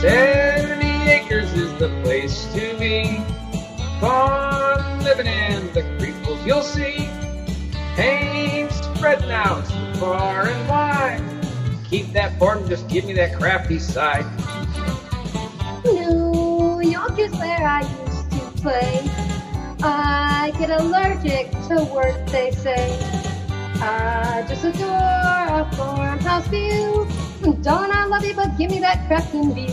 70 acres is the place to be. Farm living in the Creeples you'll see. Paint spreading out far and wide. Keep that boredom, just give me that crafty side. New York is where I used to play. I get allergic to words they say. I just adore a farmhouse view. Don't I love you, but give me that crafting view.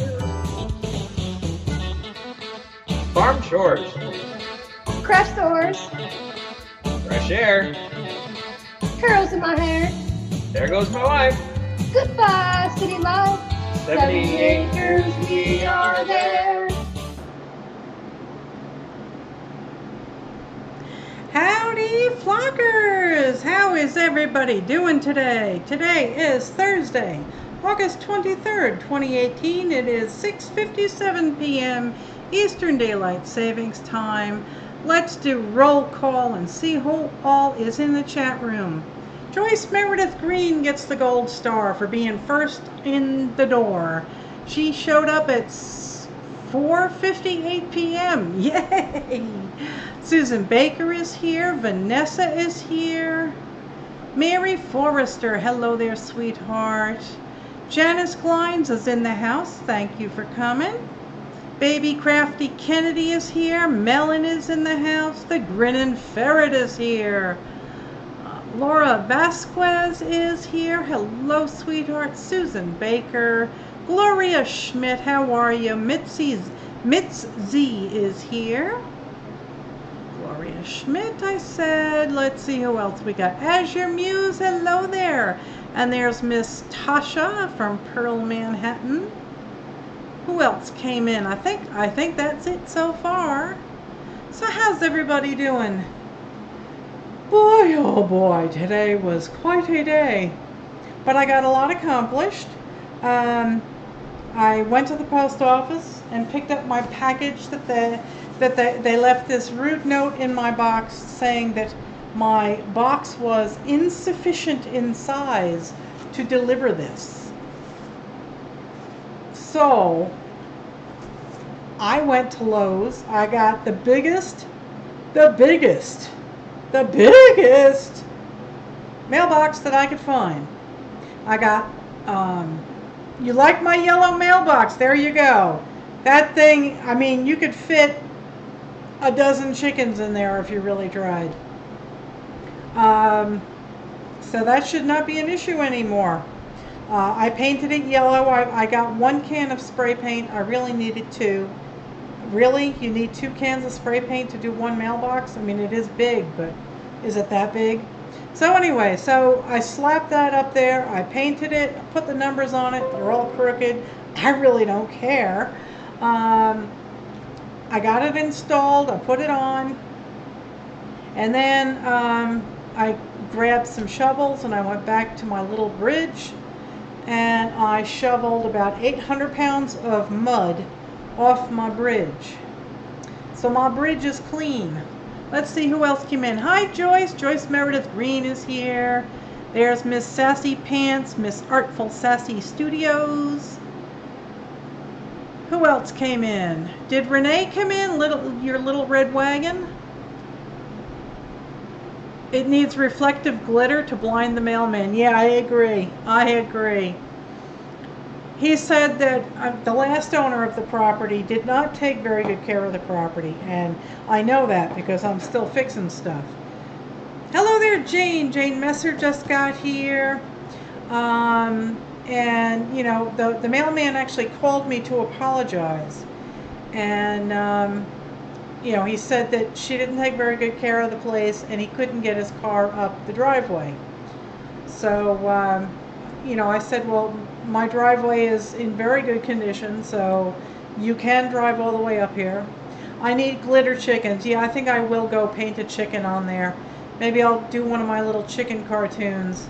Farm chores, Craft stores, fresh air. curls in my hair. There goes my wife. Goodbye, city life. 70 acres, we are there. Howdy, flockers! How is everybody doing today? Today is Thursday, August 23rd, 2018. It is 6:57 p.m. Eastern Daylight Savings Time. Let's do roll call and see who all is in the chat room. Joyce Meredith Green gets the gold star for being first in the door. She showed up at 4:58 p.m. Yay! Susan Baker is here. Vanessa is here. Mary Forrester, hello there, sweetheart. Janice Glines is in the house. Thank you for coming. Baby Crafty Kennedy is here. Melon is in the house. The Grinning Ferret is here. Laura Vasquez is here. Hello, sweetheart. Susan Baker. Gloria Schmidt, how are you? Mitzi Z is here. Gloria Schmidt, I said. Let's see who else we got. Azure Muse, hello there. And there's Miss Tasha from Pearl, Manhattan. Who else came in? I think that's it so far. So how's everybody doing? Boy, oh boy, today was quite a day. But I got a lot accomplished. I went to the post office and picked up my package that they left this rude note in my box saying that my box was insufficient in size to deliver this. So I went to Lowe's. I got the biggest mailbox that I could find. I got, you like my yellow mailbox? There you go. That thing, I mean, you could fit a dozen chickens in there if you really tried. So that should not be an issue anymore. I painted it yellow. I got 1 can of spray paint. I really needed 2. Really? You need 2 cans of spray paint to do 1 mailbox? I mean, it is big, but is it that big? So anyway, so I slapped that up there. I painted it, put the numbers on it. They're all crooked. I really don't care. I got it installed. I put it on. And then I grabbed some shovels and I went back to my little bridge and I shoveled about 800 pounds of mud off my bridge. So my bridge is clean. Let's see who else came in. Hi, Joyce. Joyce Meredith Green is here. There's Miss Sassy Pants, Miss Artful Sassy Studios. Who else came in? Did Renee come in? Your little red wagon? It needs reflective glitter to blind the mailman. Yeah, I agree. I agree. He said that the last owner of the property did not take very good care of the property, and I know that because I'm still fixing stuff. Hello there, Jane. Jane Messer just got here. And, you know, the mailman actually called me to apologize. And, you know, he said that she didn't take very good care of the place and he couldn't get his car up the driveway. So, you know, I said, well, my driveway is in very good condition, so you can drive all the way up here. I need glitter chickens. Yeah, I think I will go paint a chicken on there. Maybe I'll do one of my little chicken cartoons.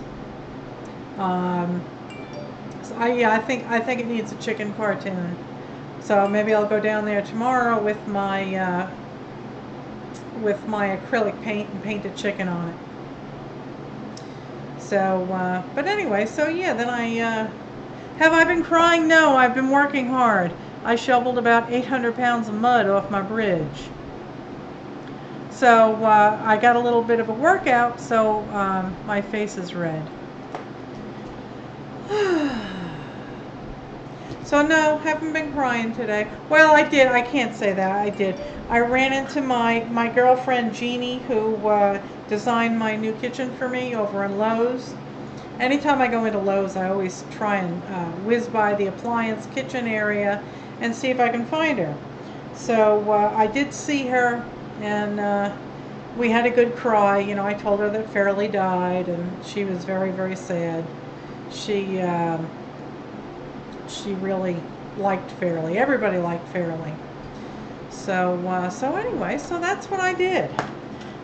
So yeah, I think it needs a chicken cartoon. So maybe I'll go down there tomorrow with my acrylic paint and paint a chicken on it. So, but anyway, so yeah, then have I been crying? No, I've been working hard. I shoveled about 800 pounds of mud off my bridge. So I got a little bit of a workout, so my face is red. So no, haven't been crying today. Well, I did. I can't say that. I did. I ran into my girlfriend Jeannie, who designed my new kitchen for me over in Lowe's. Anytime I go into Lowe's, I always try and whiz by the appliance kitchen area and see if I can find her. So I did see her, and we had a good cry. You know, I told her that Fairly died, and she was very, very sad. She really liked Fairly. Everybody liked Fairly. So anyway, so that's what I did.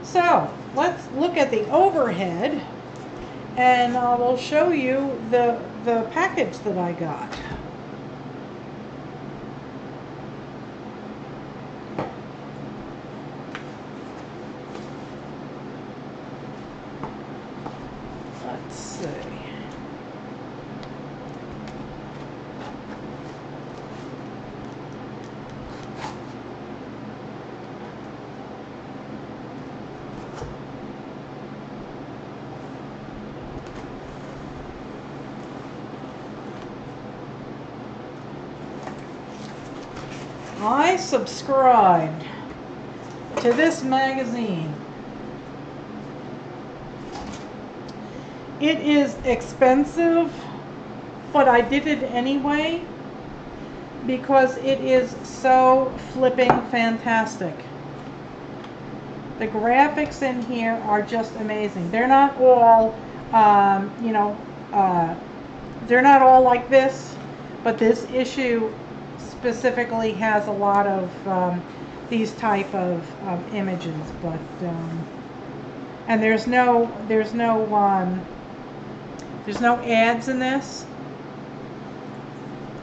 So let's look at the overhead, and I will show you the package that I got. Let's see. I subscribed to this magazine. It is expensive, but I did it anyway because it is so flipping fantastic. The graphics in here are just amazing. They're not all, they're not all like this, but this issue specifically has a lot of these type of images, but and there's no ads in this.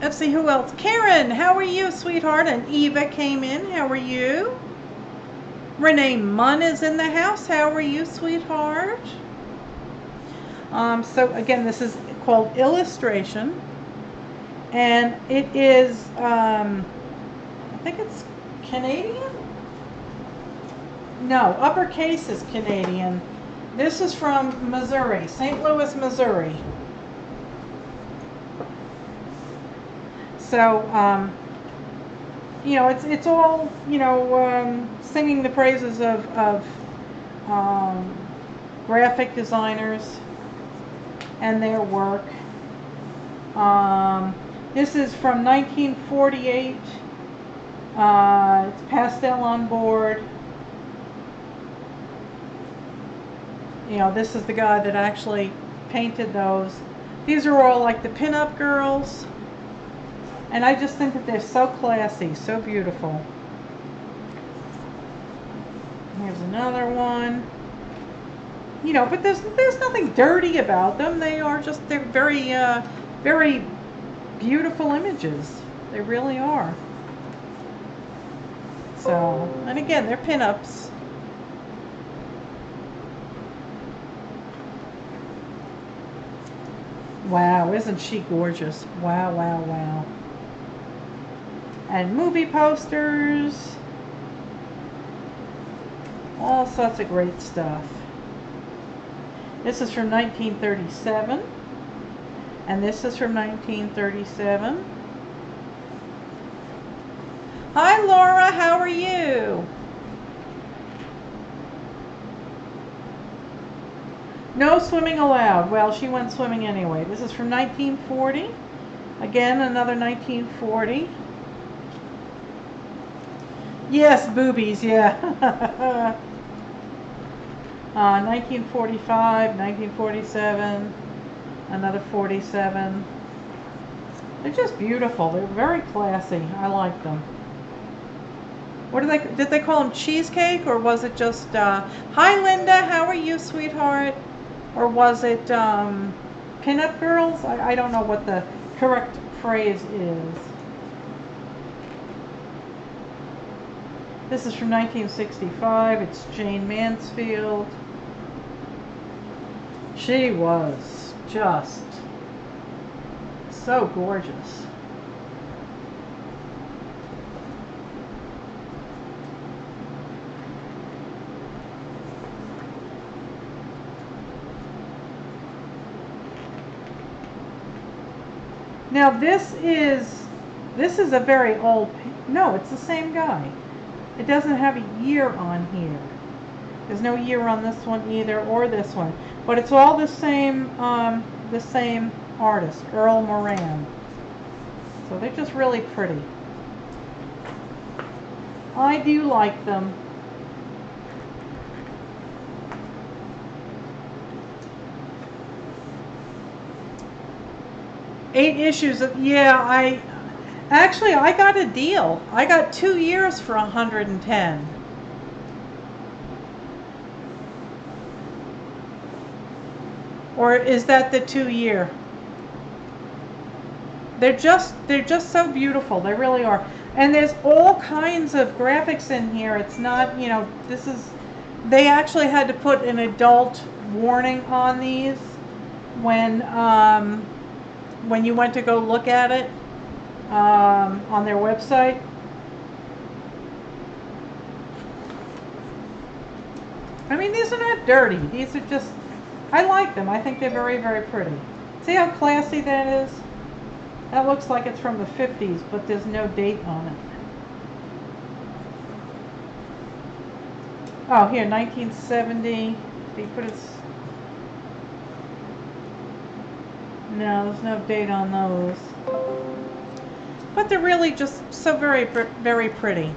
Let's see who else. Karen, how are you, sweetheart? And Eva came in. How are you? Renee Munn is in the house. How are you, sweetheart? So again, this is called Illustration. And it is, I think it's Canadian? No, uppercase is Canadian. This is from Missouri, St. Louis, Missouri. So, it's all, singing the praises of graphic designers and their work. This is from 1948. It's pastel on board. This is the guy that actually painted those. These are all like the pinup girls. And I just think that they're so classy, so beautiful. Here's another one. But there's nothing dirty about them. They're very, very beautiful images. They really are. So, and again, they're pinups. Wow, isn't she gorgeous? Wow, wow, wow. And movie posters. All sorts of great stuff. This is from 1937. And this is from 1937. Hi, Laura. How are you? No swimming allowed. Well, she went swimming anyway. This is from 1940. Again, another 1940. Yes, boobies, yeah. 1945, 1947, another 47. They're just beautiful. They're very classy. I like them. What did they call them, cheesecake, or was it just, hi Linda, how are you, sweetheart? Or was it pinup girls? I don't know what the correct phrase is. This is from 1965. It's Jane Mansfield. She was just so gorgeous. Now this is a very old, no, it's the same guy. It doesn't have a year on here. There's no year on this one either, or this one. But it's all the same artist, Earl Moran. So they're just really pretty. I do like them. Eight issues of, yeah, I got a deal. I got 2 years for 110. Or is that the 2 year? They're just so beautiful. They really are. And there's all kinds of graphics in here. It's not, you know, they actually had to put an adult warning on these when you went to go look at it on their website. I mean, these are not dirty. These are just, I like them. I think they're very, very pretty. See how classy that is? That looks like it's from the 50s, but there's no date on it. Oh, here, 1970. They put its... No, there's no date on those. But they're really just so very, very pretty.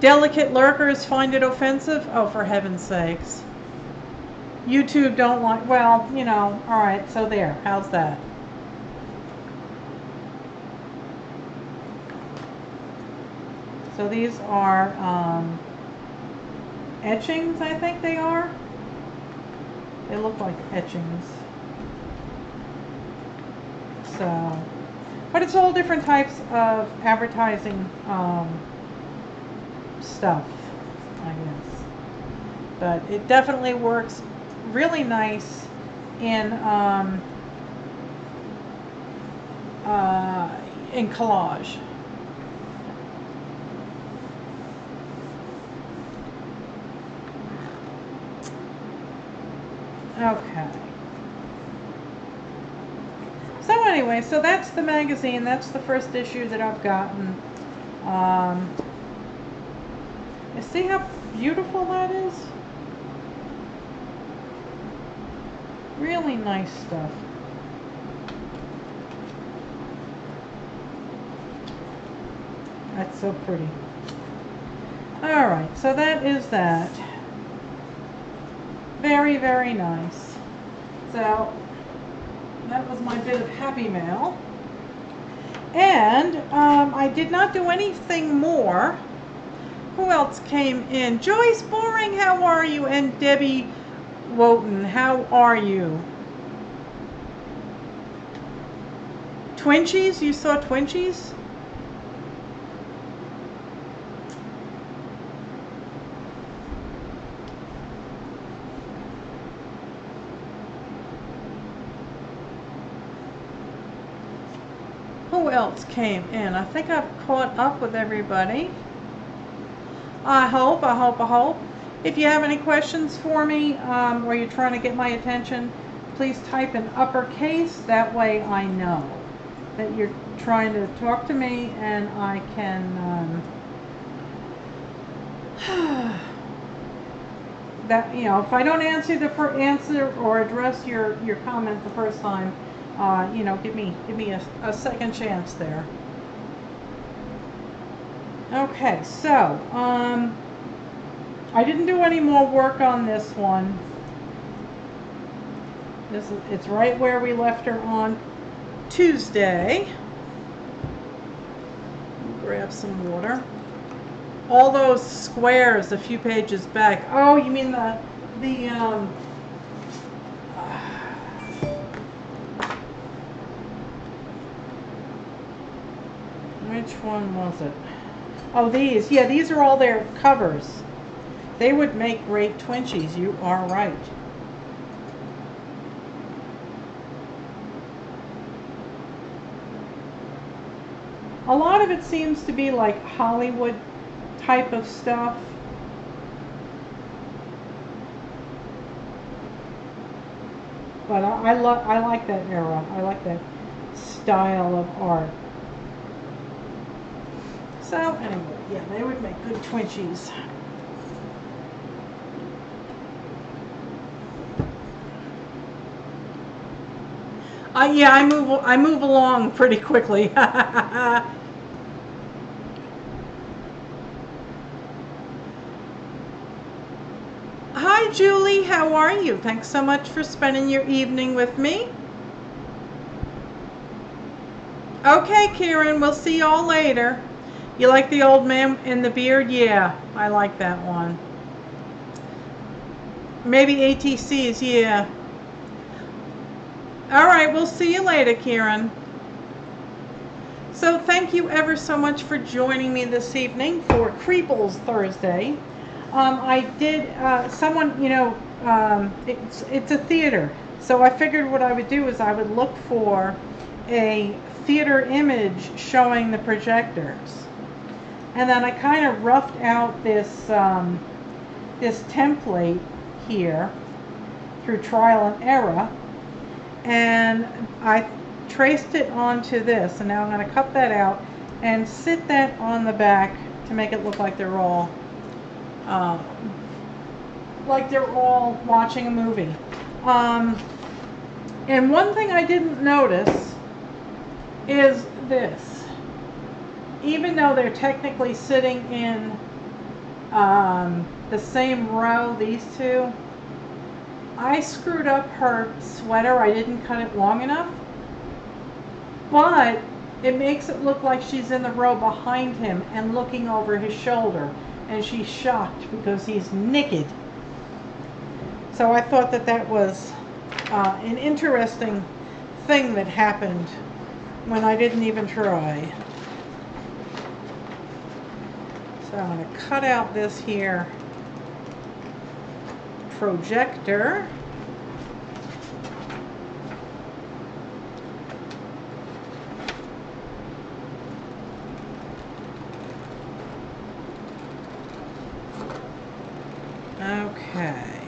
Delicate lurkers find it offensive? Oh, for heaven's sakes. YouTube don't like... Well, you know, alright, so there. How's that? So these are etchings, I think they are. They look like etchings. So, but it's all different types of advertising stuff, I guess. But it definitely works really nice in collage. Okay. So anyway, so that's the magazine. That's the first issue that I've gotten. You see how beautiful that is? Really nice stuff. That's so pretty. Alright, so that is that. Very, very nice. So, that was my bit of happy mail. And I did not do anything more. Who else came in? Joyce Boring, how are you? And Debbie Wotan, how are you? Twinchies? You saw Twinchies? Who else came in? I think I've caught up with everybody. I hope. If you have any questions for me, or you're trying to get my attention, please type in uppercase. That way I know that you're trying to talk to me, and I can, that, you know, if I don't answer or address your comment the first time, you know, give me a second chance there. Okay, so I didn't do any more work on this one. It's right where we left her on Tuesday. Grab some water. All those squares a few pages back. Oh, you mean the which one was it? Oh, these. Yeah, these are all their covers. They would make great Twinchies. You are right. A lot of it seems to be like Hollywood type of stuff. But I like that era. I like that style of art. So anyway, yeah, they would make good Twinchies. Yeah, I move along pretty quickly. Hi, Julie. How are you? Thanks so much for spending your evening with me. Okay, Kieran, we'll see y'all later. You like the old man in the beard? Yeah, I like that one. Maybe ATCs, yeah. All right, we'll see you later, Kieran. So thank you ever so much for joining me this evening for Creeples Thursday. I did, someone, you know, it's a theater. So I figured what I would do is I would look for a theater image showing the projectors. And then I kind of roughed out this, this template here through trial and error. And I traced it onto this. And now I'm going to cut that out and sit that on the back to make it look like they're all watching a movie. And one thing I didn't notice is this. Even though they're technically sitting in the same row, these two, I screwed up her sweater. I didn't cut it long enough. But it makes it look like she's in the row behind him and looking over his shoulder. And she's shocked because he's naked. So I thought that that was an interesting thing that happened when I didn't even try. So I'm going to cut out this here projector. Okay.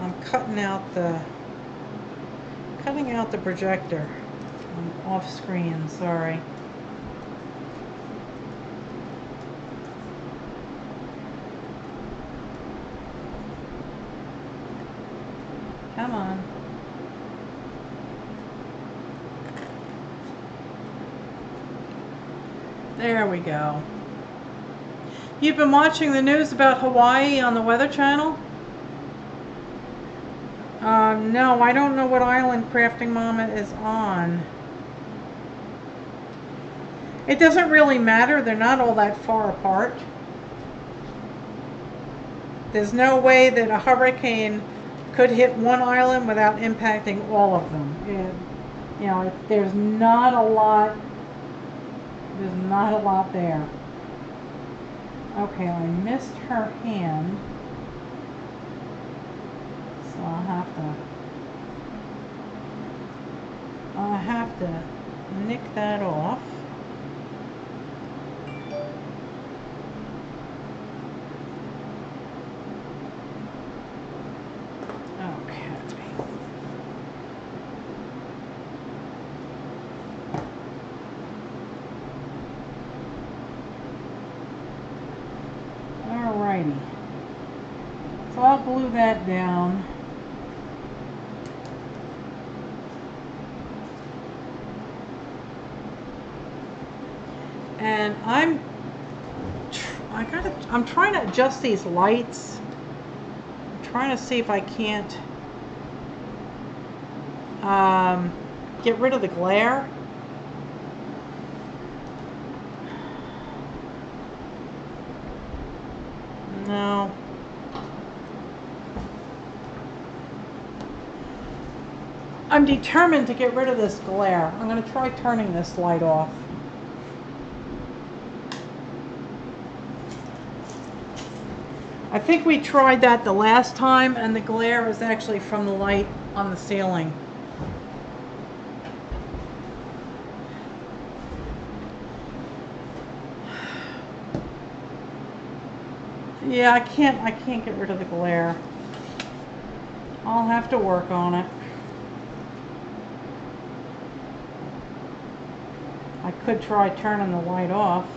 I'm cutting out the projector. I'm off screen, sorry. Come on. There we go. You've been watching the news about Hawaii on the Weather Channel? No, I don't know what island Crafting Mama is on. It doesn't really matter. They're not all that far apart. There's no way that a hurricane could hit one island without impacting all of them. You know, there's not a lot. There's not a lot there. Okay, I missed her hand. So I'll have to nick that off. Okay. Alrighty. So I'll glue that down. And I'm trying to adjust these lights. I'm trying to see if I can't get rid of the glare. No. I'm determined to get rid of this glare. I'm going to try turning this light off. I think we tried that the last time, and the glare is actually from the light on the ceiling. Yeah, I can't get rid of the glare. I'll have to work on it. I could try turning the light off.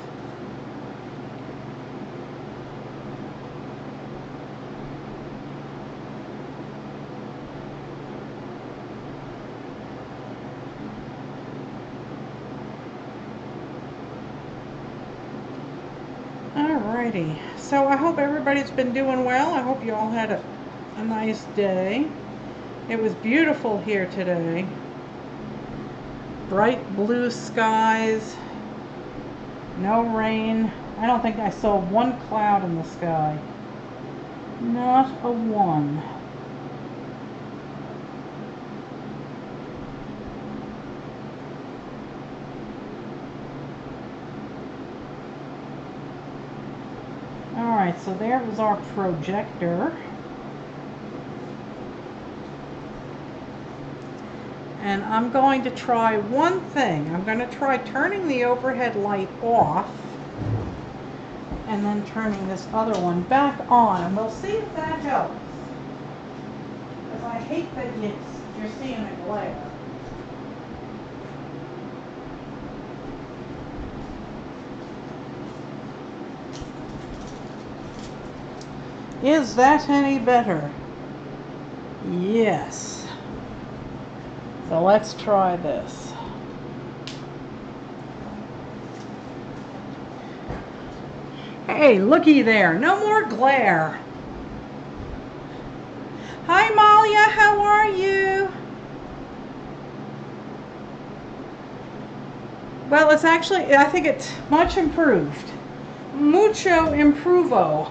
Alrighty, so I hope everybody's been doing well. I hope you all had a nice day. It was beautiful here today. Bright blue skies, no rain. I don't think I saw one cloud in the sky. Not a one. Alright, so there was our projector. And I'm going to try one thing. I'm going to try turning the overhead light off and then turning this other one back on. And we'll see if that helps. Because I hate that you're seeing a glare. Is that any better? Yes. So let's try this. Hey, looky there. No more glare. Hi, Malia. How are you? Well, it's actually, I think it's much improved. Mucho improvo.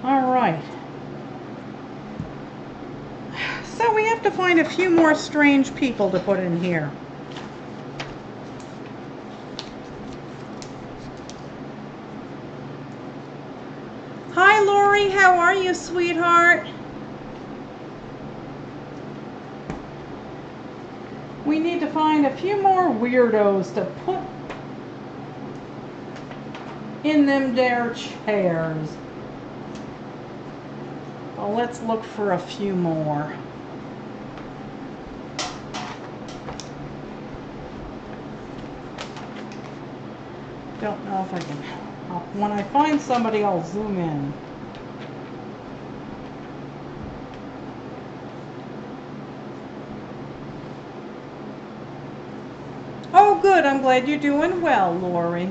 All right. So we have to find a few more strange people to put in here. Hi, Lori. How are you, sweetheart? We need to find a few more weirdos to put in them there chairs. Well, let's look for a few more. Don't know if I can. When I find somebody, I'll zoom in. Oh, good. I'm glad you're doing well, Lori.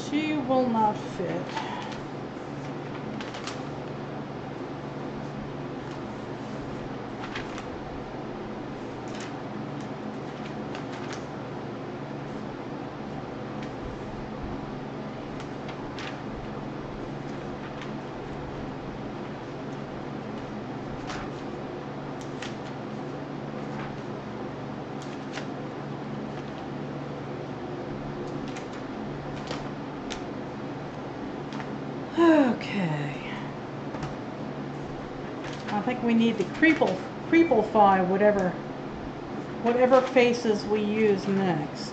She will not fit. Okay. I think we need to creeplefy whatever faces we use next.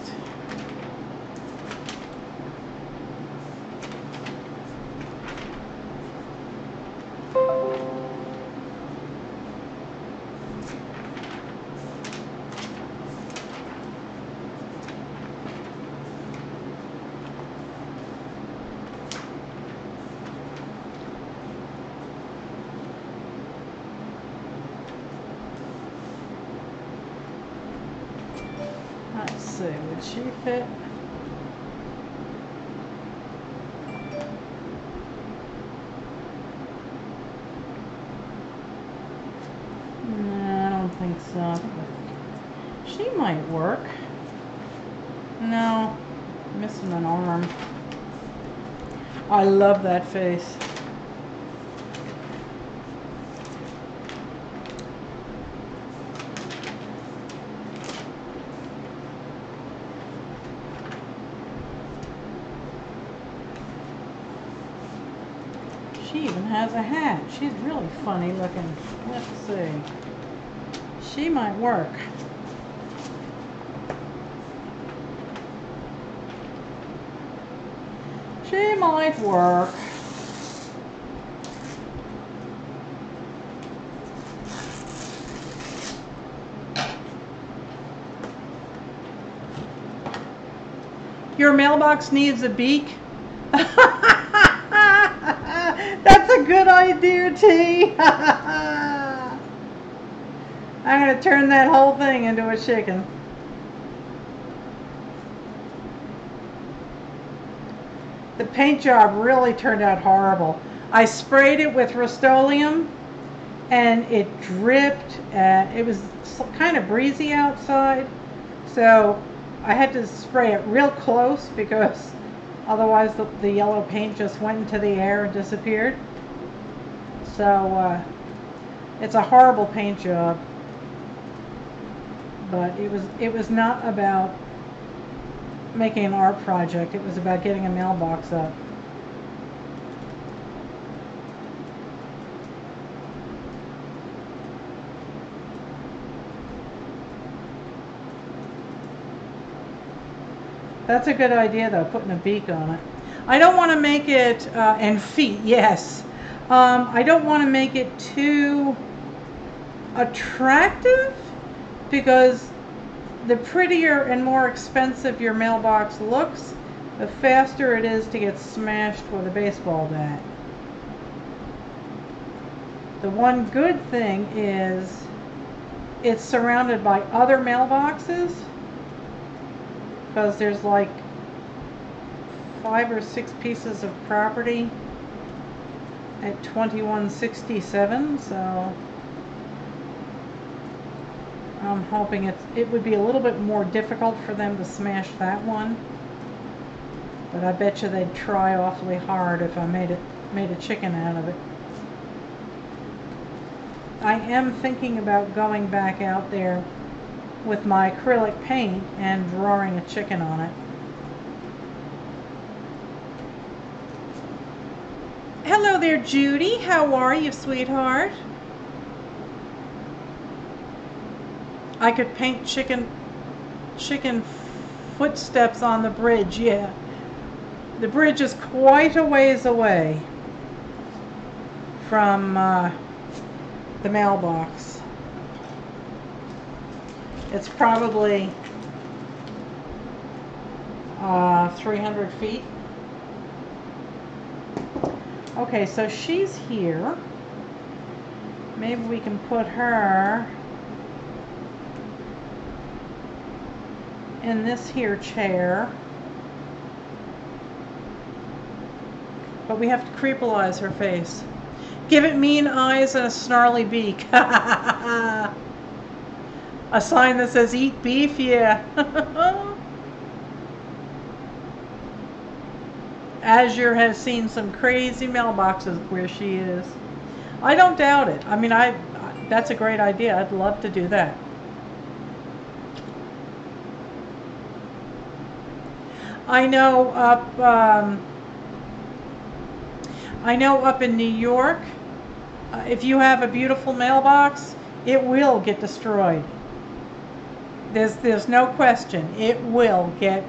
Let's see, would she fit? So she might work. No, missing an arm. I love that face. She even has a hat. She's really funny looking. Let's see. She might work. She might work. Your mailbox needs a beak. That's a good idea, T. I'm going to turn that whole thing into a chicken. The paint job really turned out horrible. I sprayed it with Rust-Oleum and it dripped. It was kind of breezy outside, so I had to spray it real close because otherwise the yellow paint just went into the air and disappeared. So it's a horrible paint job, but it was not about making an art project. It was about getting a mailbox up. That's a good idea though, putting a beak on it. I don't want to make it, and feet, yes. I don't want to make it too attractive because the prettier and more expensive your mailbox looks, the faster it is to get smashed with a baseball bat. The one good thing is it's surrounded by other mailboxes because there's like 5 or 6 pieces of property at 2167, so I'm hoping it would be a little bit more difficult for them to smash that one, but I bet you they'd try awfully hard if I made a chicken out of it. I am thinking about going back out there with my acrylic paint and drawing a chicken on it. Hello there, Judy. How are you, sweetheart? I could paint chicken footsteps on the bridge, yeah. The bridge is quite a ways away from the mailbox. It's probably 300 feet. Okay, so she's here. Maybe we can put her in this here chair. But we have to creepleize her face. Give it mean eyes and a snarly beak. A sign that says eat beef, yeah. Azure has seen some crazy mailboxes where she is. I don't doubt it. I mean, that's a great idea. I'd love to do that. I know up in New York, if you have a beautiful mailbox, it will get destroyed. There's no question. It will get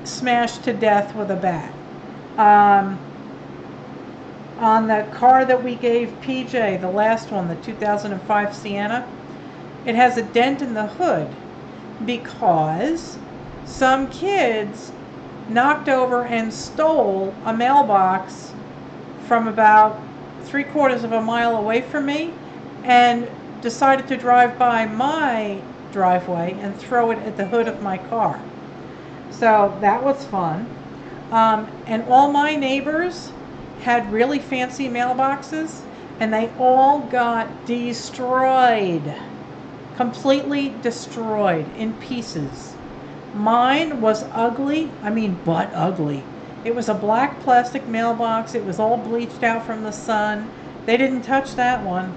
smashed to death with a bat. On the car that we gave PJ, the last one, the 2005 Sienna, it has a dent in the hood because some kids knocked over and stole a mailbox from about 3/4 of a mile away from me and decided to drive by my driveway and throw it at the hood of my car. So that was fun. And all my neighbors had really fancy mailboxes, and they all got destroyed. Completely destroyed in pieces. Mine was ugly, I mean butt ugly. It was a black plastic mailbox. It was all bleached out from the sun. They didn't touch that one.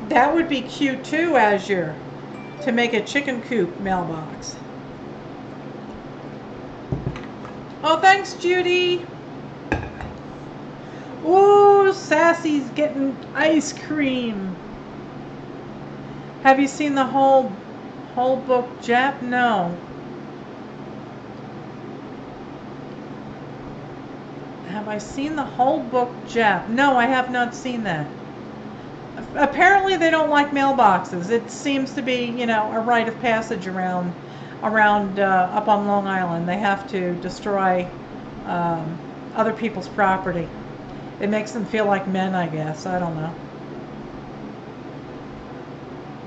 That would be cute too, Azure, to make a chicken coop mailbox. Oh, thanks, Judy. Ooh, Sassy's getting ice cream. Have you seen the whole book, Jap? No. Have I seen the whole book, Jap? No, I have not seen that. Apparently they don't like mailboxes. It seems to be, you know, a rite of passage around up on Long Island. They have to destroy other people's property. It makes them feel like men, I guess. I don't know.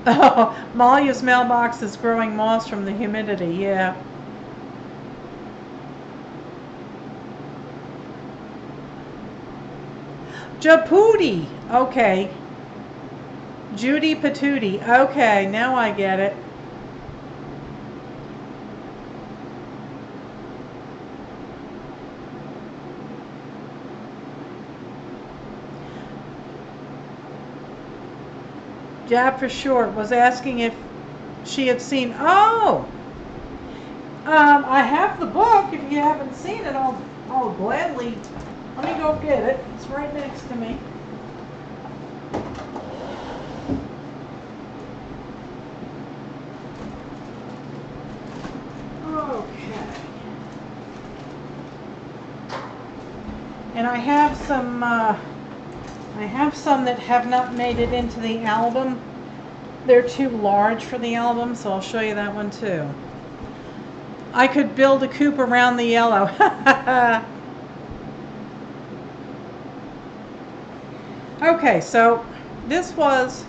Oh, Malia's mailbox is growing moss from the humidity. Yeah. Japootie. Okay. Judy Patootie. Okay, now I get it. Jab for short was asking if she had seen. Oh, I have the book. If you haven't seen it, I'll gladly. Let me go get it. It's right next to me. Okay. And I have some. I have some that have not made it into the album. They're too large for the album, so I'll show you that one too. I could build a coop around the yellow. Okay, so this was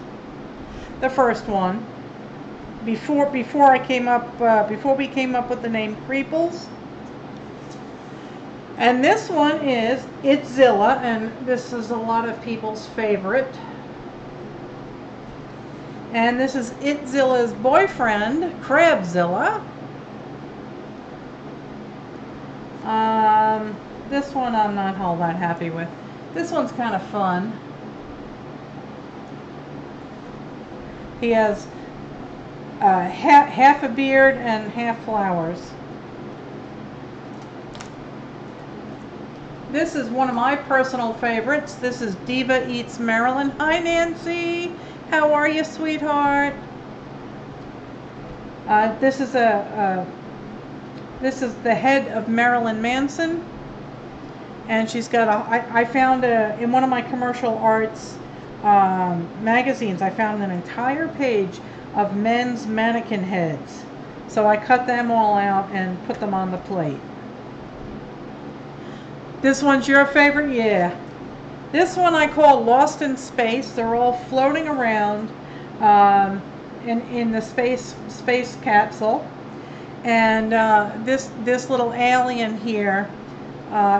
the first one. Before we came up with the name Creeples. And this one is Itzilla, and this is a lot of people's favorite. And this is Itzilla's boyfriend, Crabzilla. This one I'm not all that happy with. This one's kind of fun. He has half a beard and half flowers. This is one of my personal favorites. This is Diva Eats Maryland. Hi, Nancy. How are you, sweetheart? This is the head of Marilyn Manson, and she's got I found in one of my commercial arts magazines. I found an entire page of men's mannequin heads, so I cut them all out and put them on the plate. This one's your favorite? Yeah. This one I call Lost in Space. They're all floating around in the space capsule. And this little alien here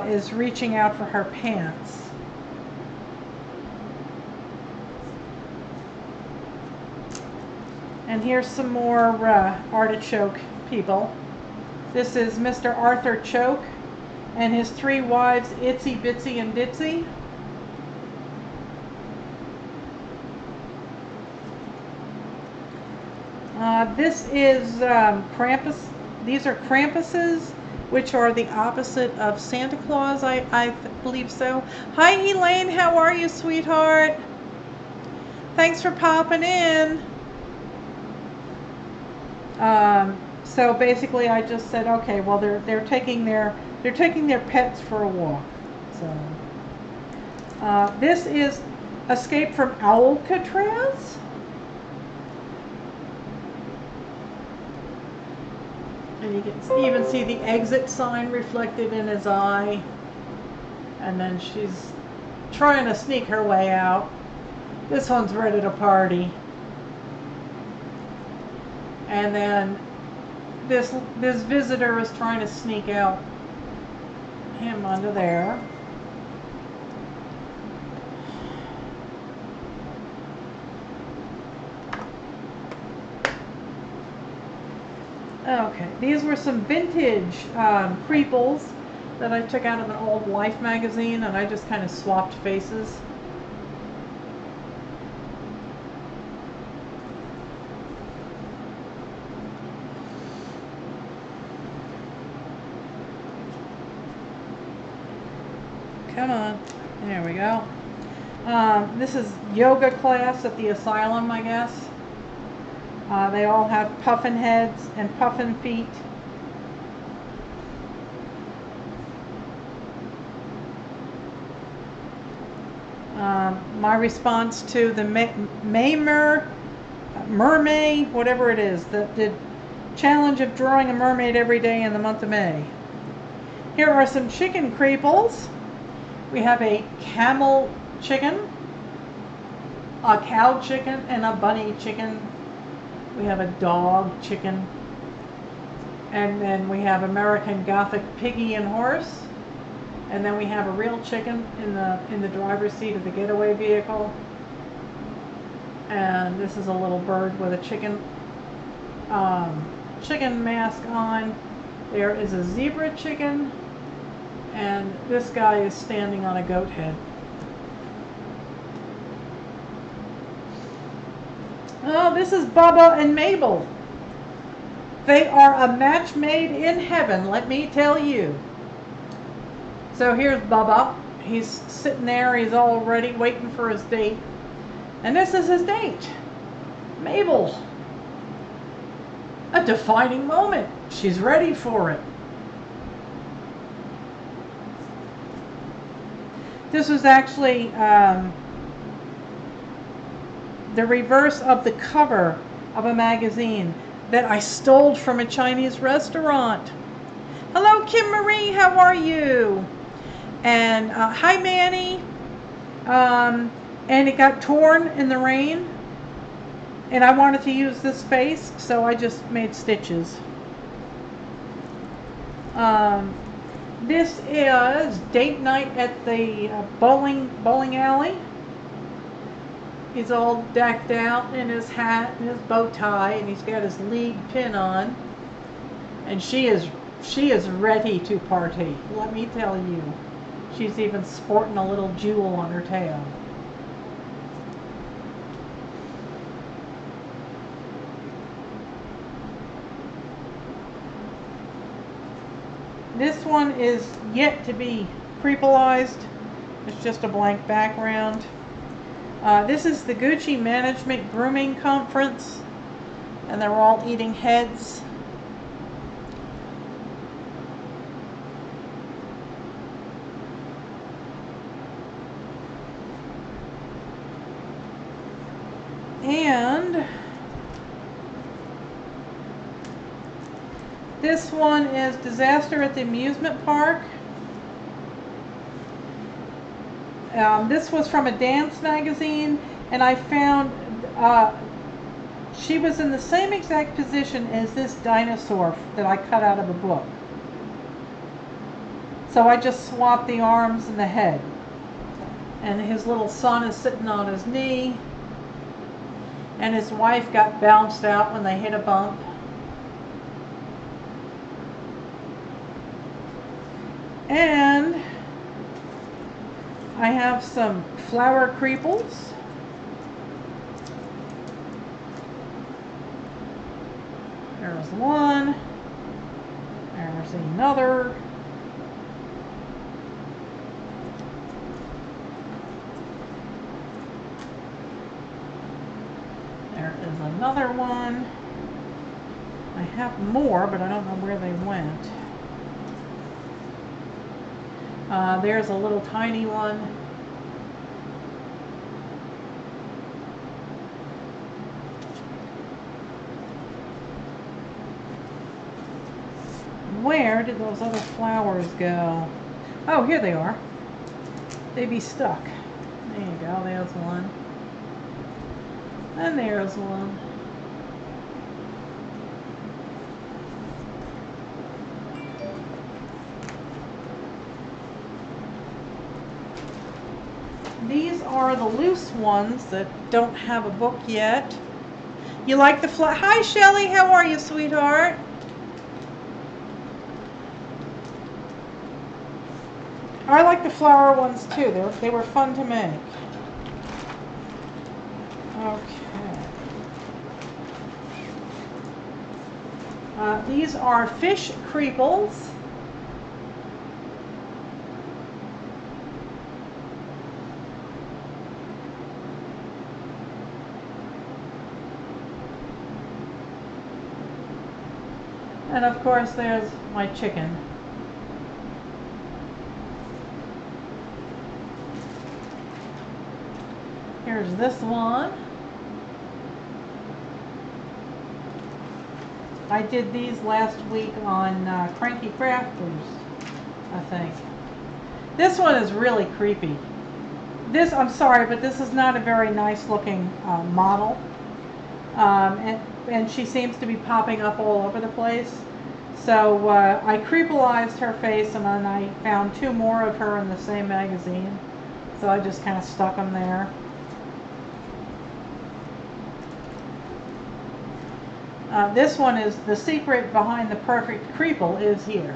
is reaching out for her pants. And here's some more artichoke people. This is Mr. Arthur Choke and his 3 wives, Itsy, Bitsy, and Ditsy. This is Krampus. These are Krampuses, which are the opposite of Santa Claus, I believe so. Hi, Elaine. How are you, sweetheart? Thanks for popping in. So basically, I just said, okay, well, they're taking their pets for a walk. So this is Escape from Alcatraz. And you can even see the exit sign reflected in his eye. And then she's trying to sneak her way out. This one's ready to party. And then this visitor is trying to sneak out him under there. Okay, these were some vintage Creeples that I took out of an old Life magazine, and I just kind of swapped faces. Come on, there we go. This is yoga class at the asylum, I guess. They all have puffin heads and puffin feet. My response to the mermaid, whatever it is, the challenge of drawing a mermaid every day in the month of May. Here are some chicken creeples. We have a camel chicken, a cow chicken, and a bunny chicken. We have a dog chicken. And then we have American Gothic piggy and horse. And then we have a real chicken in the driver's seat of the getaway vehicle. And this is a little bird with a chicken mask on. There is a zebra chicken, and this guy is standing on a goat head. Oh, this is Bubba and Mabel. They are a match made in heaven, let me tell you. So here's Bubba. He's sitting there, he's all ready, waiting for his date. And this is his date, Mabel. A defining moment. She's ready for it. This was actually the reverse of the cover of a magazine that I stole from a Chinese restaurant. Hello, Kim Marie, how are you? And hi, Manny. And it got torn in the rain, and I wanted to use this face, so I just made stitches. This is date night at the bowling alley. He's all decked out in his hat and his bow tie, and he's got his league pin on. And she is ready to party, let me tell you. She's even sporting a little jewel on her tail. This one is yet to be creepleized. It's just a blank background. This is the Gucci Management Grooming Conference, and they're all eating heads. And this one is Disaster at the Amusement Park. This was from a dance magazine, and I found she was in the same exact position as this dinosaur that I cut out of a book. So I just swapped the arms and the head. And his little son is sitting on his knee, and his wife got bounced out when they hit a bump. And I have some flower creeples. There's one. There's another. There is another one. I have more, but I don't know where they went. There's a little tiny one. Where did those other flowers go? Oh, here they are. They be stuck. There you go, there's one. And there's one. These are the loose ones that don't have a book yet. You like the flower? Hi, Shelly. How are you, sweetheart? I like the flower ones too. They were fun to make. Okay. These are fish creeples. And of course there's my chicken. Here's this one. I did these last week on Cranky Crafters, I think. This one is really creepy. I'm sorry, but this is not a very nice looking model. And she seems to be popping up all over the place. So I creepleized her face, and then I found 2 more of her in the same magazine. So I just kind of stuck them there. This one is the secret behind the perfect creeple is here.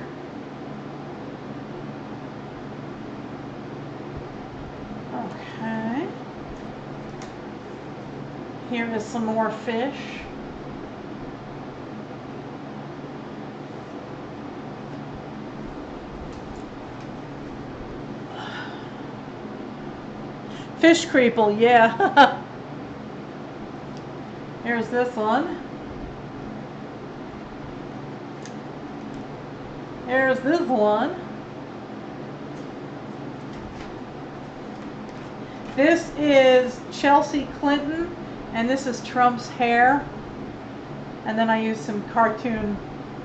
Okay. Here is some more fish. Fish creeple, yeah. Here's this one. Here's this one. This is Chelsea Clinton, and this is Trump's hair. And then I used some cartoon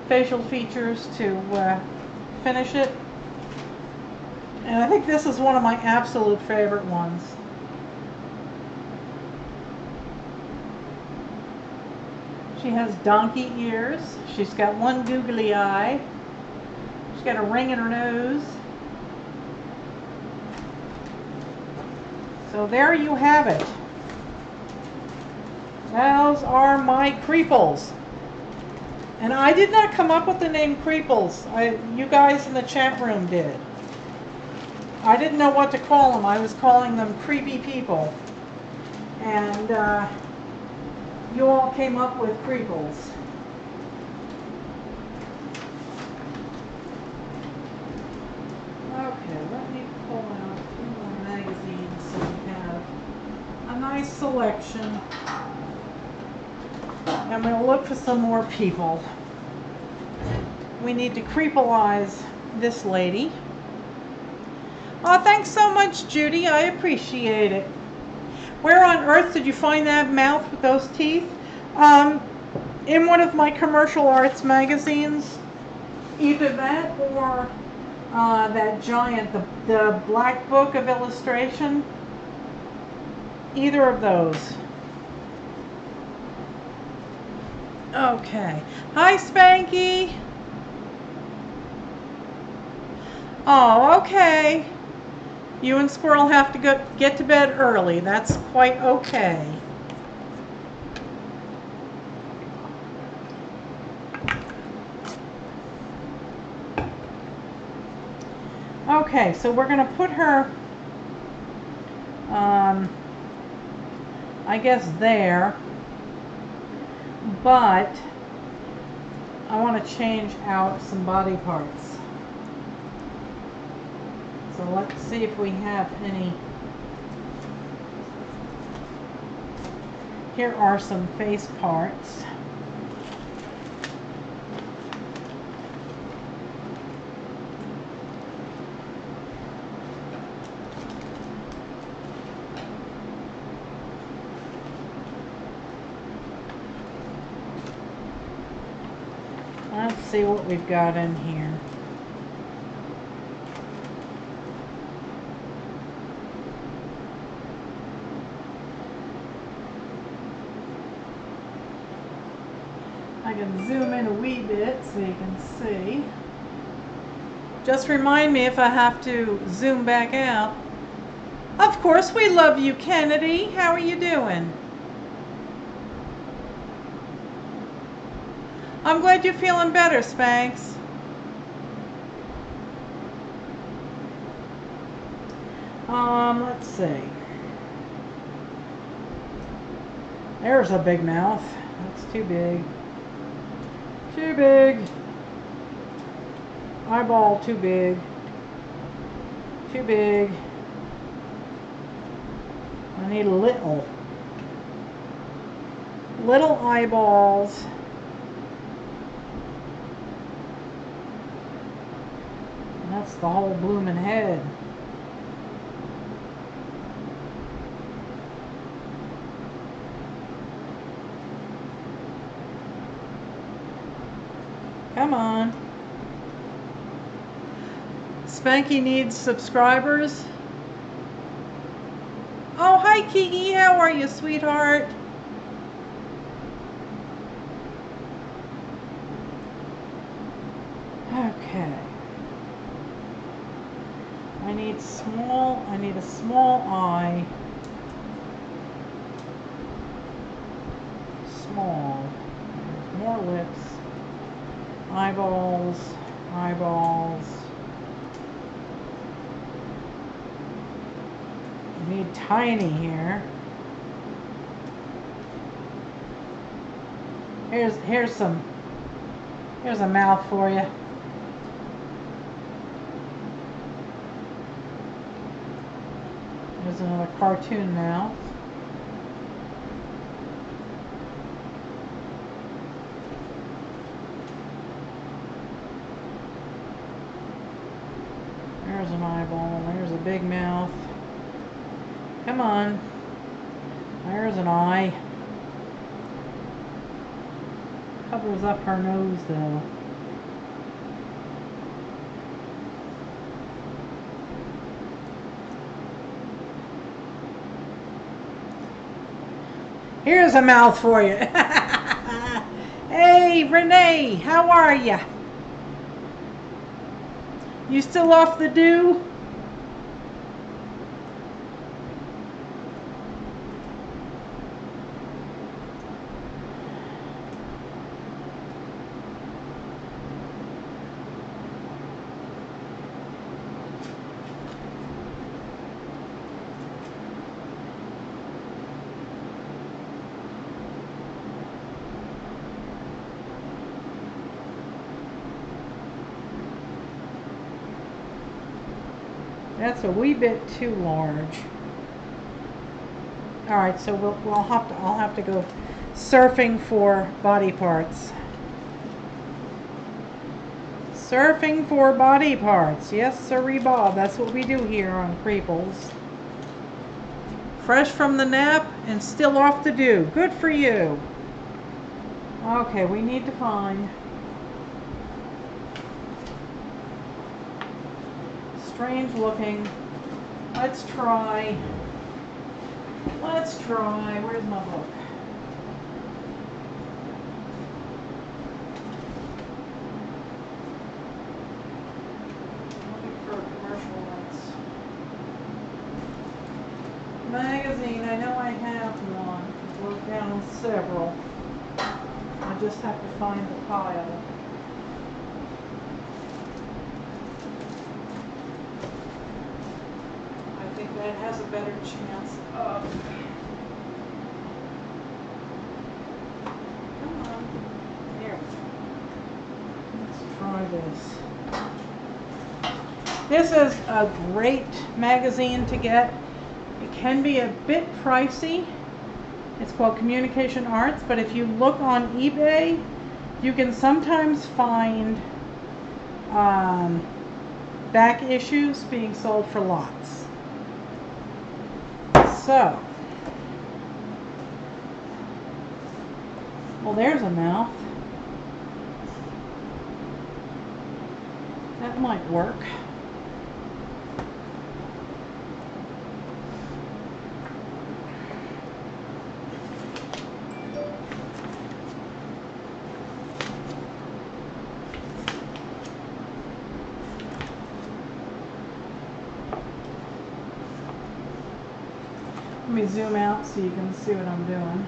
facial features to finish it. And I think this is one of my absolute favorite ones. She has donkey ears. She's got one googly eye. She's got a ring in her nose. So there you have it. Those are my creeples. And I did not come up with the name creeples. You guys in the chat room did. I didn't know what to call them. I was calling them creepy people. And you all came up with creeples. Okay, let me pull out 2 more magazines so we have a nice selection. And we'll look for some more people. We need to creepleize this lady. Oh, thanks so much, Judy. I appreciate it. Where on earth did you find that mouth with those teeth? In one of my commercial arts magazines. Either that or that giant, the Black Book of Illustration. Either of those. Okay. Hi, Spankie. Oh, okay. You and Squirrel have to get to bed early. That's quite okay. Okay, so we're going to put her, I guess there, but I want to change out some body parts. So let's see if we have any. Here are some face parts. Let's see what we've got in here. I can zoom in a wee bit so you can see. Just remind me if I have to zoom back out. Of course, we love you, Kennedy. How are you doing? I'm glad you're feeling better, Spanks. Let's see. There's a big mouth. That's too big. Too big. Eyeball too big. Too big. I need a little eyeballs. And that's the whole bloomin' head. Come on. Spankie needs subscribers. Oh, hi Kiki, how are you, sweetheart? Okay. I need a small eye. Small. More lips. Eyeballs. Eyeballs. Need tiny here. Here's a mouth for you. There's another cartoon mouth. There's an eyeball. There's a big mouth. Come on. There's an eye. Covers up her nose though. Here's a mouth for you. Hey, Renee, how are ya? You still off the dew? That's a wee bit too large. All right, so I'll have to go surfing for body parts. Surfing for body parts. Yes, sirree, Bob. That's what we do here on Creeples. Fresh from the nap and still off the dew. Good for you. Okay, we need to find strange looking. Let's try. Where's my book? Looking for a commercial ones. Magazine. I know I have one. I've wrote down several. I just have to find the pile. I think that has a better chance of. Come on. Here. Let's try this. This is a great magazine to get. It can be a bit pricey. It's called Communication Arts, but if you look on eBay, you can sometimes find back issues being sold for lots. So, well, there's a mouth. That might work. Let me zoom out so you can see what I'm doing.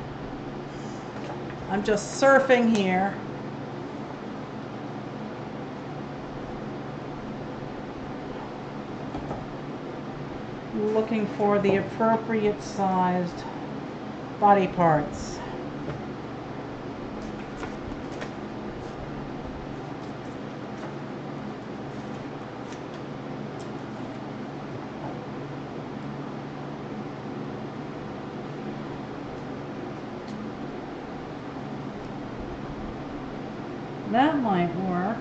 I'm just surfing here. looking for the appropriate sized body parts. That might work.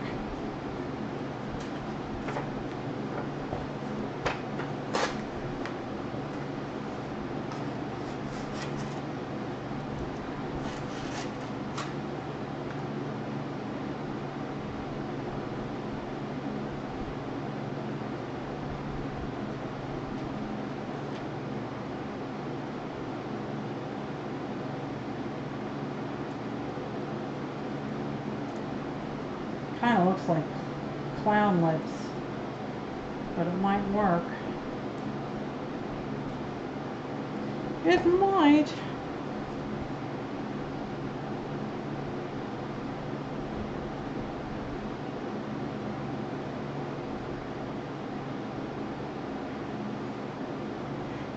Kind of looks like clown lips, but it might work. It might.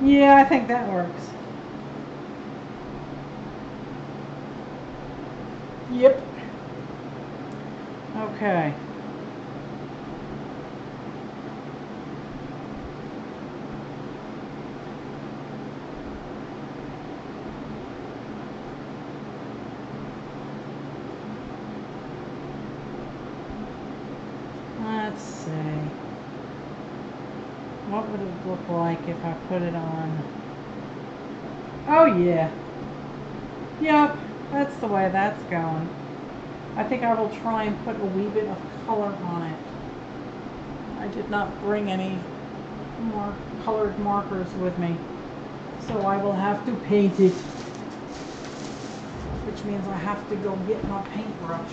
Yeah, I think that works. Yep. Okay. Let's see. What would it look like if I put it on? Oh yeah. Yep, that's the way that's going. I think I will try and put a wee bit of color on it. I did not bring any more colored markers with me, so I will have to paint it, which means I have to go get my paintbrush.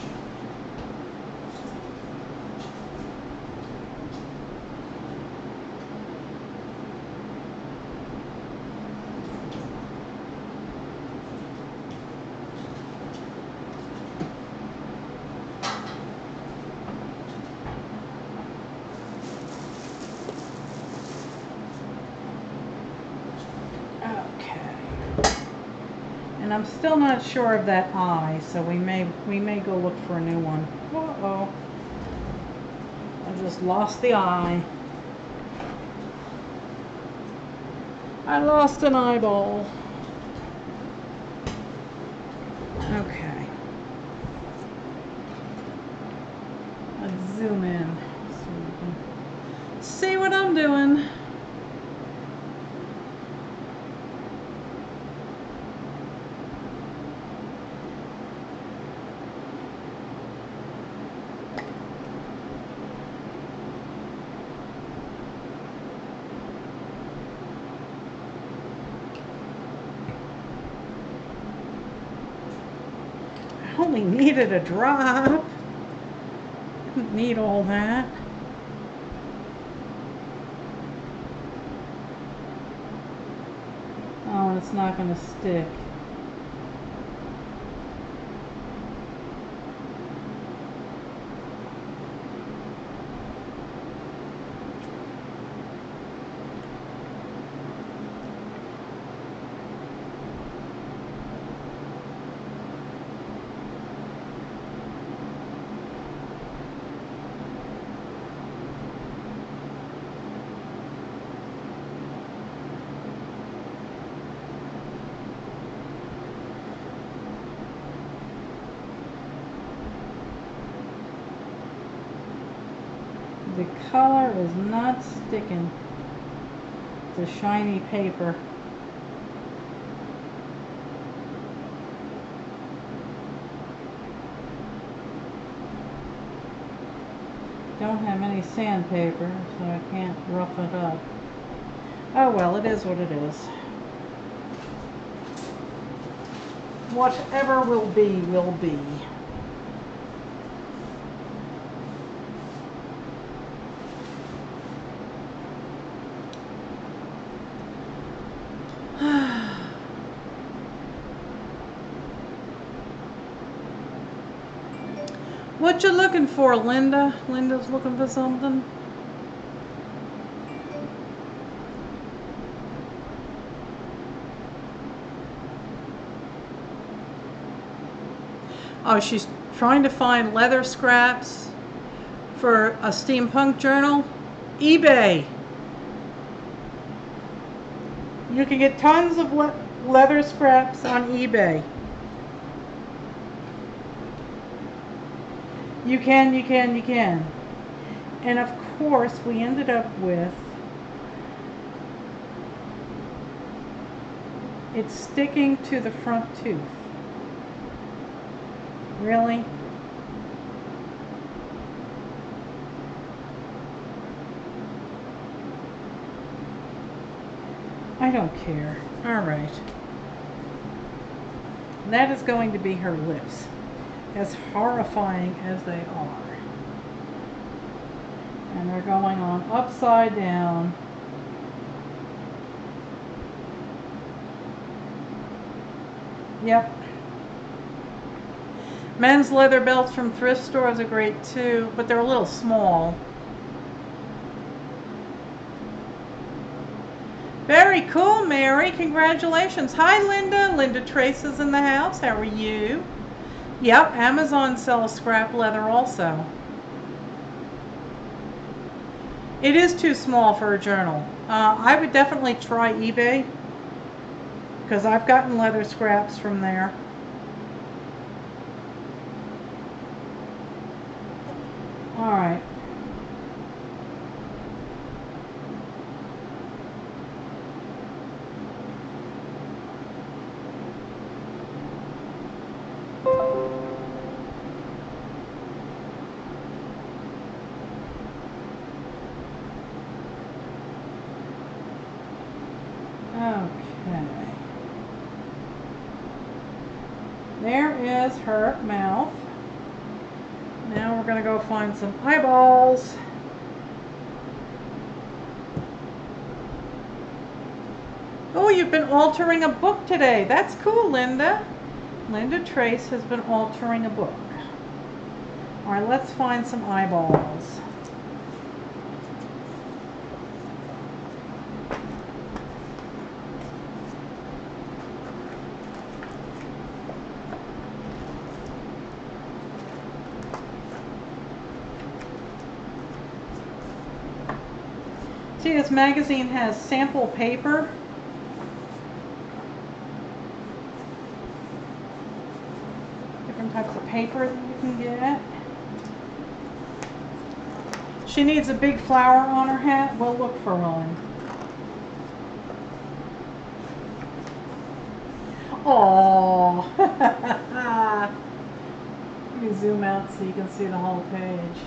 And I'm still not sure of that eye, so we may go look for a new one. Uh-oh. I just lost the eye. I lost an eyeball. Okay. Let's zoom in so we can see what I'm doing. Only needed a drop. Didn't need all that. Oh, and it's not going to stick. The color is not sticking. It's a shiny paper. Don't have any sandpaper, so I can't rough it up. Oh well, it is what it is. Whatever will be, will be. What you looking for, Linda? Linda's looking for something. Oh, she's trying to find leather scraps for a steampunk journal. eBay. You can get tons of leather scraps on eBay. You can. And of course, we ended up with it's sticking to the front tooth. Really? I don't care. All right. That is going to be her lips, as horrifying as they are. And they're going on upside down. Yep. Men's leather belts from thrift stores are great too, but they're a little small. Very cool, Mary. Congratulations. Hi, Linda. Linda Trace is in the house. How are you? Yep, Amazon sells scrap leather also. It is too small for a journal. I would definitely try eBay because I've gotten leather scraps from there. All right. Okay. There is her mouth. Now we're going to go find some eyeballs. Oh, you've been altering a book today. That's cool, Linda. Linda Trace has been altering a book. All right, let's find some eyeballs. See, this magazine has sample paper. Different types of paper that you can get. She needs a big flower on her hat. We'll look for one. Aww. Let me zoom out so you can see the whole page.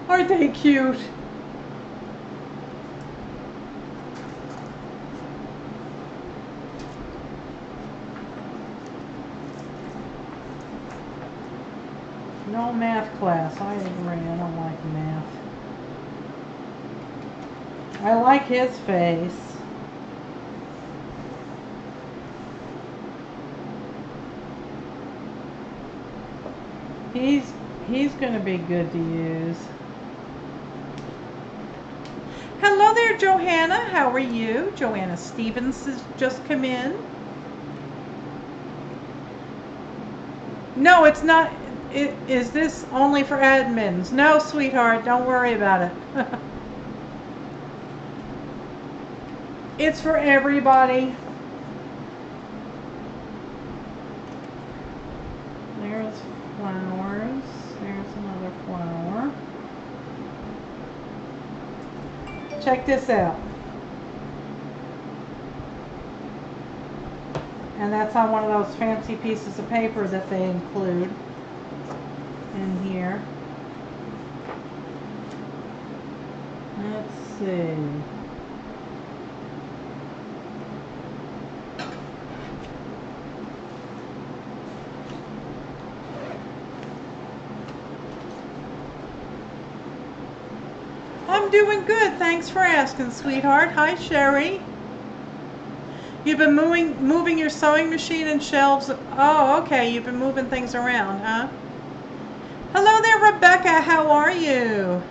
Aren't they cute? No math class. I agree. I don't like math. I like his face. He's going to be good to use. Hello there, Johanna. How are you? Joanna Stevens has just come in. No, it's not. Is this only for admins? No, sweetheart, don't worry about it. It's for everybody. There's flowers. There's another flower. Check this out. And that's on one of those fancy pieces of paper that they include in here. Let's see. I'm doing good. Thanks for asking, sweetheart. Hi, Sherry. You've been moving your sewing machine and shelves. Oh, okay. You've been moving things around, huh? Hello there, Rebecca. How are you?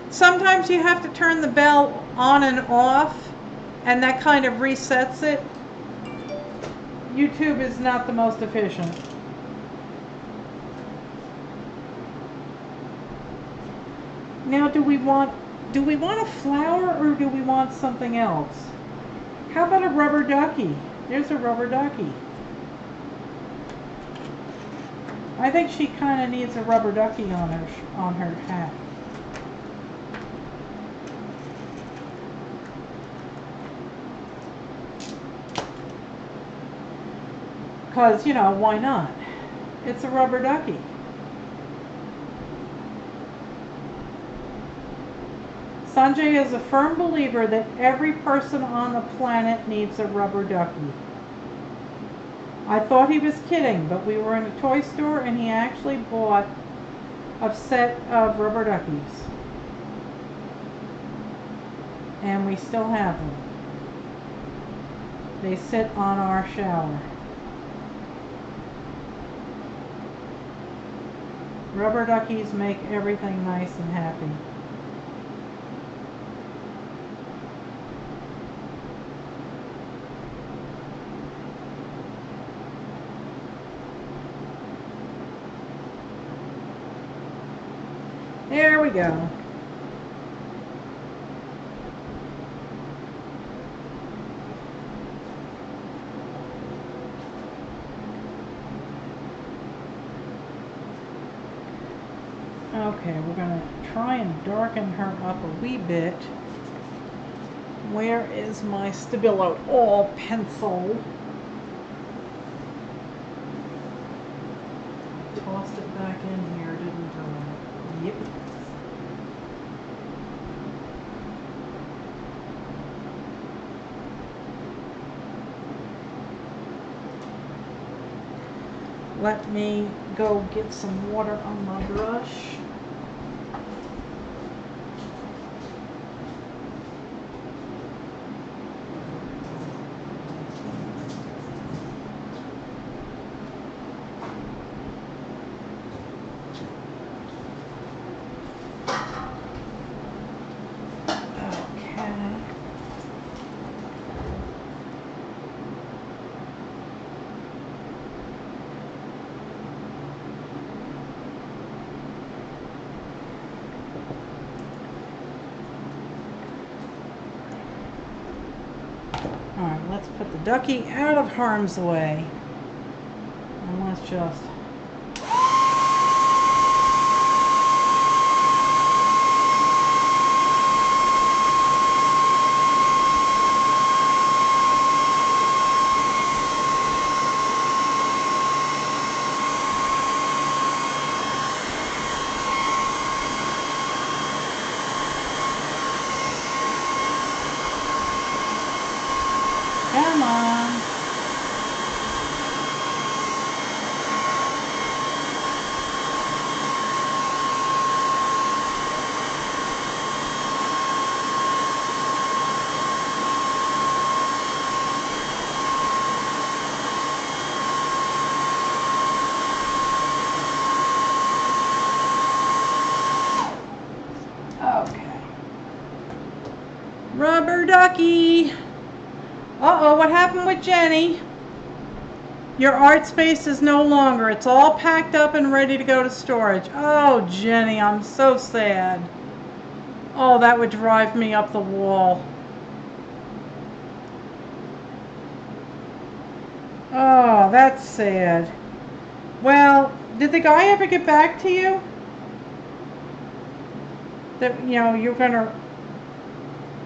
Sometimes you have to turn the bell on and off, and that kind of resets it. YouTube is not the most efficient. Now, do we want a flower or do we want something else? How about a rubber ducky? There's a rubber ducky. I think she kind of needs a rubber ducky on her hat. Because, you know, why not? It's a rubber ducky. Sanjay is a firm believer that every person on the planet needs a rubber ducky. I thought he was kidding, but we were in a toy store and he actually bought a set of rubber duckies. And we still have them. They sit on our shower. Rubber duckies make everything nice and happy. There we go. Okay, we're going to try and darken her up a wee bit. Where is my Stabilo All pencil? Tossed it back in here, didn't I? Yep. Let me go get some water on my brush. Alright, let's put the ducky out of harm's way. And let's just... Come on. Okay. Rubber ducky. Uh-oh, what happened with Jenny? Your art space is no longer. It's all packed up and ready to go to storage. Oh, Jenny, I'm so sad. Oh, that would drive me up the wall. Oh, that's sad. Well, did the guy ever get back to you? That, you know, you're gonna...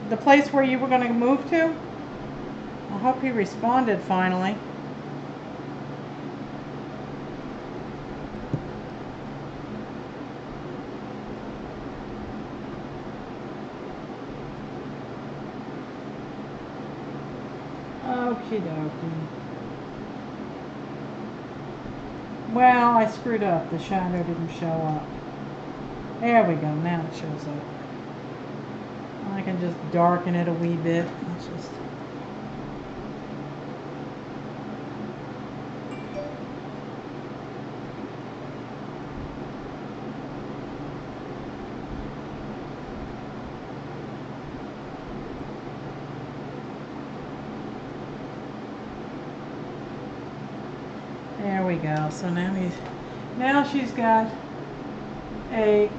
the place where you were gonna move to? I hope he responded finally. Okie dokie. Well, I screwed up. The shadow didn't show up. There we go. Now it shows up. I can just darken it a wee bit. Let's just... we go. So now she's got a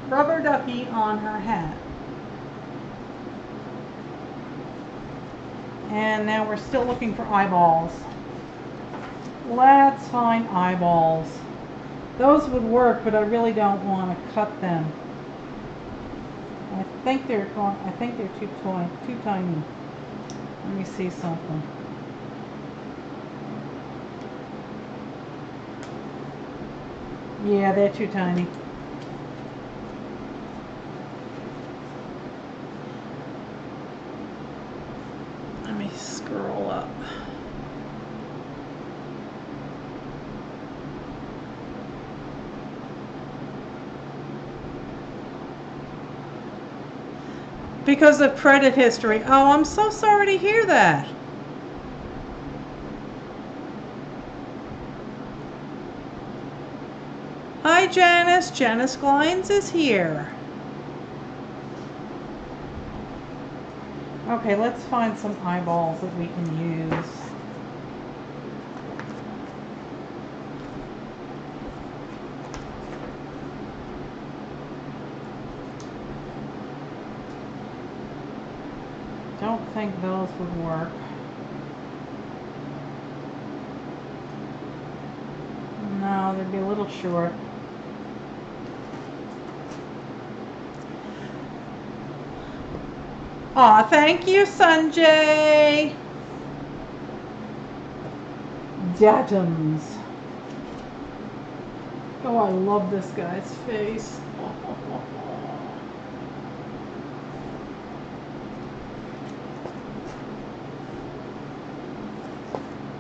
rubber ducky on her hat. And now we're still looking for eyeballs. Let's find eyeballs. Those would work, but I really don't want to cut them. I think they're too tiny. Let me see something. Yeah, they're too tiny. Let me scroll up. Because of credit history. Oh, I'm so sorry to hear that. Hi, Janice. Janice Glines is here. Okay, let's find some eyeballs that we can use. Don't think those would work. No, they'd be a little short. Aw, thank you, Sanjay. Datums. Oh, I love this guy's face.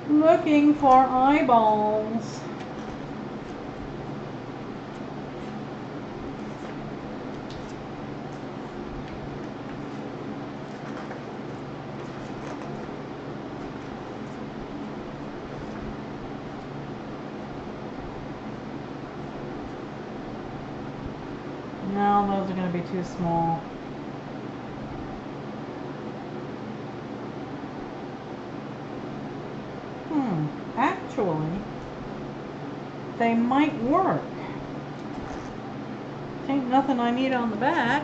Looking for eyeballs. No, those are going to be too small. Actually, they might work. Ain't nothing I need on the back.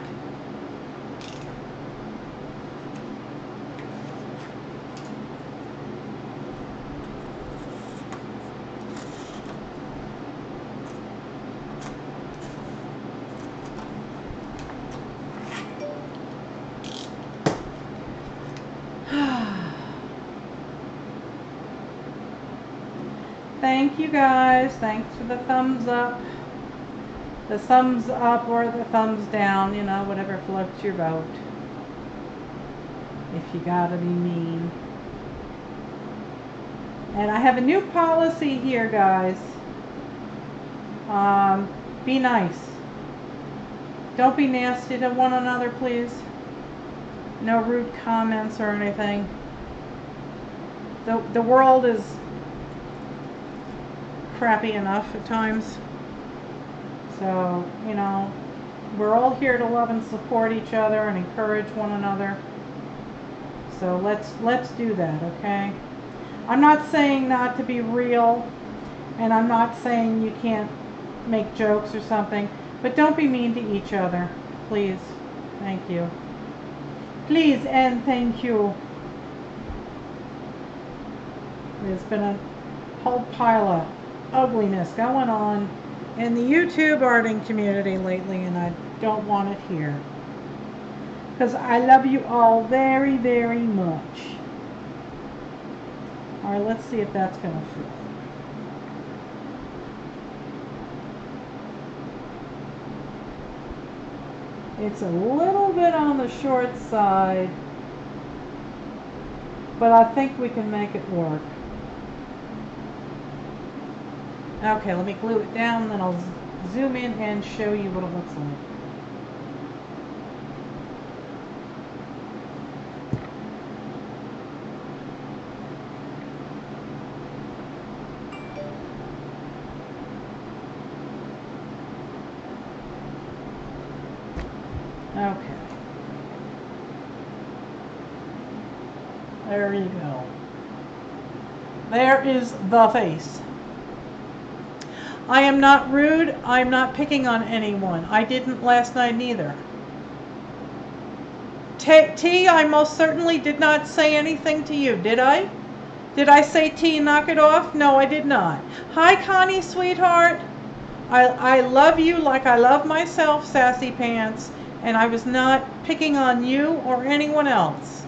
Thank you guys. Thanks for the thumbs up. The thumbs up or the thumbs down, you know, whatever floats your boat. If you gotta be mean. And I have a new policy here, guys. Be nice. Don't be nasty to one another, please. No rude comments or anything. The world is crappy enough at times. So, you know, we're all here to love and support each other and encourage one another. So let's do that, okay? I'm not saying not to be real, and I'm not saying you can't make jokes or something, but don't be mean to each other, please. Thank you. Please and thank you. There's been a whole pile of ugliness going on in the YouTube arting community lately, and I don't want it here. Because I love you all very, very much. Alright, let's see if that's going to fit. It's a little bit on the short side, but I think we can make it work. Okay, let me glue it down, then I'll zoom in and show you what it looks like. Okay. There you go. There is the face. I am not rude. I'm not picking on anyone. I didn't last night neither. T, I most certainly did not say anything to you, did I? Did I say, T, knock it off? No, I did not. Hi, Connie, sweetheart. I love you like I love myself, Sassy Pants, and I was not picking on you or anyone else.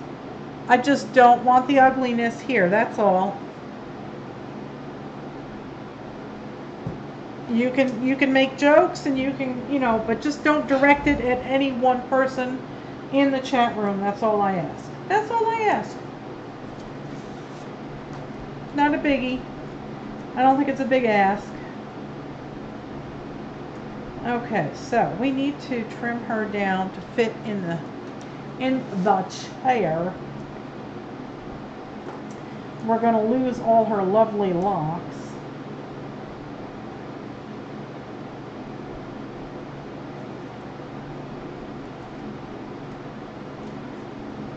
I just don't want the ugliness here, that's all. You can make jokes and you can, you know, but just don't direct it at any one person in the chat room. That's all I ask. That's all I ask. Not a biggie. I don't think it's a big ask. Okay, so we need to trim her down to fit in the chair. We're going to lose all her lovely locks.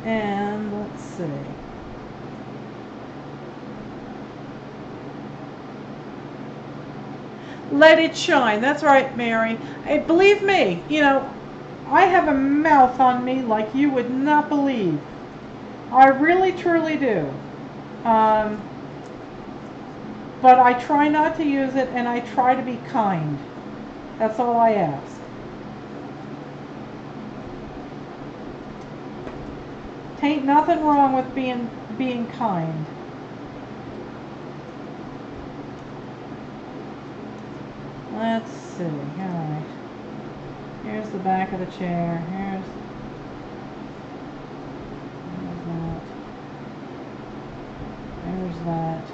And let's see. Let it shine. That's right, Mary. Hey, believe me, you know, I have a mouth on me like you would not believe. I really, truly do. But I try not to use it, and I try to be kind. That's all I ask. Ain't nothing wrong with being kind. Let's see. Alright. Here's the back of the chair. Here's that. There's that.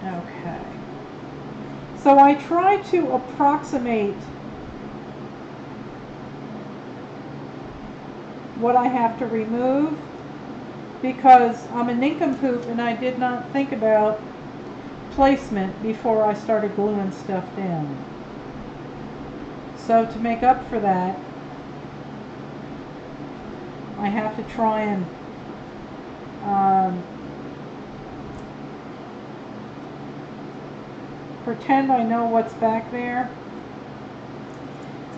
Okay. So I try to approximate what I have to remove, because I'm a nincompoop and I did not think about placement before I started gluing stuff down. So to make up for that, I have to try and pretend I know what's back there.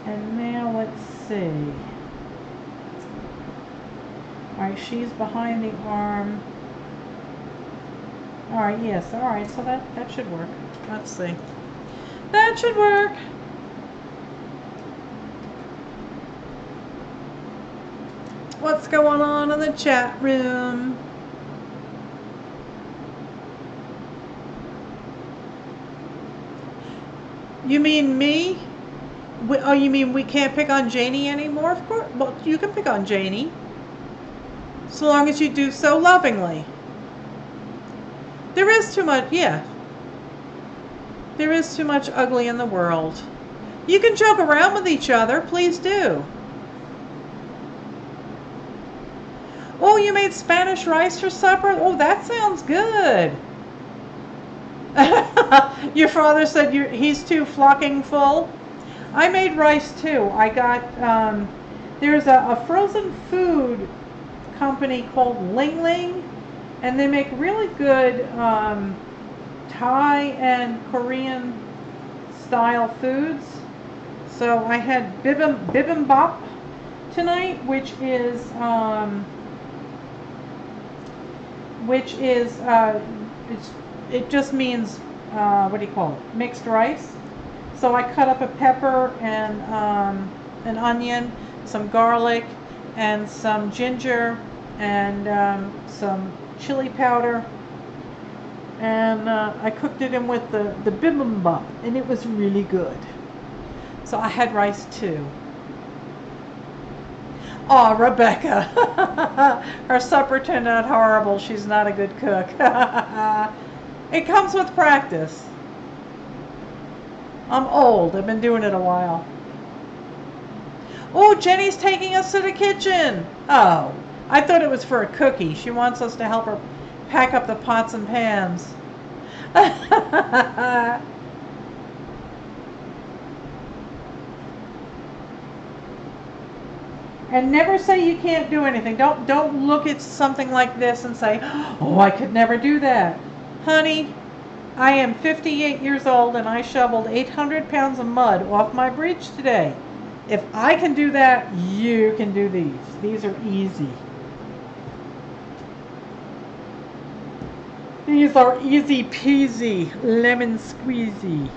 And now let's see. Alright, she's behind the arm. Alright, yes, alright, so that should work. Let's see. That should work. What's going on in the chat room? You mean me? Oh, you mean we can't pick on Janie anymore? Of course. Well, you can pick on Janie. So long as you do so lovingly. There is too much, yeah. There is too much ugly in the world. You can joke around with each other, please do. Oh, you made Spanish rice for supper? Oh, that sounds good. Your father said he's too flocking full. I made rice too. I got, there's a frozen food company called Ling Ling, and they make really good Thai and Korean style foods. So I had bibimbap tonight, which it just means what do you call it? Mixed rice. So I cut up a pepper and an onion, some garlic, and some ginger, and some chili powder, and I cooked it in with the bibimbap, and it was really good. So I had rice too. Oh, Rebecca. Her supper turned out horrible. She's not a good cook. It comes with practice. I'm old. I've been doing it a while. Oh, Jenny's taking us to the kitchen. Oh, I thought it was for a cookie. She wants us to help her pack up the pots and pans. And never say you can't do anything. Don't look at something like this and say, oh, I could never do that. Honey, I am 58 years old and I shoveled 800 pounds of mud off my bridge today. If I can do that, you can do these. These are easy. These are easy peasy, lemon squeezy.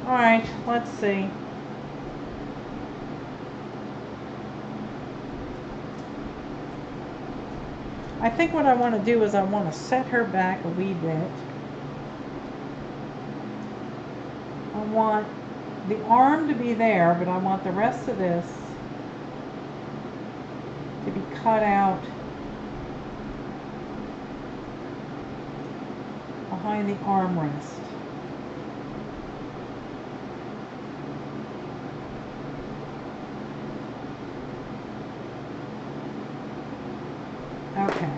Alright, let's see. I think what I want to do is I want to set her back a wee bit. I want the arm to be there, but I want the rest of this to be cut out behind the armrest. Okay.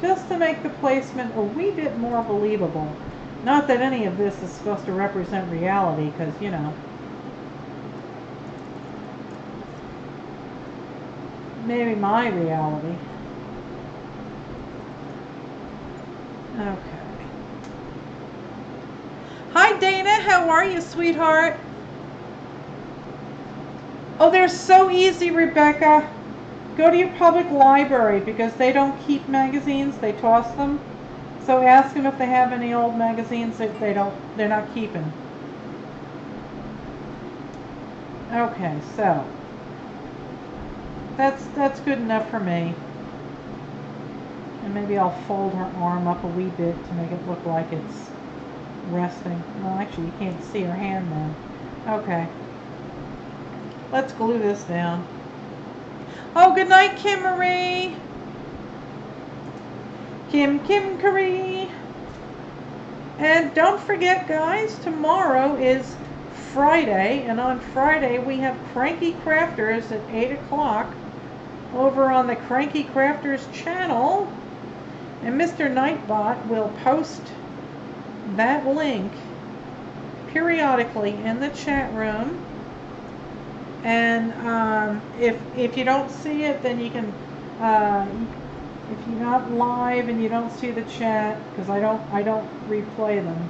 Just to make the placement a wee bit more believable. Not that any of this is supposed to represent reality, because, you know, maybe my reality. Okay. Hi Dana, how are you, sweetheart? Oh, they're so easy, Rebecca. Go to your public library because they don't keep magazines, they toss them. So ask them if they have any old magazines that they're not keeping. Okay, so that's good enough for me. And maybe I'll fold her arm up a wee bit to make it look like it's resting. Well, actually, you can't see her hand then. Okay. Let's glue this down. Oh, good night, Kim Marie. Kim Curry. And don't forget, guys, tomorrow is Friday, and on Friday we have Cranky Crafters at 8 o'clock over on the Cranky Crafters channel. And Mr. Nightbot will post that link periodically in the chat room. And if you don't see it, then you can, if you're not live and you don't see the chat, because I don't replay them,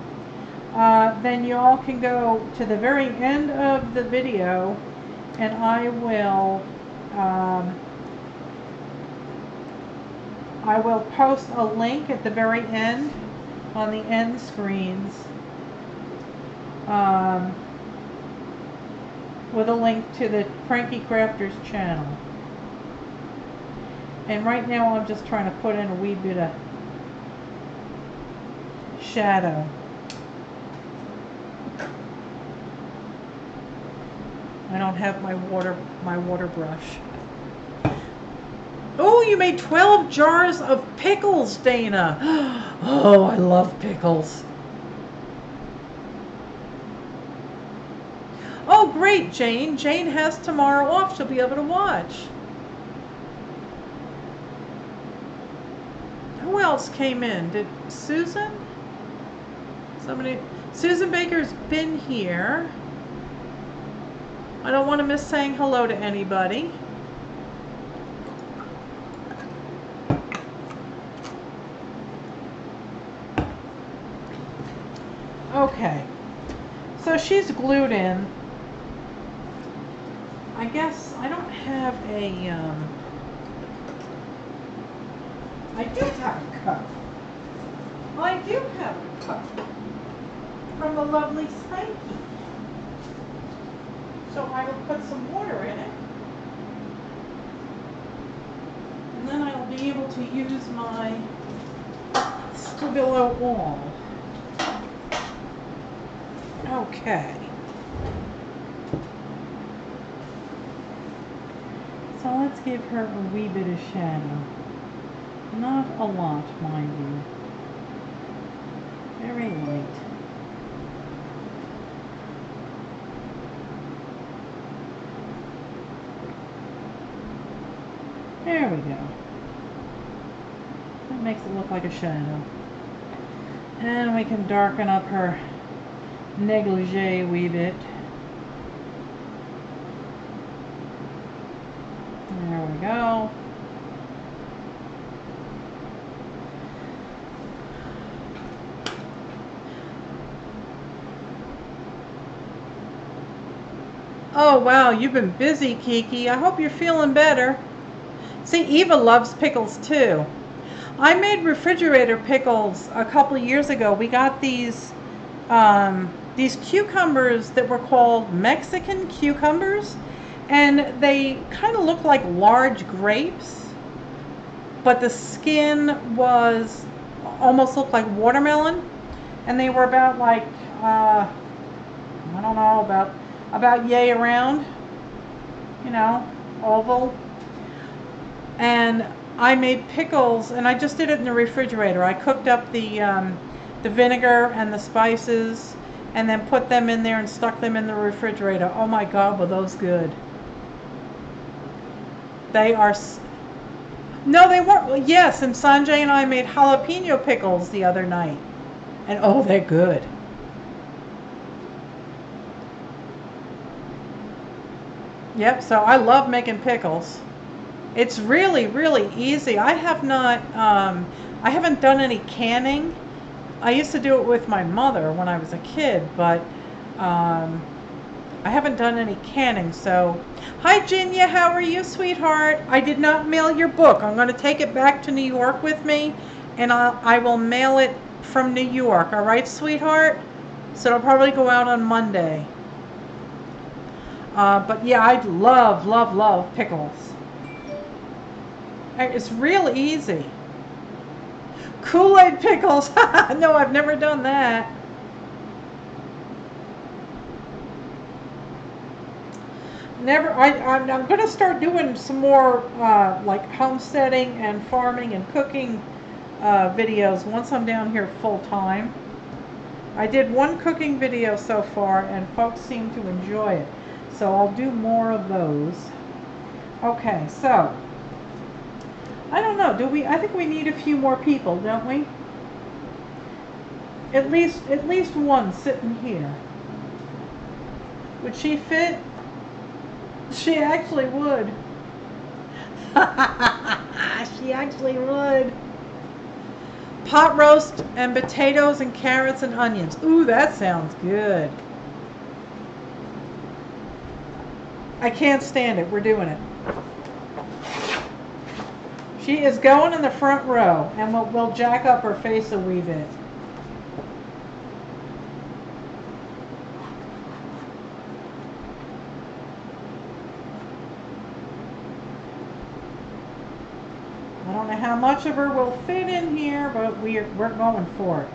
then you all can go to the very end of the video, and I will post a link at the very end on the end screens. With a link to the Cranky Crafters channel. And right now I'm just trying to put in a wee bit of shadow. I don't have my water brush. Oh, you made 12 jars of pickles, Dana. Oh, I love pickles. Oh, great, Jane. Jane has tomorrow off. She'll be able to watch. Who else came in? Did Susan? Somebody. Susan Baker's been here. I don't want to miss saying hello to anybody. Okay. So she's glued in. I guess I don't have a, I do have a cup. I do have a cup from the lovely Spankie. So I will put some water in it. And then I will be able to use my Scribbillo wall. Okay. So let's give her a wee bit of shadow. Not a lot, mind you. Very light. There we go. That makes it look like a shadow. And we can darken up her negligee a wee bit. There we go. Oh wow, you've been busy, Kiki. I hope you're feeling better. See, Eva loves pickles too. I made refrigerator pickles a couple of years ago. We got these cucumbers that were called Mexican cucumbers, and they kind of look like large grapes, but the skin was almost looked like watermelon, and they were about like I don't know, about yay around, you know, oval. And I made pickles, and I just did it in the refrigerator. I cooked up the vinegar and the spices, and then put them in there and stuck them in the refrigerator. Oh my God, were those good. They are, no, they weren't. Yes, and Sanjay and I made jalapeno pickles the other night. And oh, they're good. Yep, so I love making pickles. It's really, really easy. I haven't done any canning. I used to do it with my mother when I was a kid, but I haven't done any canning. So, hi Jinya, how are you, sweetheart? I did not mail your book. I'm going to take it back to New York with me, and I will mail it from New York. All right, sweetheart? So it'll probably go out on Monday. But yeah, I love, love, love pickles. It's real easy. Kool-Aid pickles. No, I've never done that. Never. I'm going to start doing some more like homesteading and farming and cooking videos once I'm down here full time. I did one cooking video so far, and folks seem to enjoy it. So I'll do more of those. Okay, so I don't know. Do we? I think we need a few more people, don't we? At least one sitting here. Would she fit? She actually would. She actually would. Pot roast and potatoes and carrots and onions. Ooh, that sounds good. I can't stand it. We're doing it. She is going in the front row, and we'll jack up her face a wee bit. I don't know how much of her will fit in here, but we're going for it.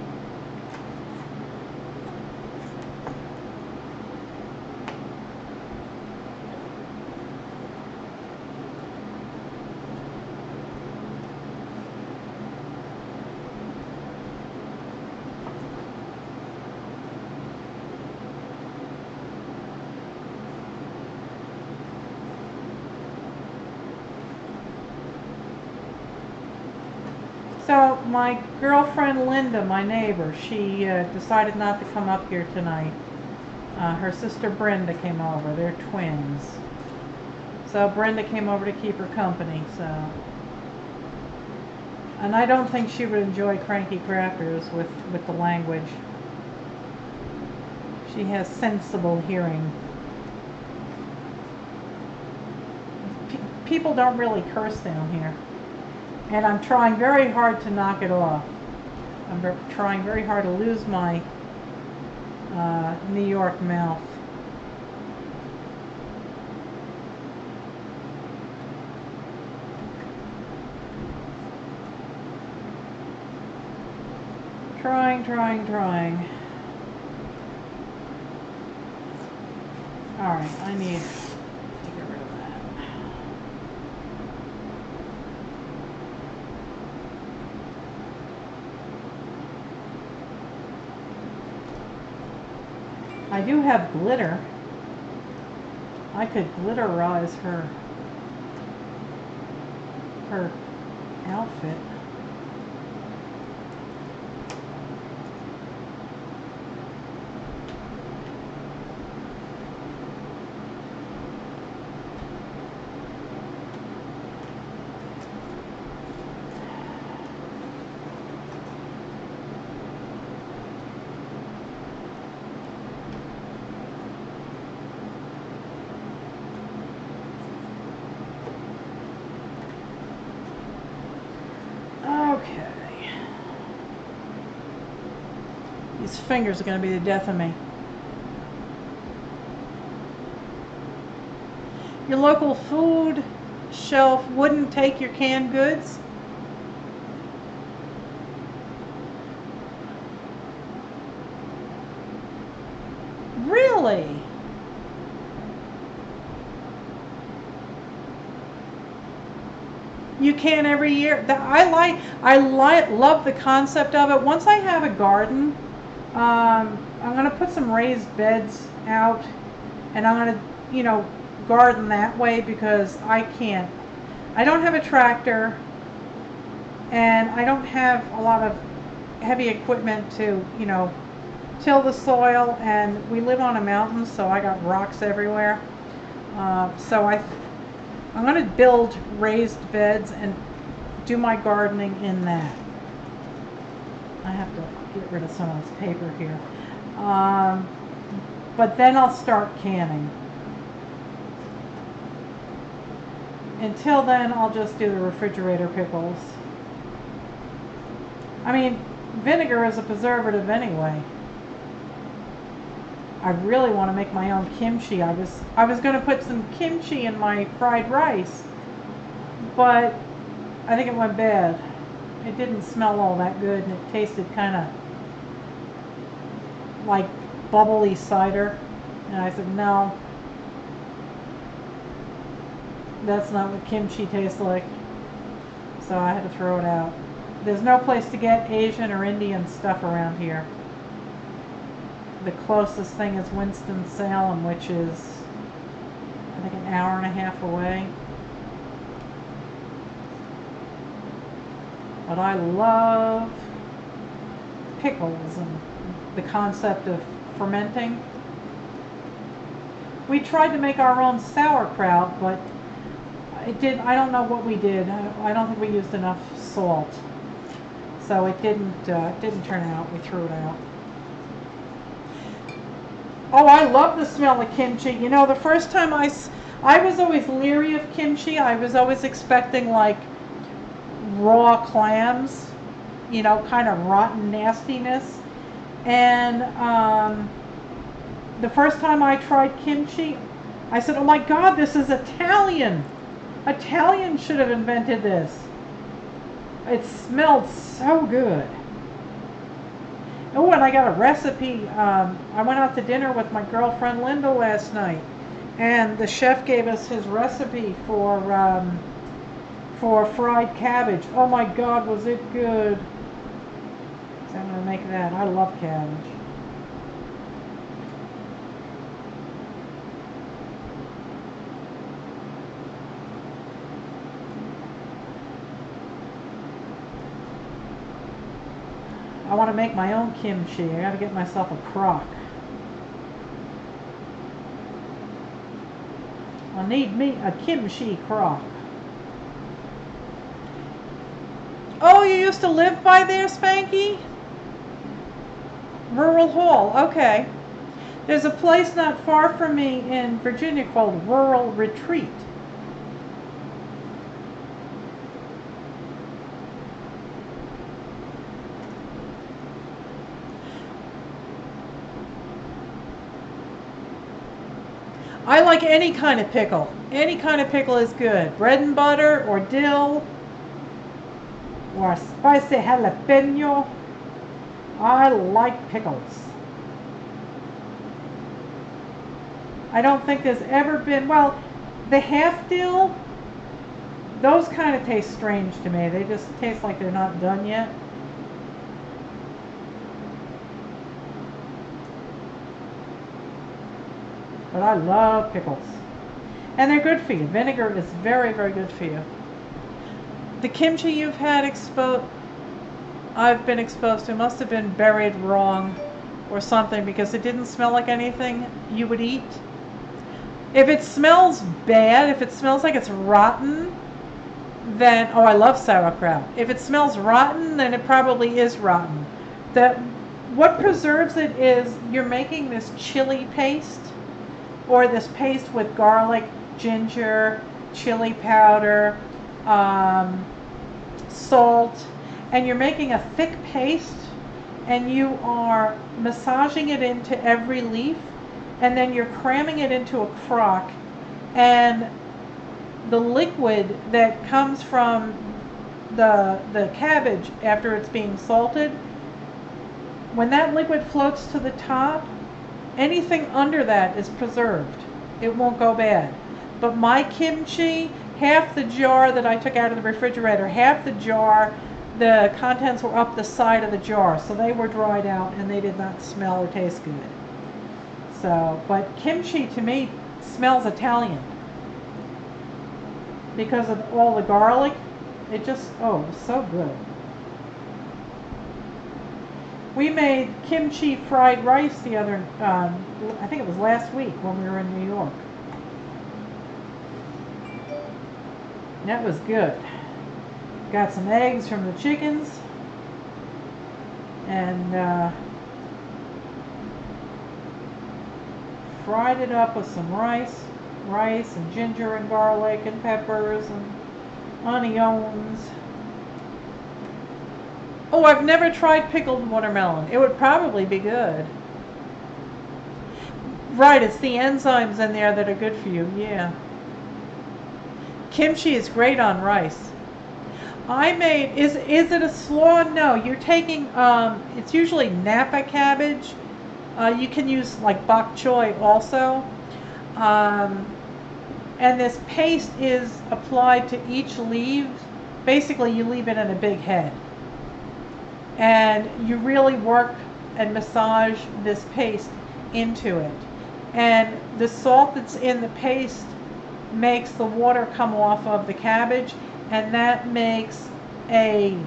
So my girlfriend Linda, my neighbor, she decided not to come up here tonight. Her sister Brenda came over. They're twins. So Brenda came over to keep her company. So, and I don't think she would enjoy Cranky Crafters with the language. She has sensible hearing. People don't really curse down here. And I'm trying very hard to knock it off. I'm trying very hard to lose my New York mouth. Trying. Alright, I need to get rid of that. I do have glitter. I could glitterize her outfit. These fingers are going to be the death of me. Your local food shelf wouldn't take your canned goods? Really? You can every year. Love the concept of it. Once I have a garden, I'm going to put some raised beds out, and I'm going to, garden that way, because I don't have a tractor, and I don't have a lot of heavy equipment to, till the soil, and we live on a mountain, so I got rocks everywhere. So I'm going to build raised beds and do my gardening in that. I have to get rid of some of this paper here. But then I'll start canning. Until then, I'll just do the refrigerator pickles. I mean, vinegar is a preservative anyway. I really want to make my own kimchi. I was going to put some kimchi in my fried rice, but I think it went bad. It didn't smell all that good, and it tasted kind of like bubbly cider. And I said, no, that's not what kimchi tastes like. So I had to throw it out. There's no place to get Asian or Indian stuff around here. The closest thing is Winston-Salem, which is, I think, an hour and a half away. But I love pickles and the concept of fermenting. We tried to make our own sauerkraut, but I don't know what we did. I don't think we used enough salt. So it didn't turn out. We threw it out. Oh, I love the smell of kimchi. The first time I was always leery of kimchi. I was always expecting like raw clams, kind of rotten nastiness. And the first time I tried kimchi, I said, oh my God, this is Italian. Italians should have invented this. It smelled so good. Oh, and I got a recipe. I went out to dinner with my girlfriend Linda last night, and the chef gave us his recipe for fried cabbage. Oh my God, was it good! So I'm gonna make that. I love cabbage. I want to make my own kimchi. I got to get myself a crock. I'll need me a kimchi crock. Oh, you used to live by there, Spankie? Rural Hall, okay. There's a place not far from me in Virginia called Rural Retreat. I like any kind of pickle. Any kind of pickle is good. Bread and butter or dill or spicy jalapeno. I like pickles. I don't think there's ever been, well, the half dill, those kind of taste strange to me. They just taste like they're not done yet. But I love pickles. And they're good for you. Vinegar is very, very good for you. The kimchi you've had I've been exposed to must have been buried wrong or something, because it didn't smell like anything you would eat. If it smells bad, if it smells like it's rotten, then, oh, I love sauerkraut. If it smells rotten, then it probably is rotten. What preserves it is you're making this chili paste, or this paste with garlic, ginger, chili powder, salt, and you're making a thick paste, and you are massaging it into every leaf, and then you're cramming it into a crock, and the liquid that comes from the cabbage after it's being salted, when that liquid floats to the top, anything under that is preserved. It won't go bad. But my kimchi, half the jar that I took out of the refrigerator, half the jar, the contents were up the side of the jar, so they were dried out and they did not smell or taste good. So, but kimchi to me smells Italian because of all the garlic. It just, oh, it was so good. We made kimchi fried rice the other, I think it was last week when we were in New York. That was good. Got some eggs from the chickens, and fried it up with some rice and ginger and garlic and peppers and onions. Oh, I've never tried pickled watermelon. It would probably be good. Right, it's the enzymes in there that are good for you, yeah. Kimchi is great on rice. I made, is it a slaw? No, you're taking, it's usually Napa cabbage. You can use like bok choy also. And this paste is applied to each leaf. Basically, you leave it in a big head. And you really work and massage this paste into it. And the salt that's in the paste makes the water come off of the cabbage, and that makes a,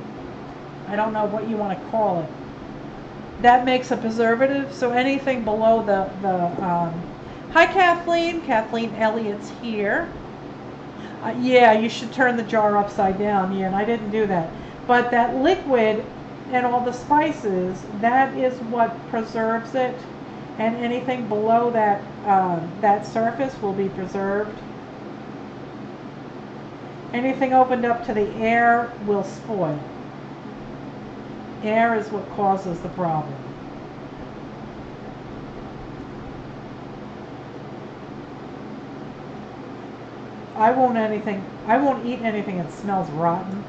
I don't know what you want to call it, that makes a preservative. So anything below the hi Kathleen Elliott's here. Yeah, you should turn the jar upside down. Yeah, and I didn't do that. But that liquid and all the spices, that is what preserves it, and anything below that that surface will be preserved. Anything opened up to the air will spoil. Air is what causes the problem. I won't eat anything that smells rotten.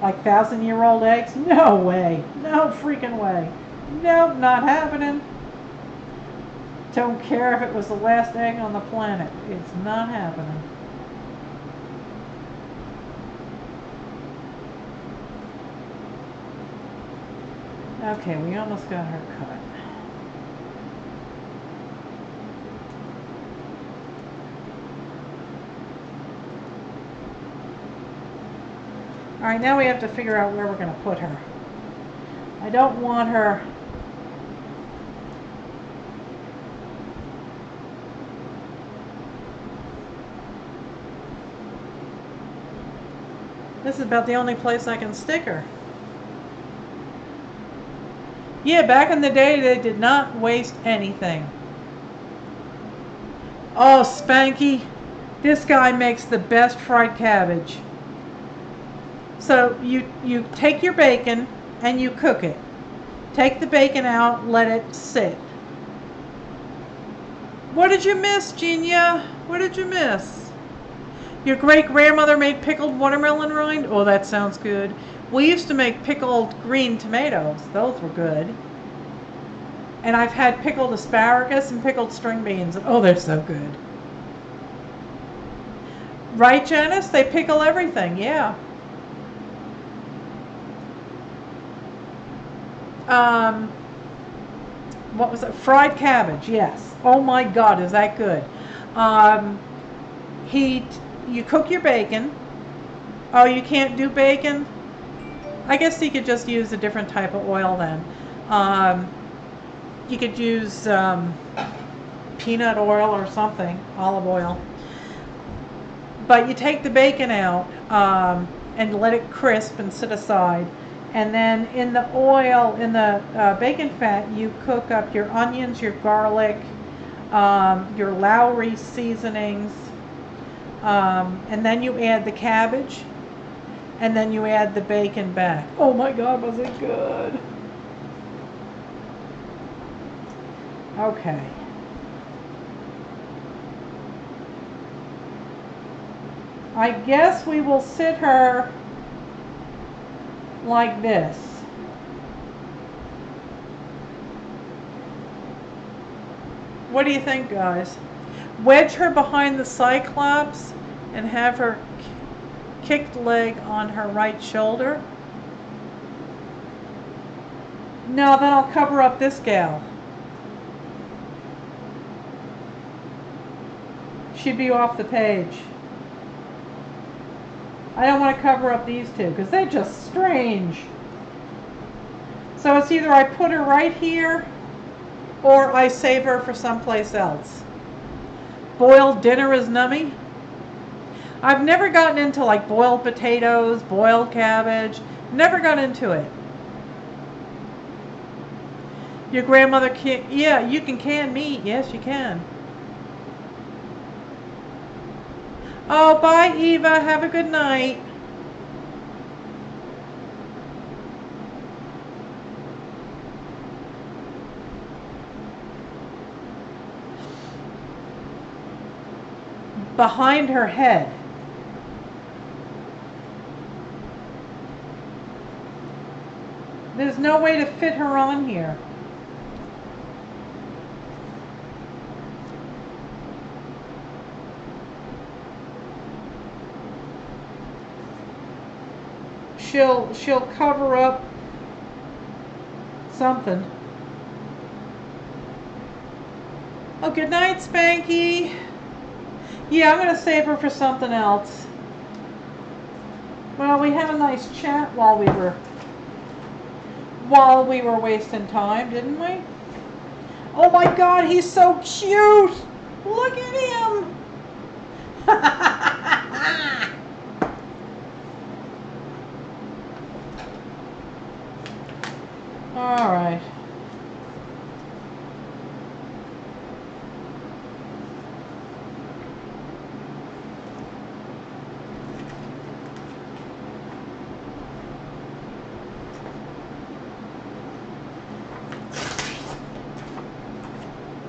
Like 1,000-year-old eggs? No way. No freaking way. Nope, not happening. Don't care if it was the last egg on the planet. It's not happening. Okay, we almost got her cut. All right, now we have to figure out where we're going to put her. I don't want her. This is about the only place I can stick her. Yeah, back in the day, they did not waste anything. Oh, Spankie, this guy makes the best fried cabbage. So you take your bacon and you cook it. Take the bacon out, let it sit. What did you miss, Genia? What did you miss? Your great-grandmother made pickled watermelon rind? Oh, that sounds good. We used to make pickled green tomatoes. Those were good. And I've had pickled asparagus and pickled string beans. Oh, they're so good. Right, Janice? They pickle everything, yeah. What was it? Fried cabbage, yes. Oh my God, is that good. You cook your bacon. Oh, you can't do bacon? I guess you could just use a different type of oil then. You could use peanut oil or something, olive oil. But you take the bacon out and let it crisp and sit aside. And then in the oil, in the bacon fat, you cook up your onions, your garlic, your Lowry seasonings, And then you add the cabbage, and then you add the bacon back. Oh my God, was it good? Okay. I guess we will sit her like this. What do you think, guys? Wedge her behind the Cyclops and have her kicked leg on her right shoulder. No, then I'll cover up this gal. She'd be off the page. I don't want to cover up these two because they're just strange. So it's either I put her right here or I save her for someplace else. Boiled dinner is nummy. I've never gotten into like boiled potatoes, boiled cabbage. Never got into it. Your grandmother can, yeah, you can can meat. Yes, you can. Oh, bye, Eva. Have a good night. Behind her head. There's no way to fit her on here. She'll cover up something. Oh, good night, Spankie. Yeah, I'm gonna save her for something else. Well, we had a nice chat while we were wasting time, didn't we? Oh my God, he's so cute! Look at him! All right.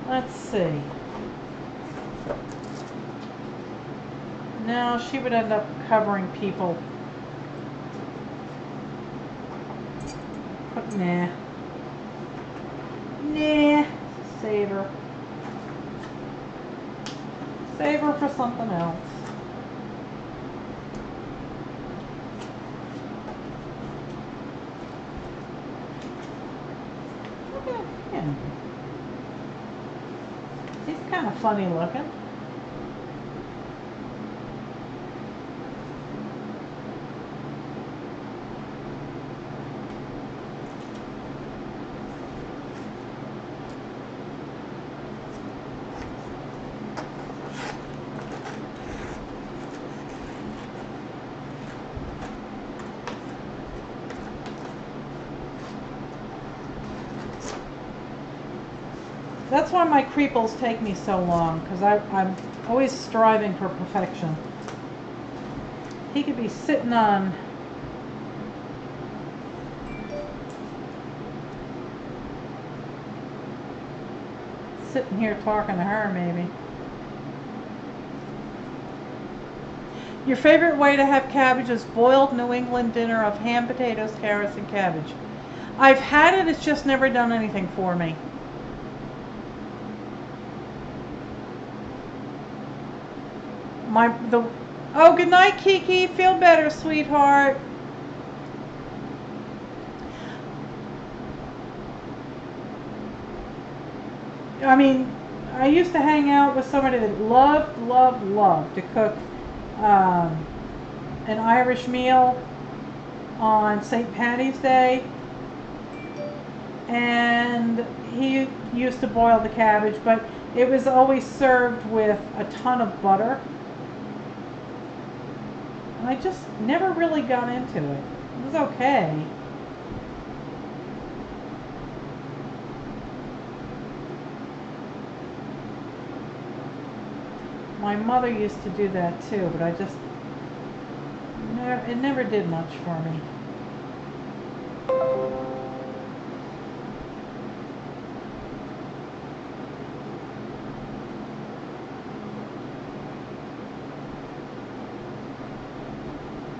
Let's see. Now she would end up covering people. But nah. Nah. Save her. Save her for something else. Look at him. He's kind of funny looking. That's why my creeples take me so long, because I'm always striving for perfection. He could be sitting here talking to her, maybe. Your favorite way to have cabbage is boiled New England dinner of ham, potatoes, carrots, and cabbage. I've had it, it's just never done anything for me. Oh, good night, Kiki. Feel better, sweetheart. I mean, I used to hang out with somebody that loved to cook an Irish meal on St. Patty's Day. And he used to boil the cabbage, but it was always served with a ton of butter. And I just never really got into it. It was okay. My mother used to do that too, but it never did much for me.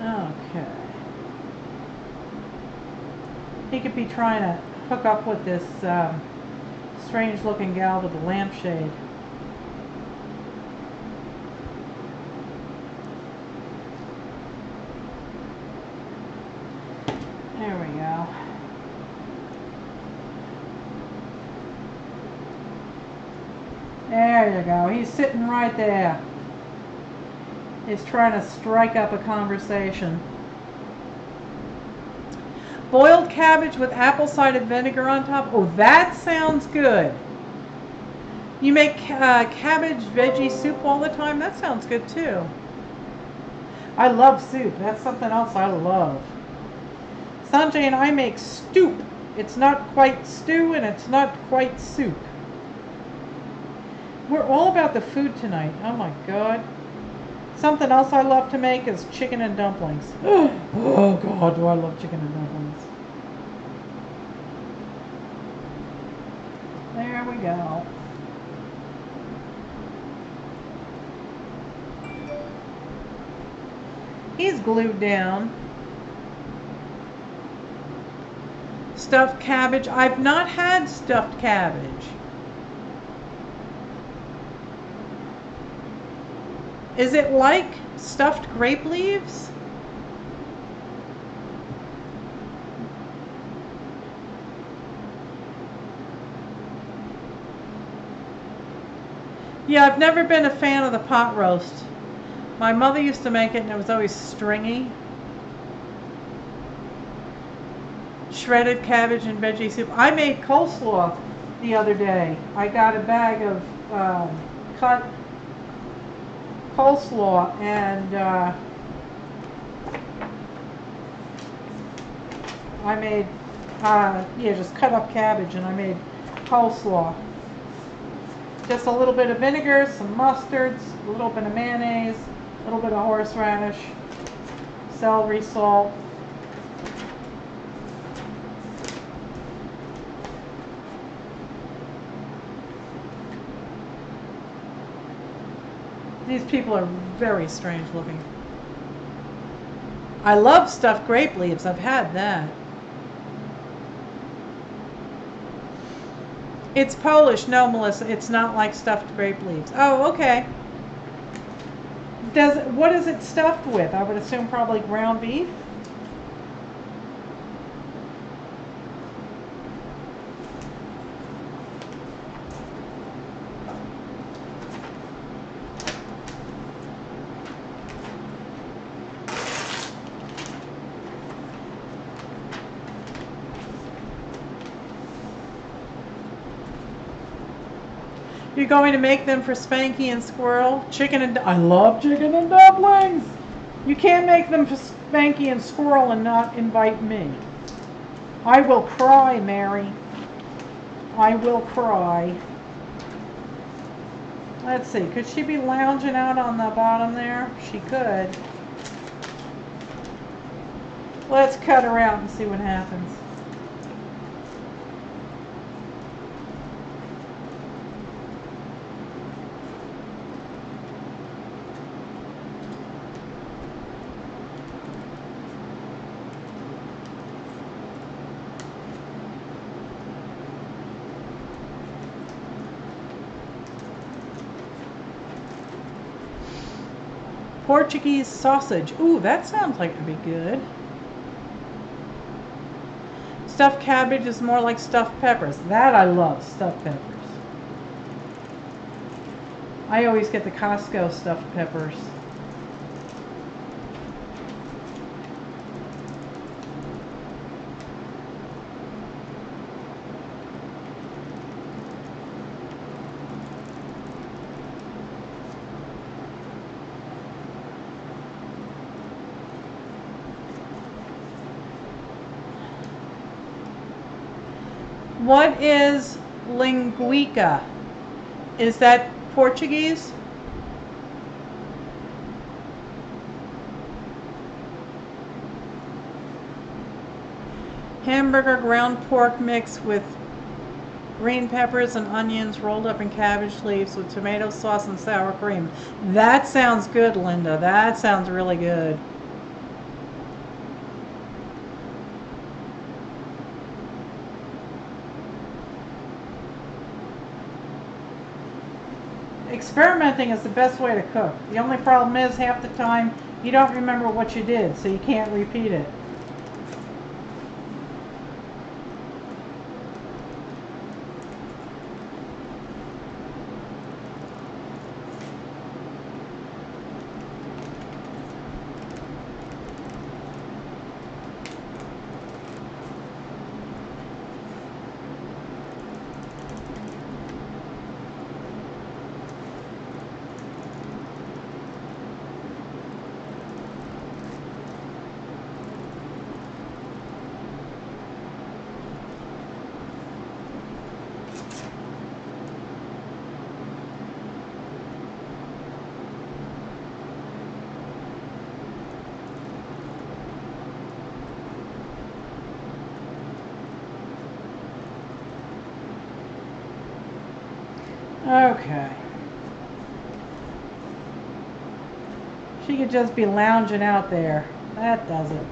Okay. He could be trying to hook up with this strange looking gal with the lampshade. There we go. There you go. He's sitting right there. He's trying to strike up a conversation. Boiled cabbage with apple cider vinegar on top. Oh, that sounds good. You make cabbage veggie soup all the time? That sounds good too. I love soup. That's something else I love. Sanjay and I make stoop. It's not quite stew and it's not quite soup. We're all about the food tonight. Oh my God. Something else I love to make is chicken and dumplings. Oh God, do I love chicken and dumplings. There we go. He's glued down. Stuffed cabbage. I've not had stuffed cabbage. Is it like stuffed grape leaves? Yeah, I've never been a fan of the pot roast. My mother used to make it and it was always stringy. Shredded cabbage and veggie soup. I made coleslaw the other day. I got a bag of cut coleslaw and I made just cut up cabbage and I made coleslaw. Just a little bit of vinegar, some mustards, a little bit of mayonnaise, a little bit of horseradish, celery salt. These people are very strange looking. I love stuffed grape leaves. I've had that. It's Polish. No, Melissa, it's not like stuffed grape leaves. Oh, okay. What is it stuffed with? I would assume probably ground beef. You're going to make them for Spankie and Squirrel? I love chicken and dumplings! You can't make them for Spankie and Squirrel and not invite me. I will cry, Mary. I will cry. Let's see, could she be lounging out on the bottom there? She could. Let's cut her out and see what happens. Portuguese sausage. Ooh, that sounds like it'd be good. Stuffed cabbage is more like stuffed peppers. That I love, stuffed peppers. I always get the Costco stuffed peppers. What is linguiça? Is that Portuguese? hamburger ground pork mix with green peppers and onions rolled up in cabbage leaves with tomato sauce and sour cream. That sounds good, Linda. That sounds really good. Experimenting is the best way to cook. The only problem is half the time you don't remember what you did, so you can't repeat it. Okay. She could just be lounging out there. That does it.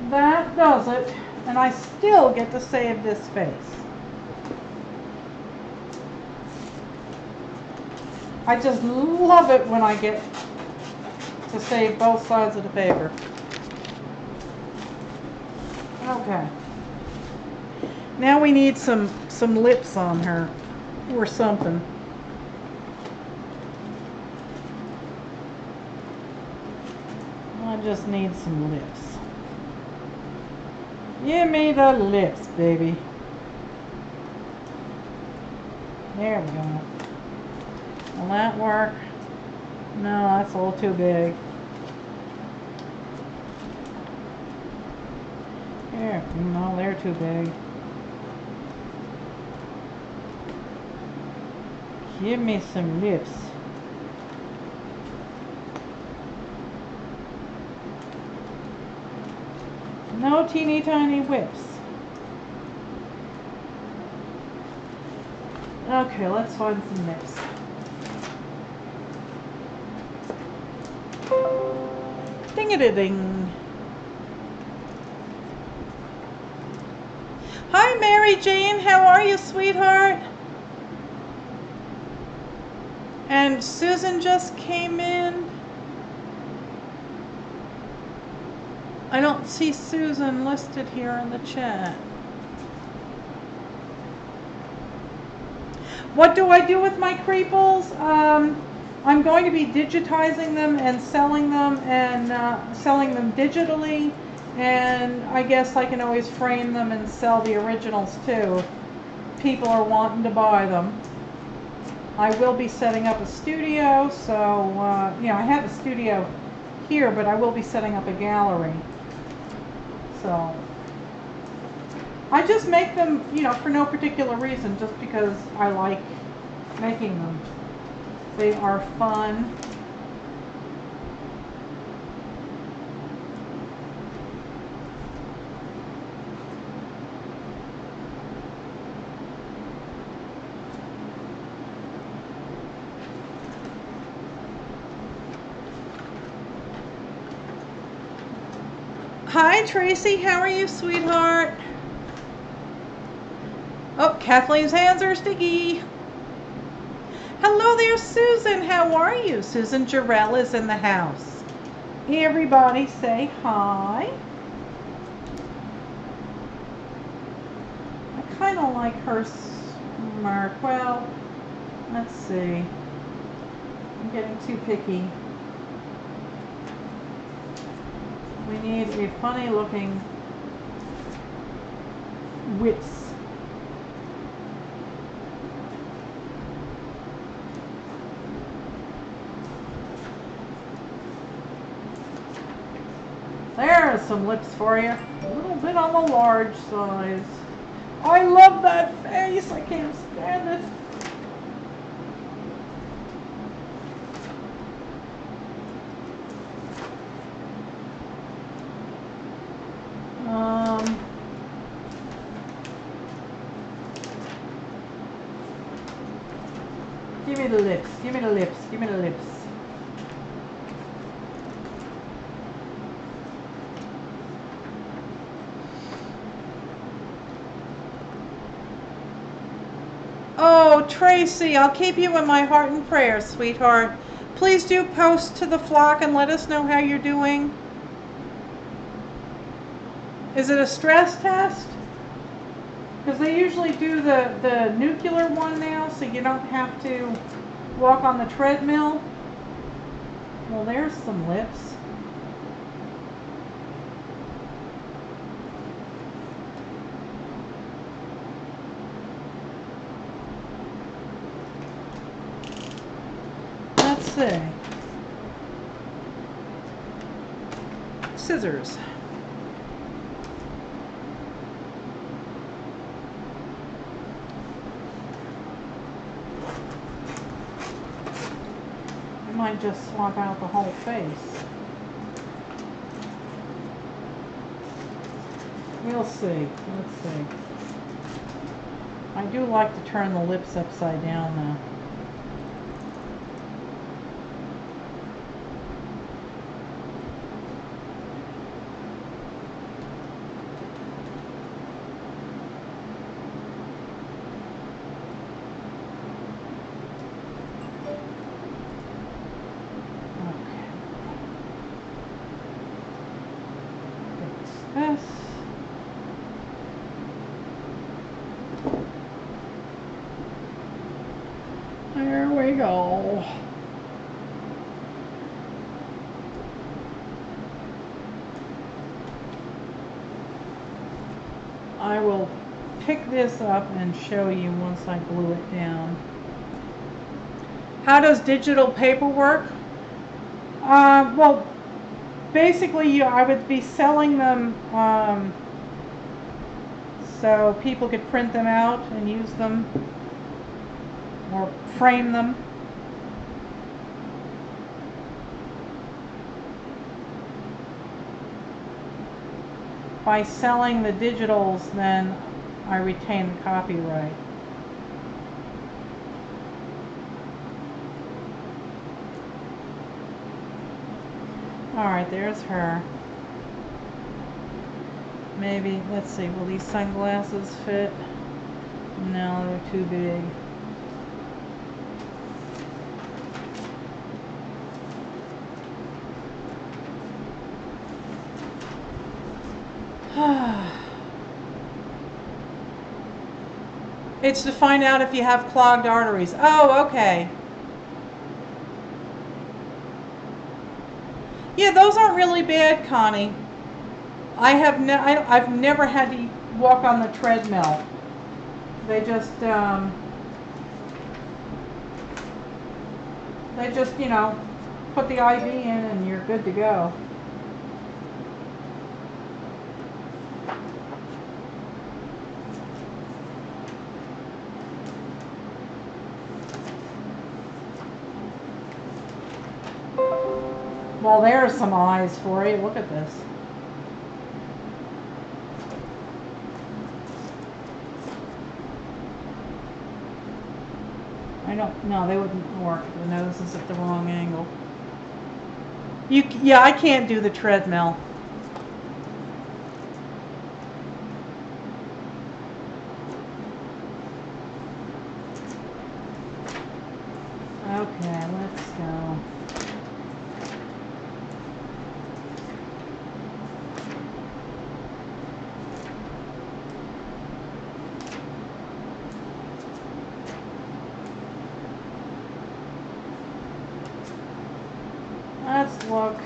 That does it. And I still get to save this face. I just love it when I get to save both sides of the paper. Okay. Now we need some lips on her or something. I just need some lips. Give me the lips, baby. There we go. Will that work? No, that's a little too big. Here, no, they're too big. Give me some lips. No teeny tiny whips. Okay, let's find some lips. Ding-a-ding. Hi, Mary Jane. How are you, sweetheart? And Susan just came in. I don't see Susan listed here in the chat. What do I do with my creeples? I'm going to be digitizing them and selling them digitally, and I guess I can always frame them and sell the originals too if people are wanting to buy them. I will be setting up a studio, so you know, I have a studio here, but I will be setting up a gallery. So I just make them, you know, for no particular reason, just because I like making them. They are fun. Hi, Tracy. How are you, sweetheart? Oh, Kathleen's hands are sticky. Hello there, Susan. How are you? Susan Jarrell is in the house. Everybody say hi. I kind of like her mark. Well, let's see. I'm getting too picky. We need a funny looking whips. There's some lips for you. A little bit on the large size. I love that face. I can't stand it. Give me the lips, give me the lips, give me the lips. Oh, Tracy, I'll keep you in my heart and prayers, sweetheart. Please do post to the flock and let us know how you're doing. Is it a stress test? Because they usually do the nuclear one now, so you don't have to walk on the treadmill. Well, there's some lips. Let's see. Scissors. I might just swap out the whole face. We'll see. Let's see. I do like to turn the lips upside down though. There we go. I will pick this up and show you once I glue it down. How does digital paper work? Well, basically I would be selling them so people could print them out and use them or frame them. By selling the digitals, then I retain the copyright. Alright, there's her. Maybe, let's see, will these sunglasses fit? No, they're too big. It's to find out if you have clogged arteries. Oh, okay. Yeah, those aren't really bad, Connie. I've never had to walk on the treadmill. They just you know, put the IV in and you're good to go. Well, there's some eyes for you. Look at this. No, they wouldn't work. The nose is at the wrong angle. Yeah, I can't do the treadmill. Okay, let's go. Let's look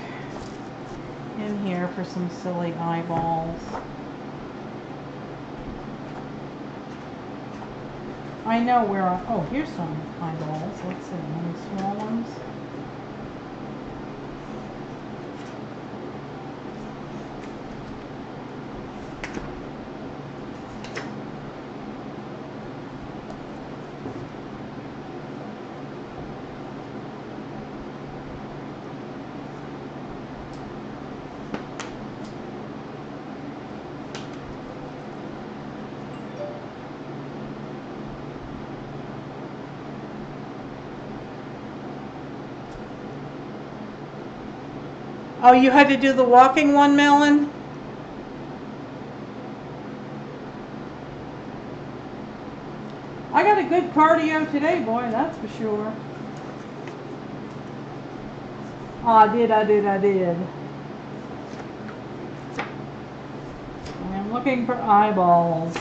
in here for some silly eyeballs. I know where oh, here's some eyeballs. Let's see, any small ones? Oh, you had to do the walking one, Melon? I got a good cardio today, boy, that's for sure. Oh, I did. I'm looking for eyeballs.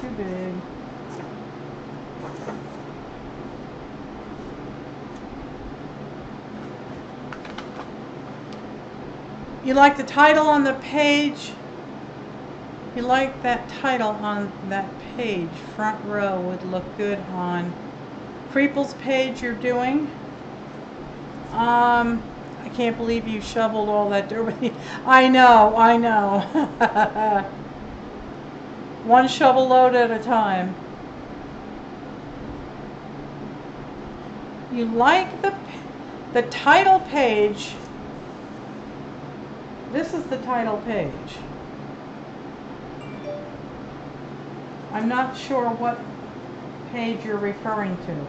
Too big. You like the title on the page? You like that title on that page? Front row would look good on Creeple's page you're doing. I can't believe you shoveled all that dirt. I know. One shovel load at a time. You like the title page. This is the title page. I'm not sure what page you're referring to.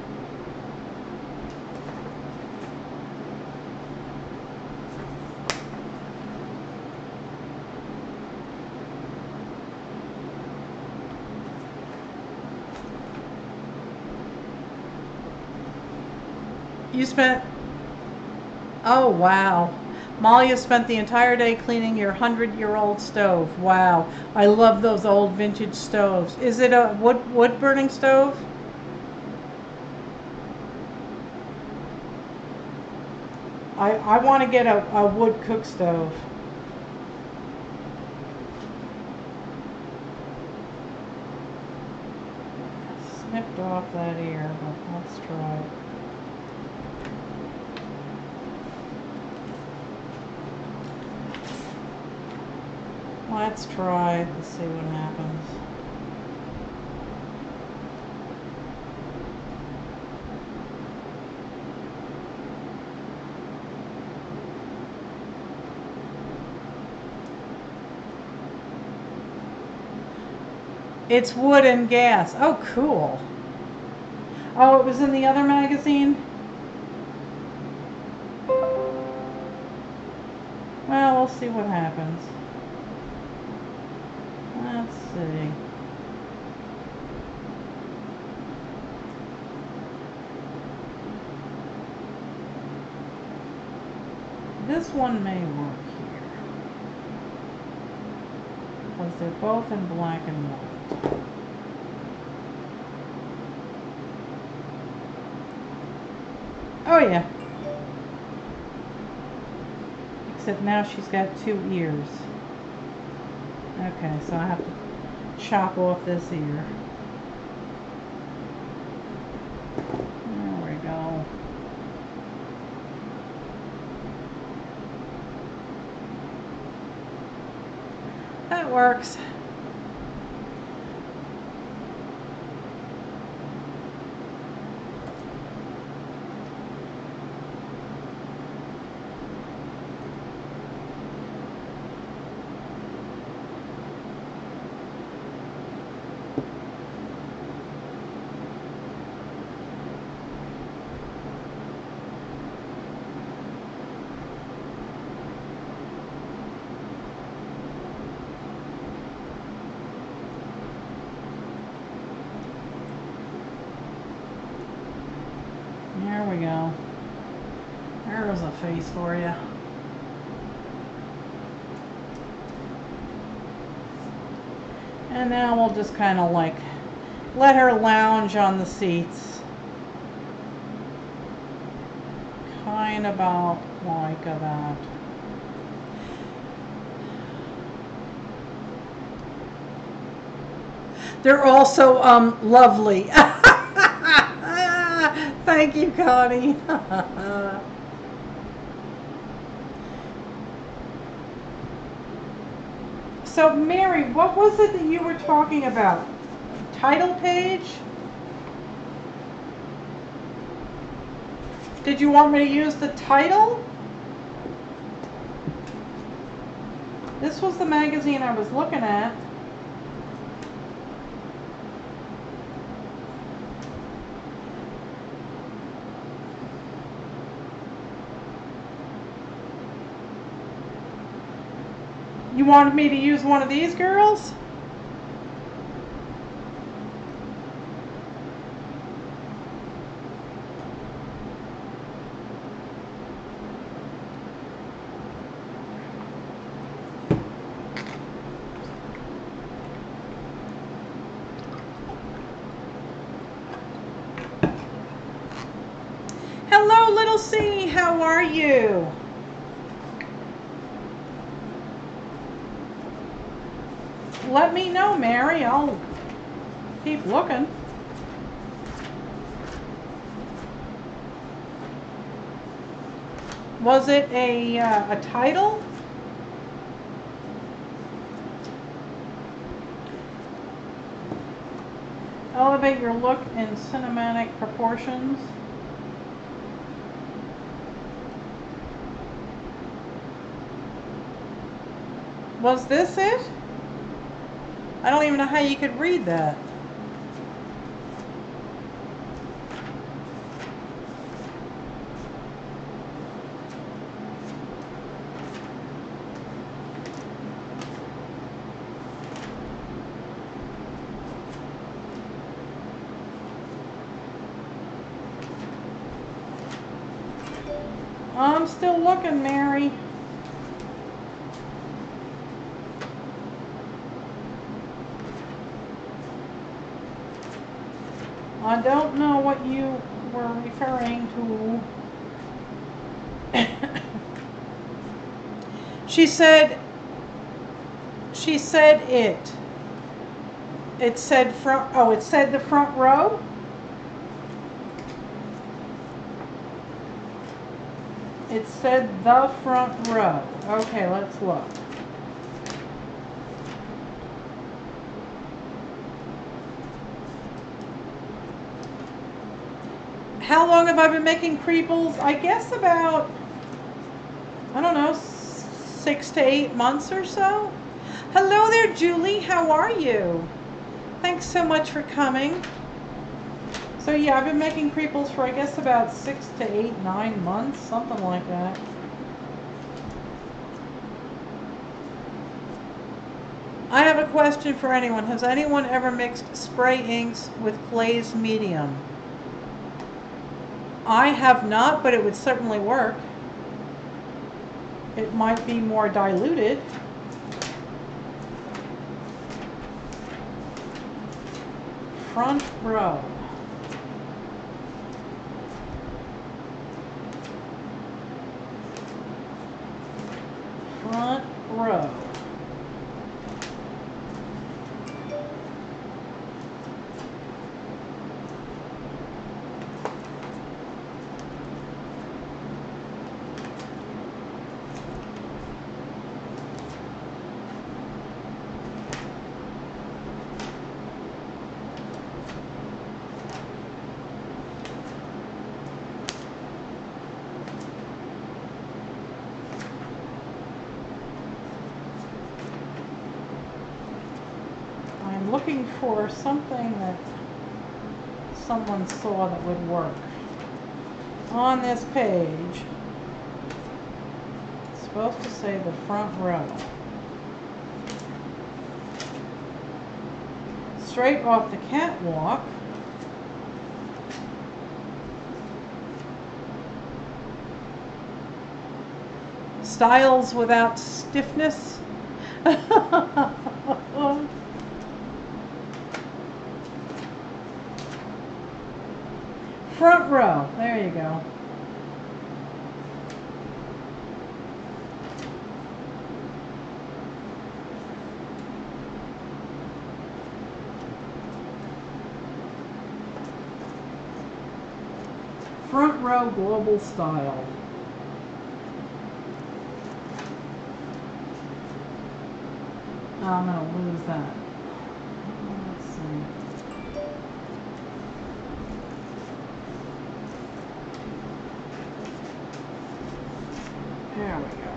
You spent, oh wow. Malia spent the entire day cleaning your 100-year-old stove. Wow. I love those old vintage stoves. Is it a wood burning stove? I want to get a wood cook stove. Snipped off that ear, but let's try it. Let's try to see what happens. It's wood and gas. Oh, cool. Oh, it was in the other magazine? Well, we'll see what happens. Let's see. This one may work here, because they're both in black and white. Oh yeah. Except now she's got 2 ears. Okay, so I have to chop off this ear. There we go. That works. There we go. There's a face for you. And now we'll just kind of like let her lounge on the seats. Kind of about like that. They're also lovely. Thank you, Connie. So, Mary, what was it that you were talking about? Title page? Did you want me to use the title? This was the magazine I was looking at. You wanted me to use one of these girls? Hello, little C. How are you? Let me know, Mary. I'll keep looking. Was it a title? Elevate your look in cinematic proportions. Was this it? I don't even know how you could read that. I'm still looking, Mary. I don't know what you were referring to. She said it. It said front, oh, it said the front row? It said the front row. Okay, let's look. How long have I been making creeples? I guess about, I don't know, 6 to 8 months or so. Hello there, Julie. How are you? Thanks so much for coming. So yeah, I've been making creeples for I guess about 6 to 8, 9 months, something like that. I have a question for anyone. Has anyone ever mixed spray inks with glaze medium? I have not, but it would certainly work. It might be more diluted. Front row. Front row. Looking for something that someone saw that would work. On this page, it's supposed to say the front row. Straight off the catwalk. Styles without stiffness. Front row. There you go. front row global style. Oh, I'm going to lose that. Let's see. There we go.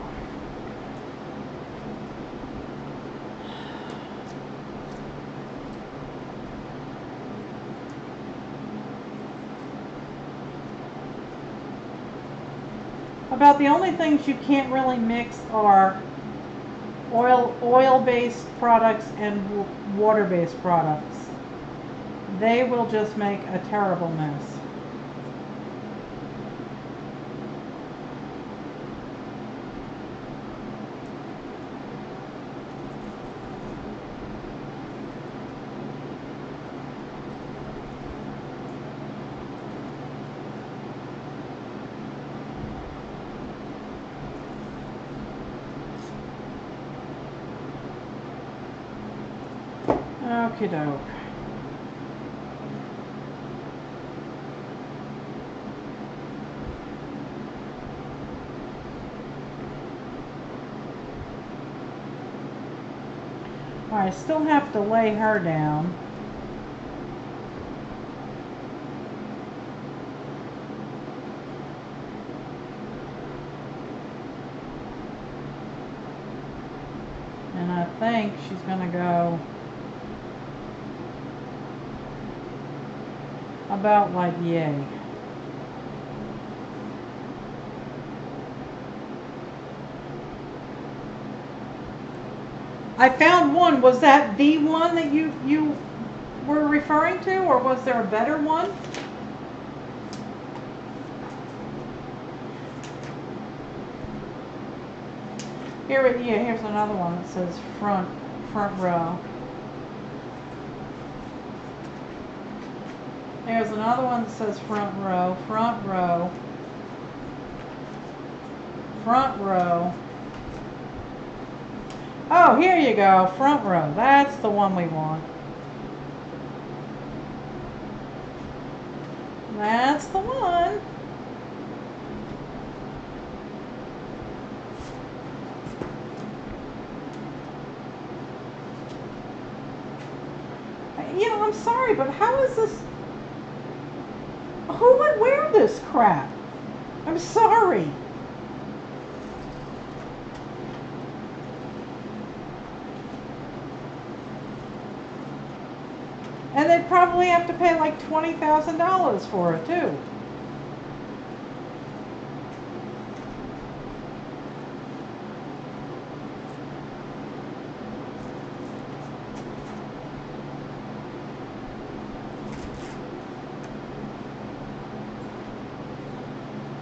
About the only things you can't really mix are oil-based products and water-based products. They will just make a terrible mess. Okie doke. I still have to lay her down. And I think she's going to go about like yay. I found one. Was that the one that you were referring to, or was there a better one? Here's another one that says front row. There's another one that says front row, front row, front row. Oh, here you go, front row. That's the one we want. That's the one. You know, I'm sorry, but how is this? Who would wear this crap? I'm sorry. And they'd probably have to pay like $20,000 for it too.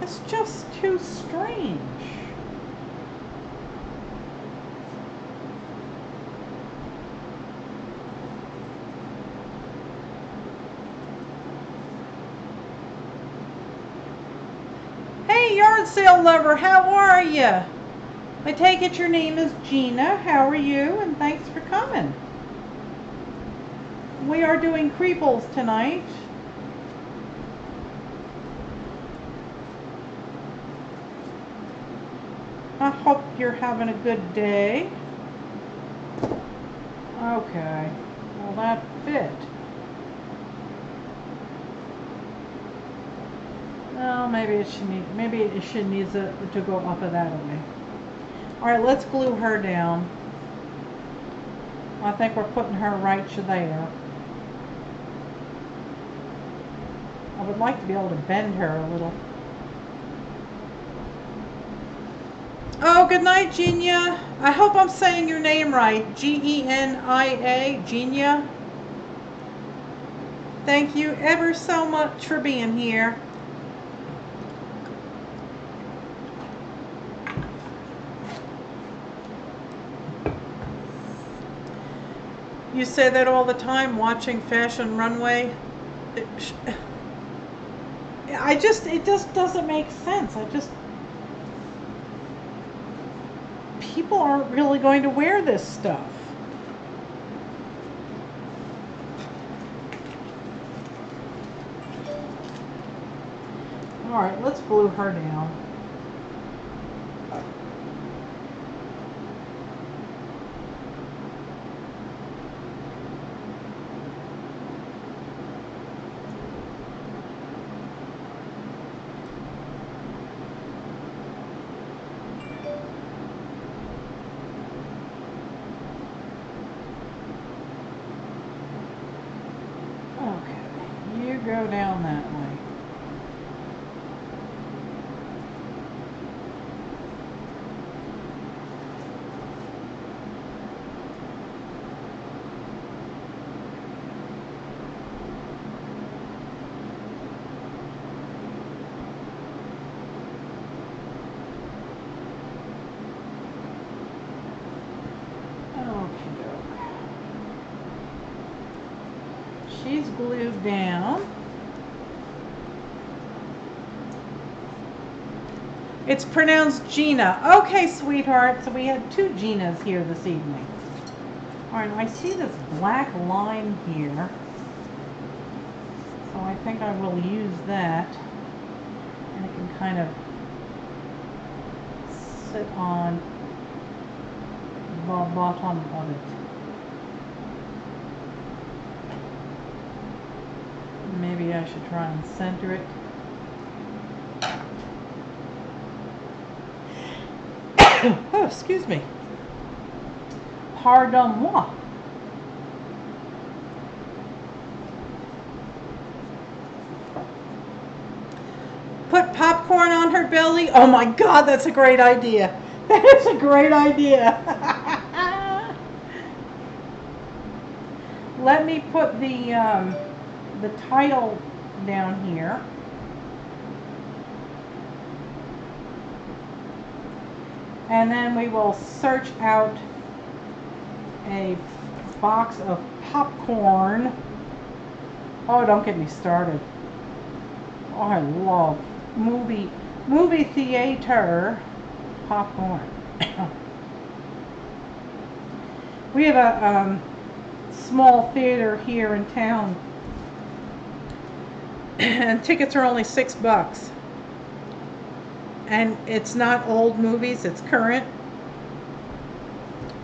It's just too strange. Hey, yard sale lover, how are you? I take it your name is Gina. How are you? And thanks for coming. We are doing creeples tonight. I hope you're having a good day. Okay, well that fit. Oh, maybe it should need to go up of that way. All right, let's glue her down. I think we're putting her right there. I would like to be able to bend her a little. Oh, good night, Genia. I hope I'm saying your name right. Genia, Genia. Thank you ever so much for being here. You say that all the time, watching Fashion Runway. It just doesn't make sense. People aren't really going to wear this stuff. Alright, let's glue her down. Okay, you go down that way. She's glued down. It's pronounced Gina. Okay, sweetheart. So we had two Ginas here this evening. All right, I see this black line here. So I think I will use that. And it can kind of sit on the bottom of it. Maybe I should try and center it. Oh, excuse me. Pardon-moi. Put popcorn on her belly. Oh my God, that's a great idea. That is a great idea. Let me put the title down here. And then we will search out a box of popcorn. Oh, don't get me started. Oh, I love movie theater popcorn. We have a small theater here in town. And tickets are only $6. And it's not old movies, it's current.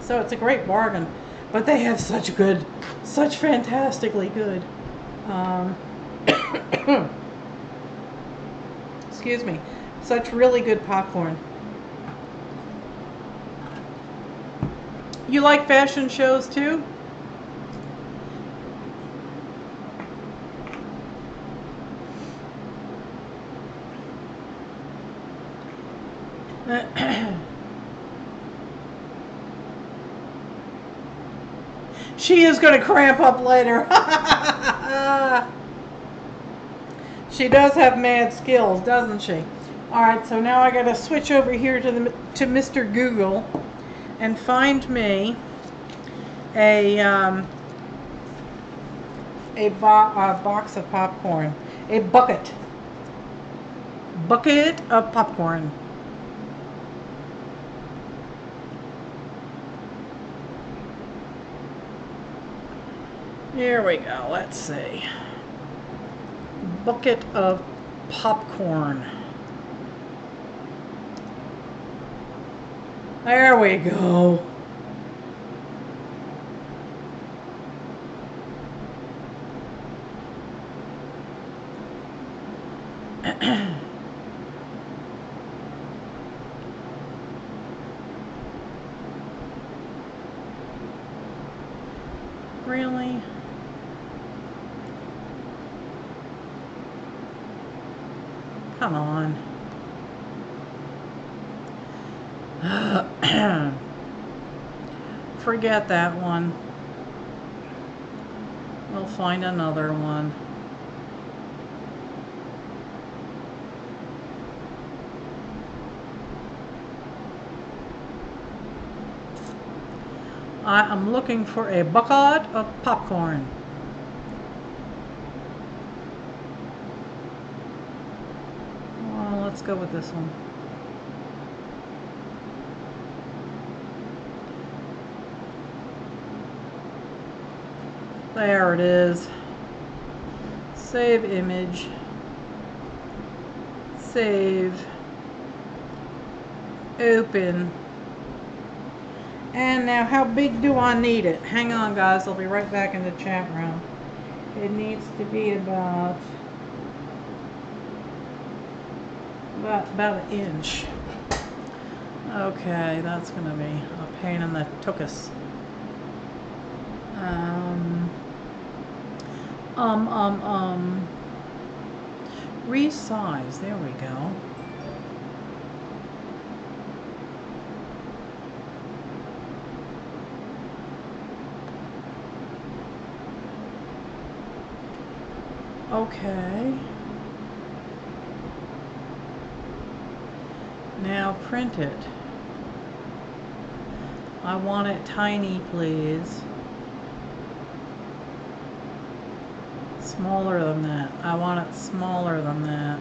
So it's a great bargain. But they have such fantastically good, excuse me, such really good popcorn. You like fashion shows too? She is going to cramp up later. She does have mad skills, doesn't she? Alright, so now I got to switch over here to Mr. Google and find me a box of popcorn. A bucket of popcorn. Here we go. Let's see. Bucket of popcorn. There we go. Really? Come on. Forget that one. We'll find another one. I am looking for a bucket of popcorn. Well, let's go with this one. There it is. Save image. Save. Open. And now how big do I need it? Hang on guys, I'll be right back in the chat room. It needs to be about an inch. Okay, that's gonna be a pain in the tuchus. Resize, there we go. Okay. Now print it. I want it tiny, please. Smaller than that. I want it smaller than that.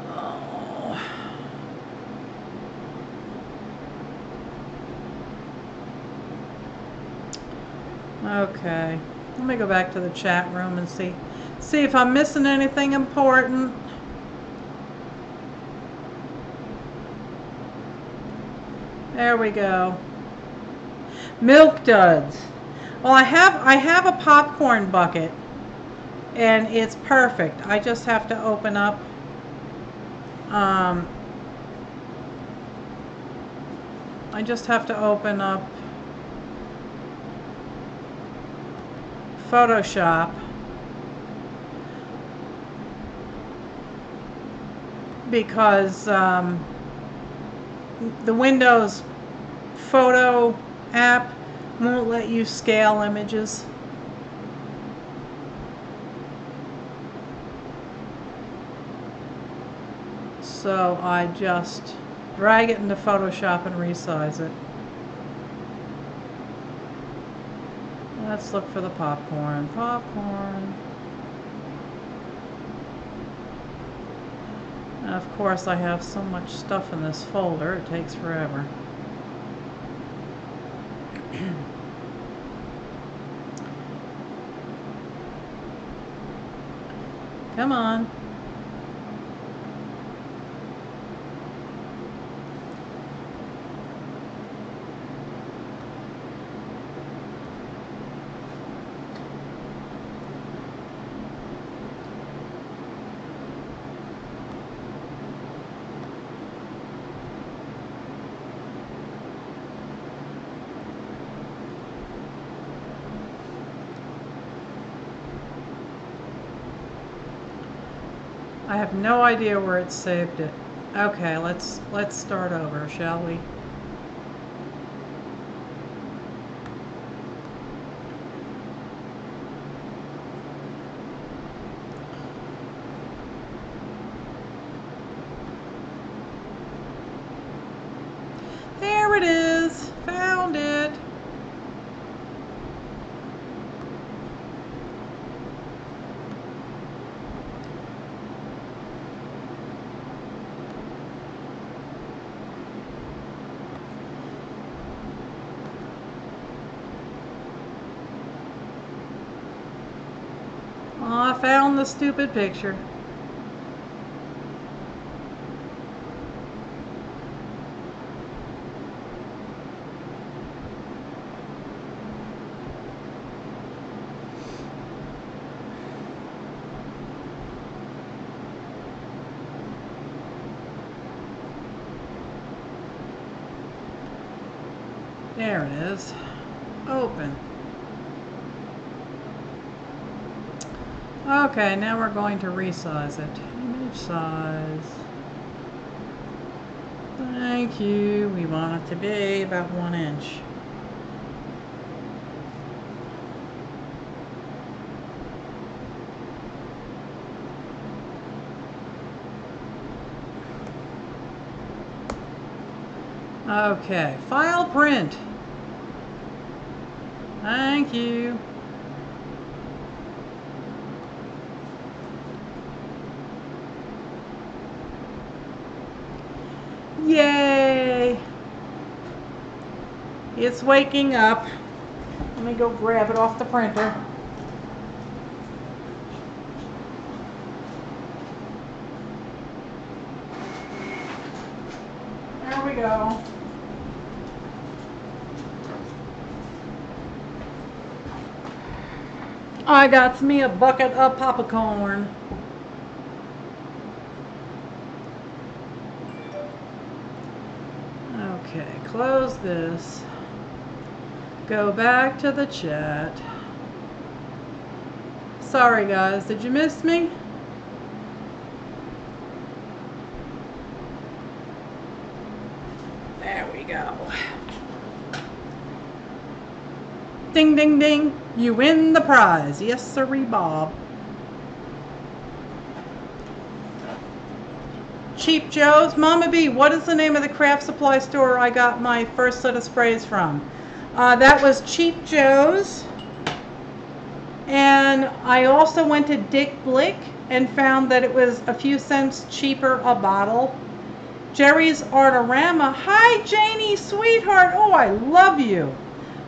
Oh. Okay. Let me go back to the chat room and see if I'm missing anything important. There we go. Milk duds. Well, I have a popcorn bucket, and it's perfect. I just have to open up. I just have to open up Photoshop, because the Windows Photo app won't let you scale images. So I just drag it into Photoshop and resize it. Let's look for the popcorn. Popcorn. And of course, I have so much stuff in this folder, it takes forever. Come on. I have no idea where it saved it. Okay, let's start over, shall we? There it is. Found it. I found the stupid picture. There it is. Open. Okay, now we're going to resize it. Image size. Thank you. We want it to be about 1 inch. Okay, file print. Thank you. Yay! It's waking up. Let me go grab it off the printer. go. I got me a bucket of popcorn. Okay, close this. Go back to the chat. Sorry guys, did you miss me? There we go. Ding, ding, ding. You win the prize. Yes, sirree, Bob. Cheap Joe's. Mama B, what is the name of the craft supply store I got my first set of sprays from? That was Cheap Joe's. And I also went to Dick Blick and found that it was a few cents cheaper a bottle. Jerry's Artorama. Hi, Janie, sweetheart. Oh, I love you.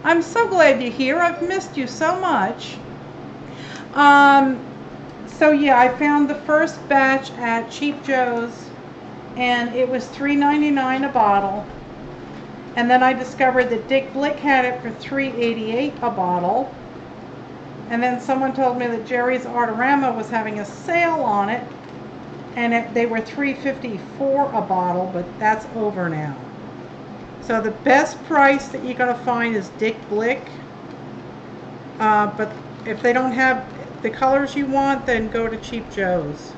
I'm so glad you're here. I've missed you so much. So yeah, I found the first batch at Cheap Joe's, and it was $3.99 a bottle. And then I discovered that Dick Blick had it for $3.88 a bottle. And then someone told me that Jerry's Artorama was having a sale on it, and they were $3.54 a bottle, but that's over now. So the best price that you're going to find is Dick Blick. But if they don't have the colors you want, then go to Cheap Joe's.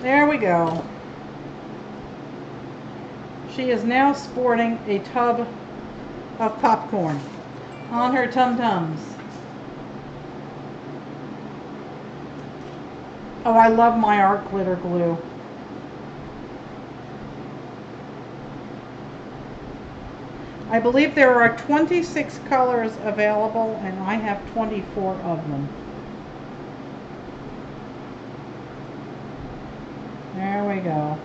There we go. She is now sporting a tub of popcorn on her tum-tums. Oh, I love my art glitter glue. I believe there are 26 colors available, and I have 24 of them. There we go.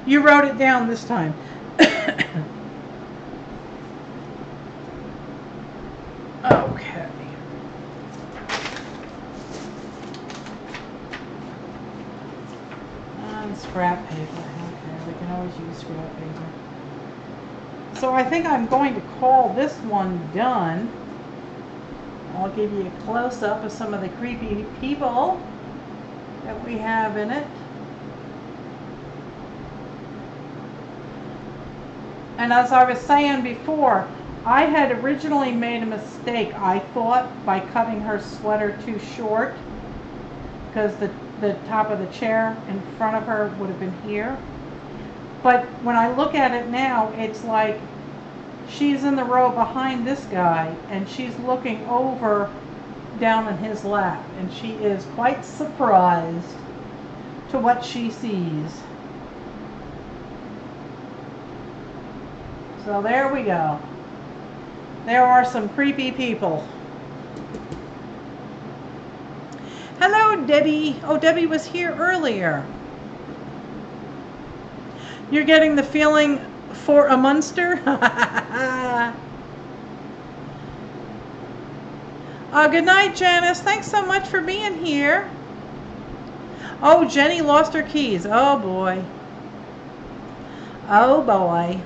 You wrote it down this time. Okay. And scrap paper. Okay, we can always use scrap paper. So I think I'm going to call this one done. I'll give you a close-up of some of the creepy people that we have in it. And as I was saying before, I had originally made a mistake, I thought, by cutting her sweater too short, because the top of the chair in front of her would have been here. But when I look at it now, it's like she's in the row behind this guy, and she's looking over down in his lap, and she is quite surprised to what she sees. So there we go. There are some creepy people. Hello, Debbie. Oh, Debbie was here earlier. You're getting the feeling for a Munster? Good night, Janice. Thanks so much for being here. Oh, Jenny lost her keys. Oh, boy. Oh, boy.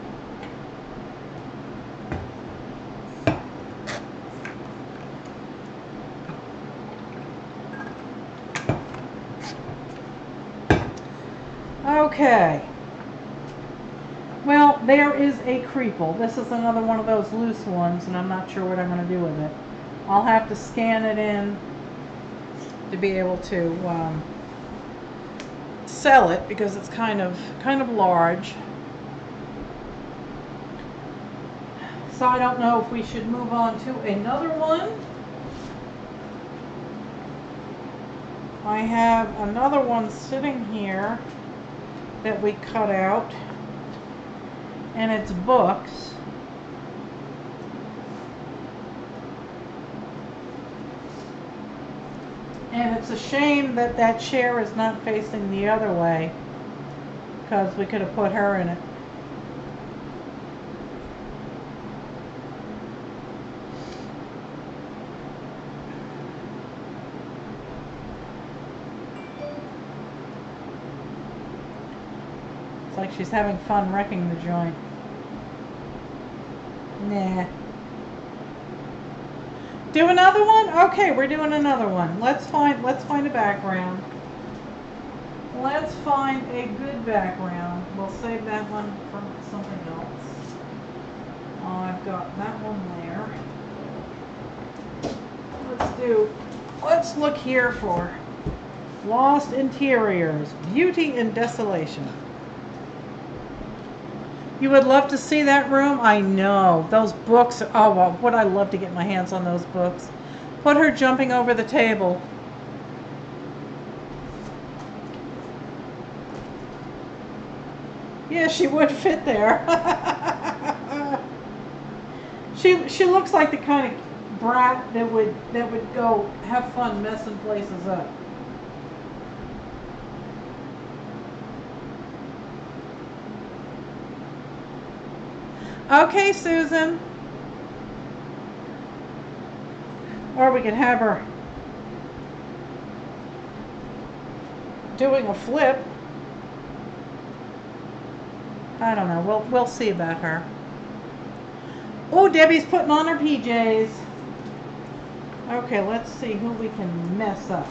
Okay. Well, there is a Creeple. This is another one of those loose ones, and I'm not sure what I'm going to do with it. I'll have to scan it in to be able to sell it, because it's kind of large. So I don't know if we should move on to another one. I have another one sitting here that we cut out, and it's books. And it's a shame that that chair is not facing the other way, because we could have put her in it. Like she's having fun wrecking the joint. Nah. Do another one? Okay, we're doing another one. Let's find a background. Let's find a good background. We'll save that one for something else. I've got that one there. Let's look here for Lost Interiors, Beauty and Desolation. You would love to see that room? I know. Those books, oh, well, would I love to get my hands on those books. Put her jumping over the table. Yeah, she would fit there. She looks like the kind of brat that would go have fun messing places up. Okay, Susan. Or we could have her doing a flip. I don't know. We'll see about her. Oh, Debbie's putting on her PJs. Okay, let's see who we can mess up.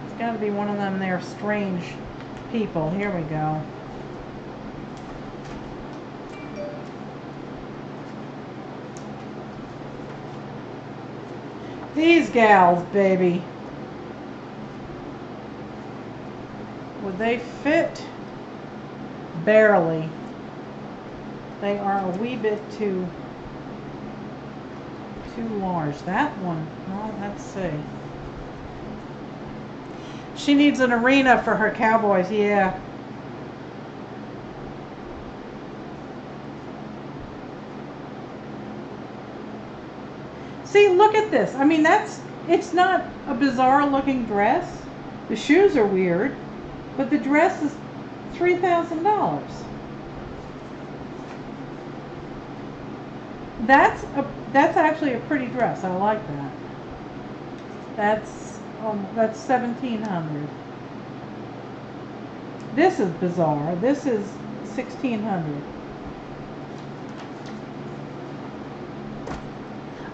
It's got to be one of them there strange people. Here we go. These gals, baby. Would they fit? Barely. They are a wee bit too large. That one, well, let's see. She needs an arena for her cowboys, yeah. See, look at this. I mean, it's not a bizarre looking dress. The shoes are weird, but the dress is $3,000. That's actually a pretty dress. I like that. That's $1,700. This is bizarre. This is $1,600.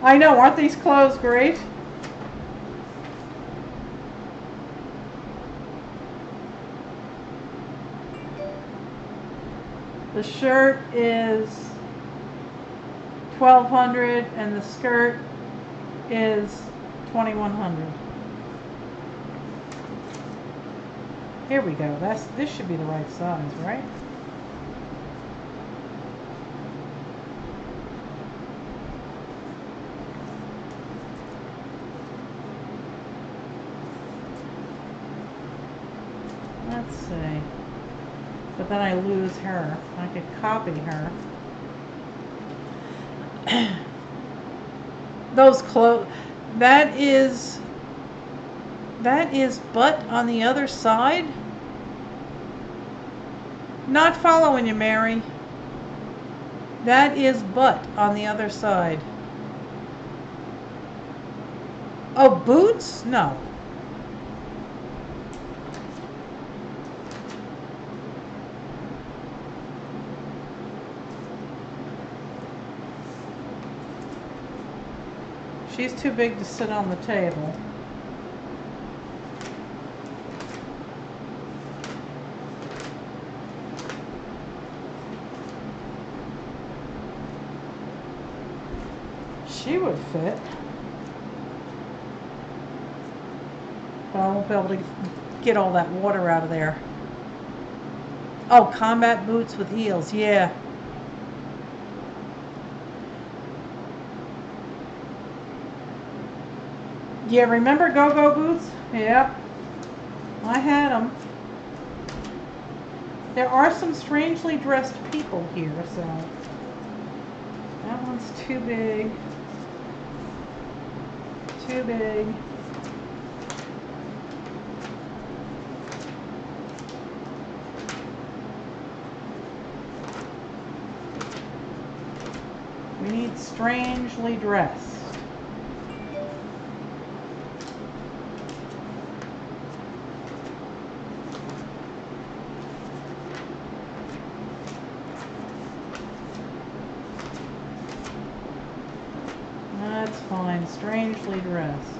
I know, aren't these clothes great? The shirt is $1,200 and the skirt is $2,100. Here we go. This should be the right size, right? Let's see. But then I lose her. I could copy her. Those clothes. That is butt on the other side. Not following you, Mary. That is butt on the other side. Oh, boots? No. She's too big to sit on the table. She would fit. But I won't be able to get all that water out of there. Oh, combat boots with heels, yeah. Yeah, remember go-go boots? Yep. I had them. There are some strangely dressed people here, so that one's too big. Too big. We need strangely dressed. strangely dressed.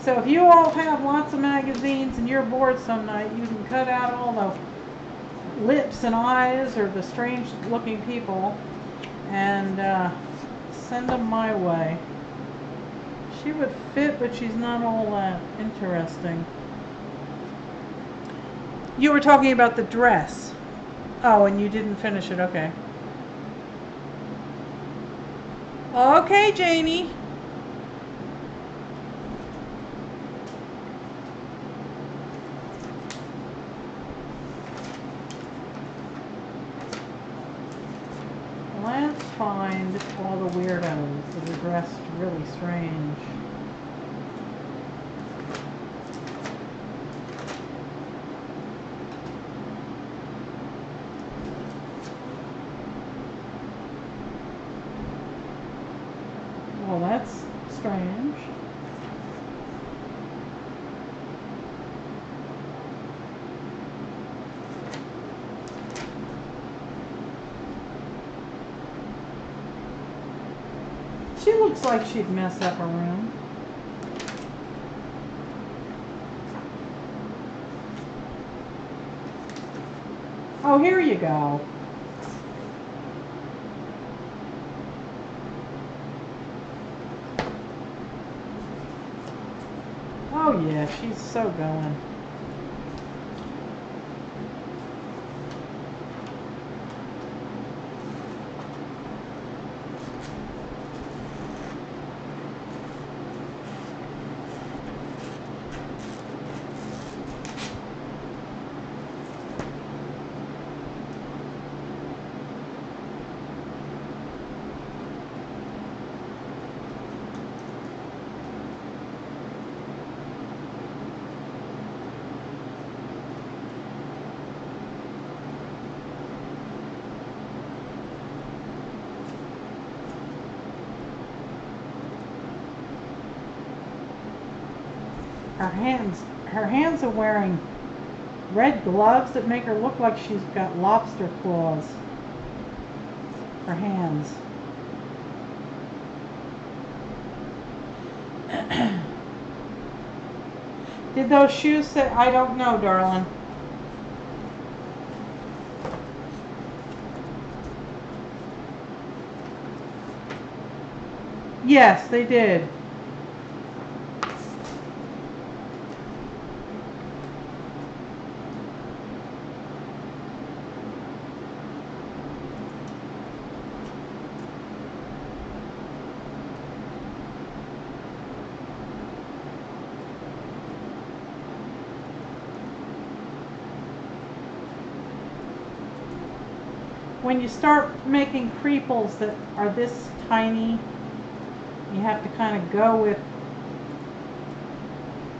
So if you all have lots of magazines and you're bored some night, you can cut out all the lips and eyes or the strange looking people and send them my way. She would fit, but she's not all that interesting. You were talking about the dress. Oh, and you didn't finish it. Okay. Okay, Janie. Let's find all the weirdos that are dressed really strange. Well, that's strange. She looks like she'd mess up a room. Oh, here you go. Oh yeah, she's so going. Her hands are wearing red gloves that make her look like she's got lobster claws. Her hands. Did those shoes say, I don't know, darling. Yes, they did. When you start making creeples that are this tiny, you have to kind of go with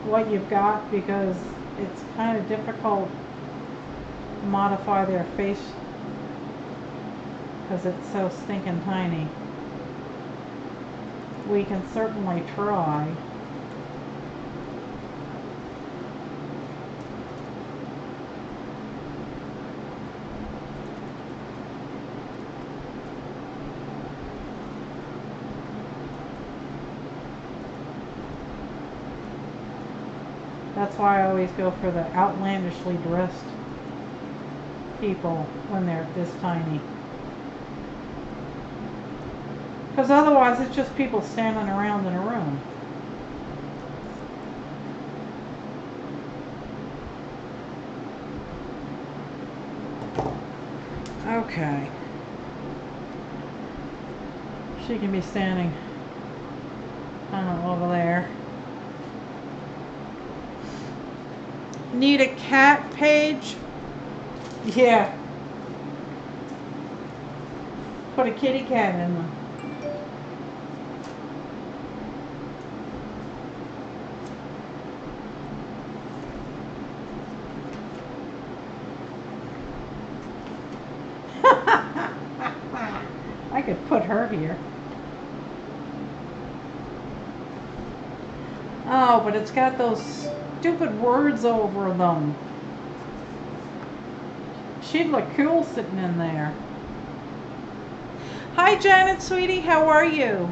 what you've got because it's kind of difficult to modify their face because it's so stinking tiny. We can certainly try. That's why I always go for the outlandishly dressed people when they're this tiny. Because otherwise it's just people standing around in a room. Okay. She can be standing kind of over there. Need a cat page? Yeah. Put a kitty cat in them. I could put her here. Oh, but it's got those stupid words over them. She'd look cool sitting in there. Hi, Janet, sweetie. How are you?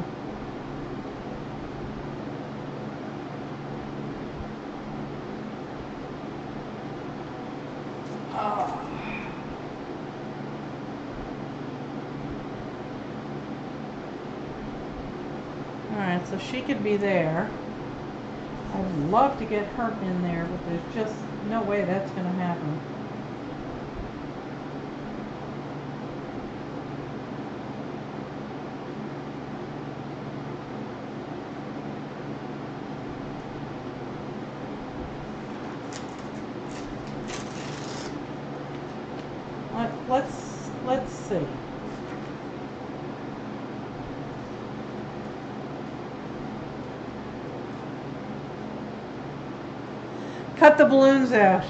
Alright, so she could be there. I'd love to get her in there, but there's just no way that's going to happen. Let's see. Cut the balloons out.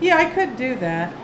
Yeah, I could do that.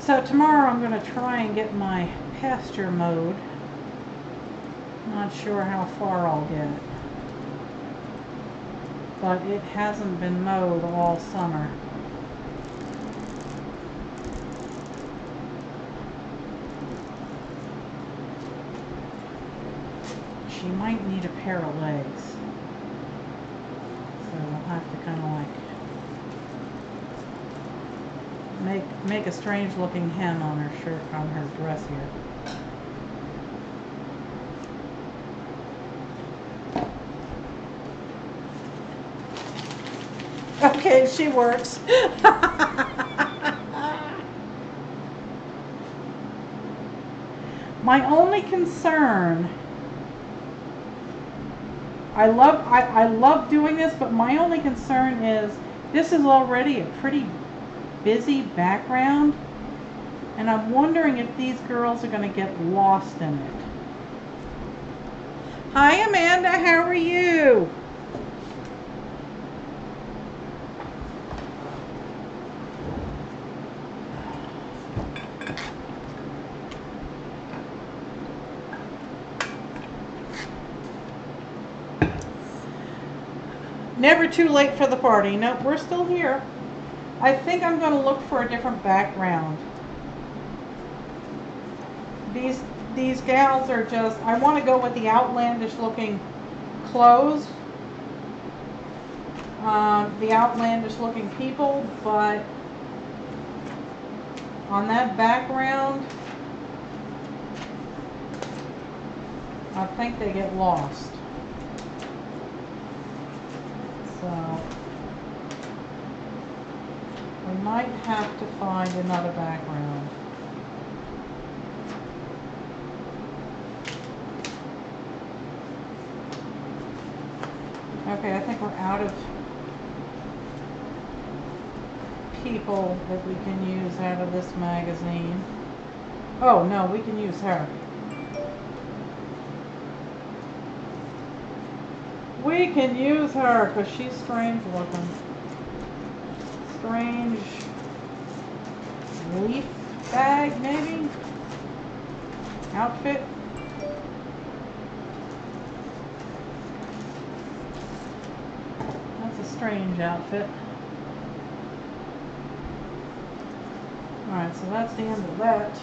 So tomorrow I'm going to try and get my pasture mowed. Not sure how far I'll get. But it hasn't been mowed all summer. She might need a pair of legs. So I'll have to kind of like make a strange looking hem on her shirt, on her dress here. Okay, she works. My only concern, I love doing this, but my only concern is this is already a pretty busy background, and I'm wondering if these girls are going to get lost in it. Hi Amanda, how are you? Never too late for the party. Nope, we're still here. I think I'm going to look for a different background. These gals are just, I want to go with the outlandish looking clothes, the outlandish looking people, but on that background, I think they get lost. So we might have to find another background. Okay, I think we're out of people that we can use out of this magazine. Oh no, we can use her. We can use her because she's strange looking. Strange leaf bag, maybe? Outfit? That's a strange outfit. Alright, so that's the end of that.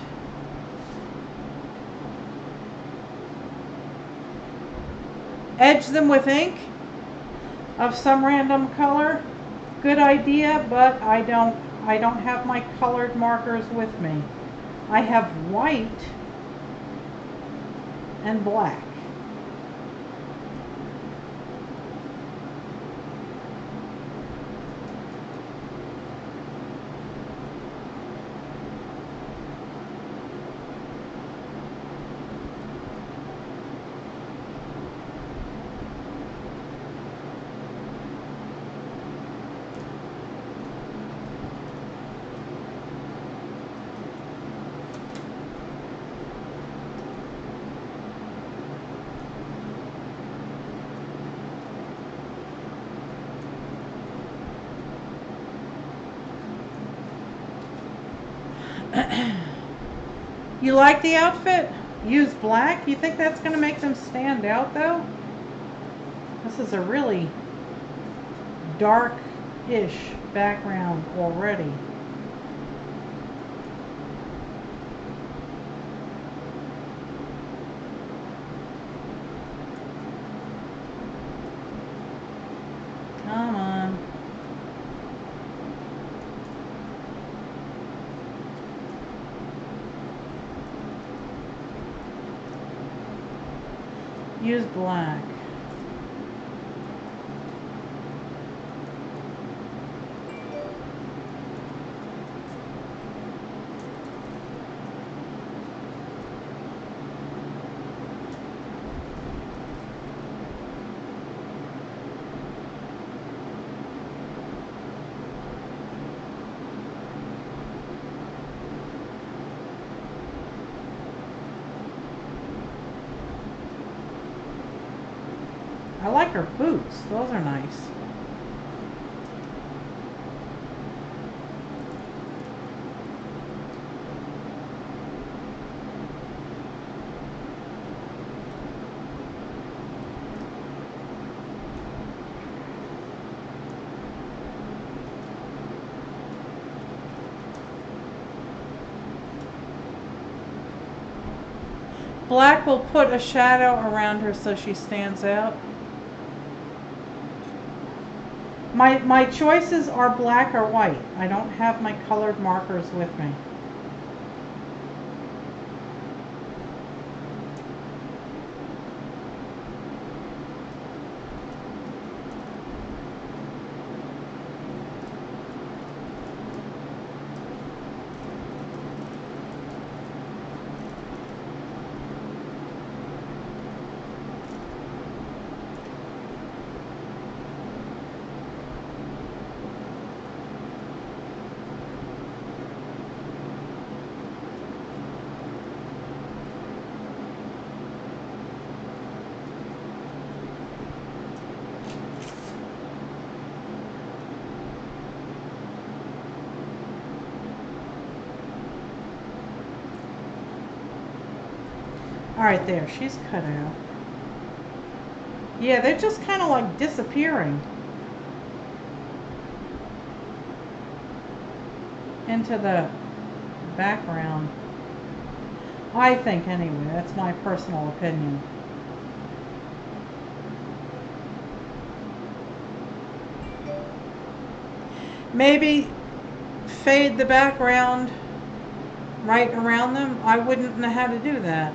Edge them with ink of some random color. Good idea, but I don't have my colored markers with me. I have white and black. You like the outfit? Use black? You think that's going to make them stand out though? This is a really dark-ish background already. Come on. Use black. I like her boots. Those are nice. Black will put a shadow around her so she stands out. My choices are black or white. I don't have my colored markers with me. Alright, there, she's cut out. Yeah, they're just kind of like disappearing into the background. I think, anyway. That's my personal opinion. Maybe fade the background right around them. I wouldn't know how to do that.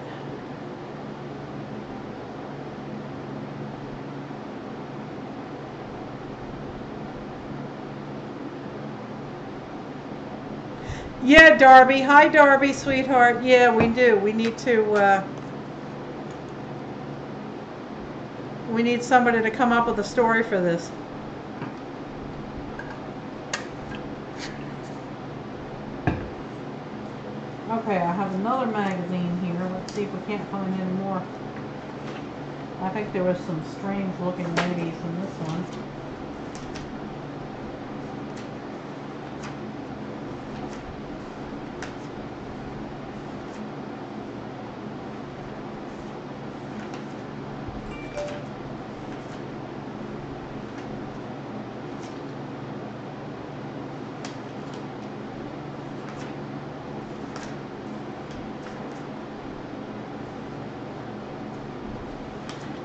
Yeah, Darby. Hi, Darby, sweetheart. Yeah, we do. We need to, we need somebody to come up with a story for this. Okay, I have another magazine here. Let's see if we can't find any more. I think there was some strange looking ladies in this one.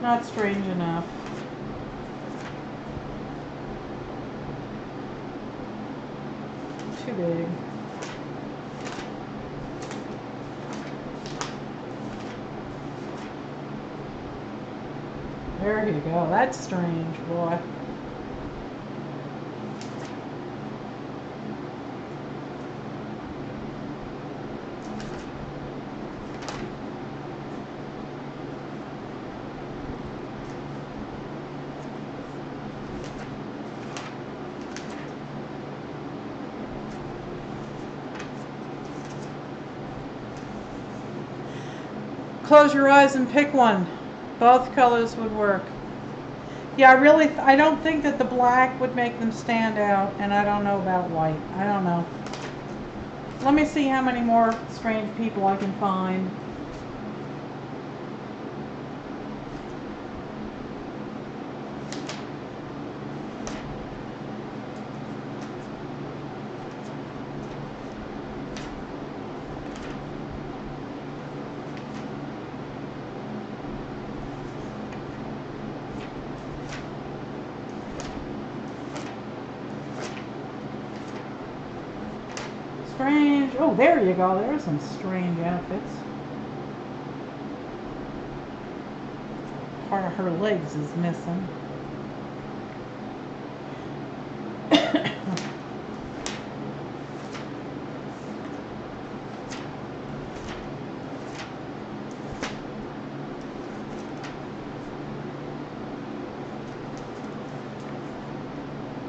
Not strange enough. Too big. There you go. That's strange, boy. Close your eyes and pick one. Both colors would work. Yeah, I don't think that the black would make them stand out, and I don't know about white. I don't know. Let me see how many more strange people I can find. Strange. Oh, there you go. There's some strange outfits. Part of her legs is missing.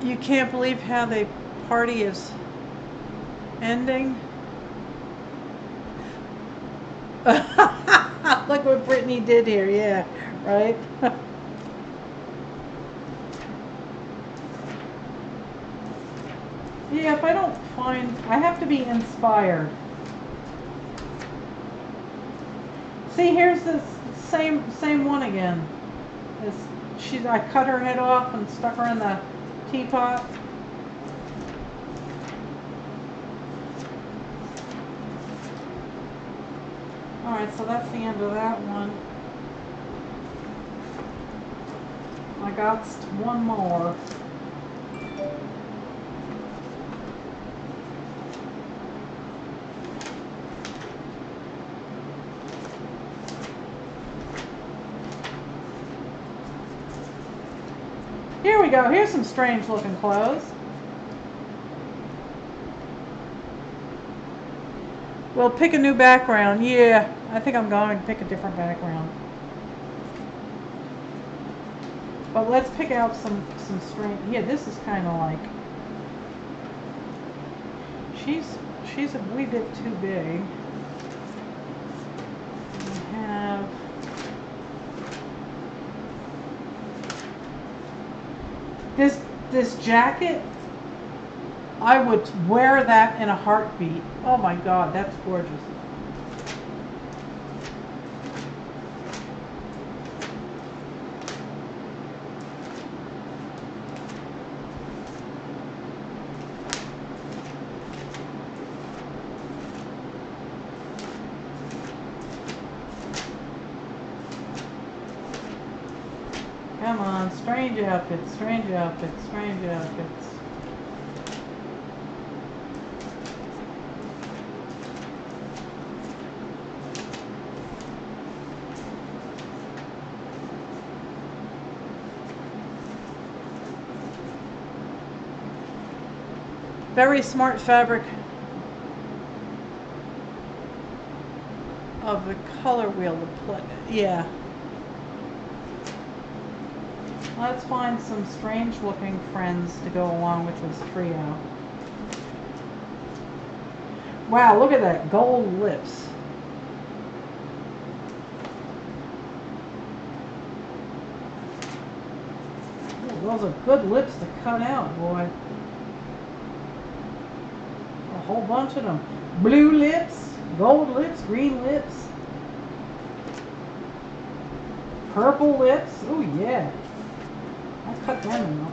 You can't believe how the party is ending. Look what Brittany did here, yeah, right? Yeah, if I don't find, I have to be inspired. See, here's this same one again. I cut her head off and stuck her in the teapot. Alright, so that's the end of that one. I got one more. Here we go. Here's some strange looking clothes. Well, pick a new background. Yeah, I think I'm going to pick a different background. But let's pick out some strange. Yeah, this is kind of like. She's a wee bit too big. We have. This jacket, I would wear that in a heartbeat. Oh my God, that's gorgeous. Come on, strange outfits, strange outfits, strange outfits. Very smart fabric of the color wheel to play. Yeah. Let's find some strange looking friends to go along with this trio. Wow, look at that gold lips. Ooh, those are good lips to cut out, boy. A whole bunch of them. Blue lips, gold lips, green lips, purple lips. Oh yeah. I'll cut them out.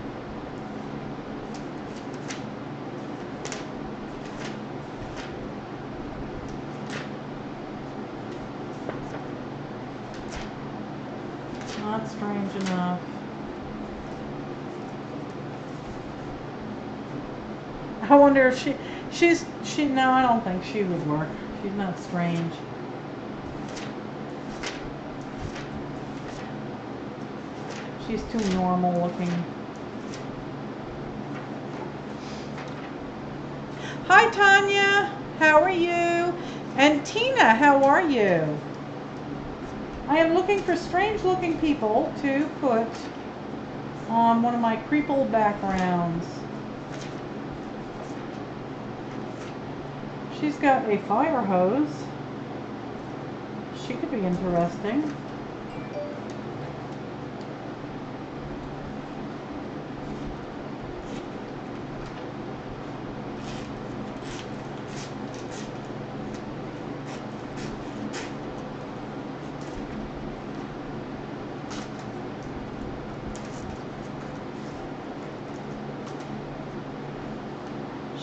Not strange enough. I wonder if no, I don't think she would work. She's not strange. She's too normal looking. Hi Tanya, how are you? And Tina, how are you? I am looking for strange looking people to put on one of my Creeple backgrounds. She's got a fire hose. She could be interesting.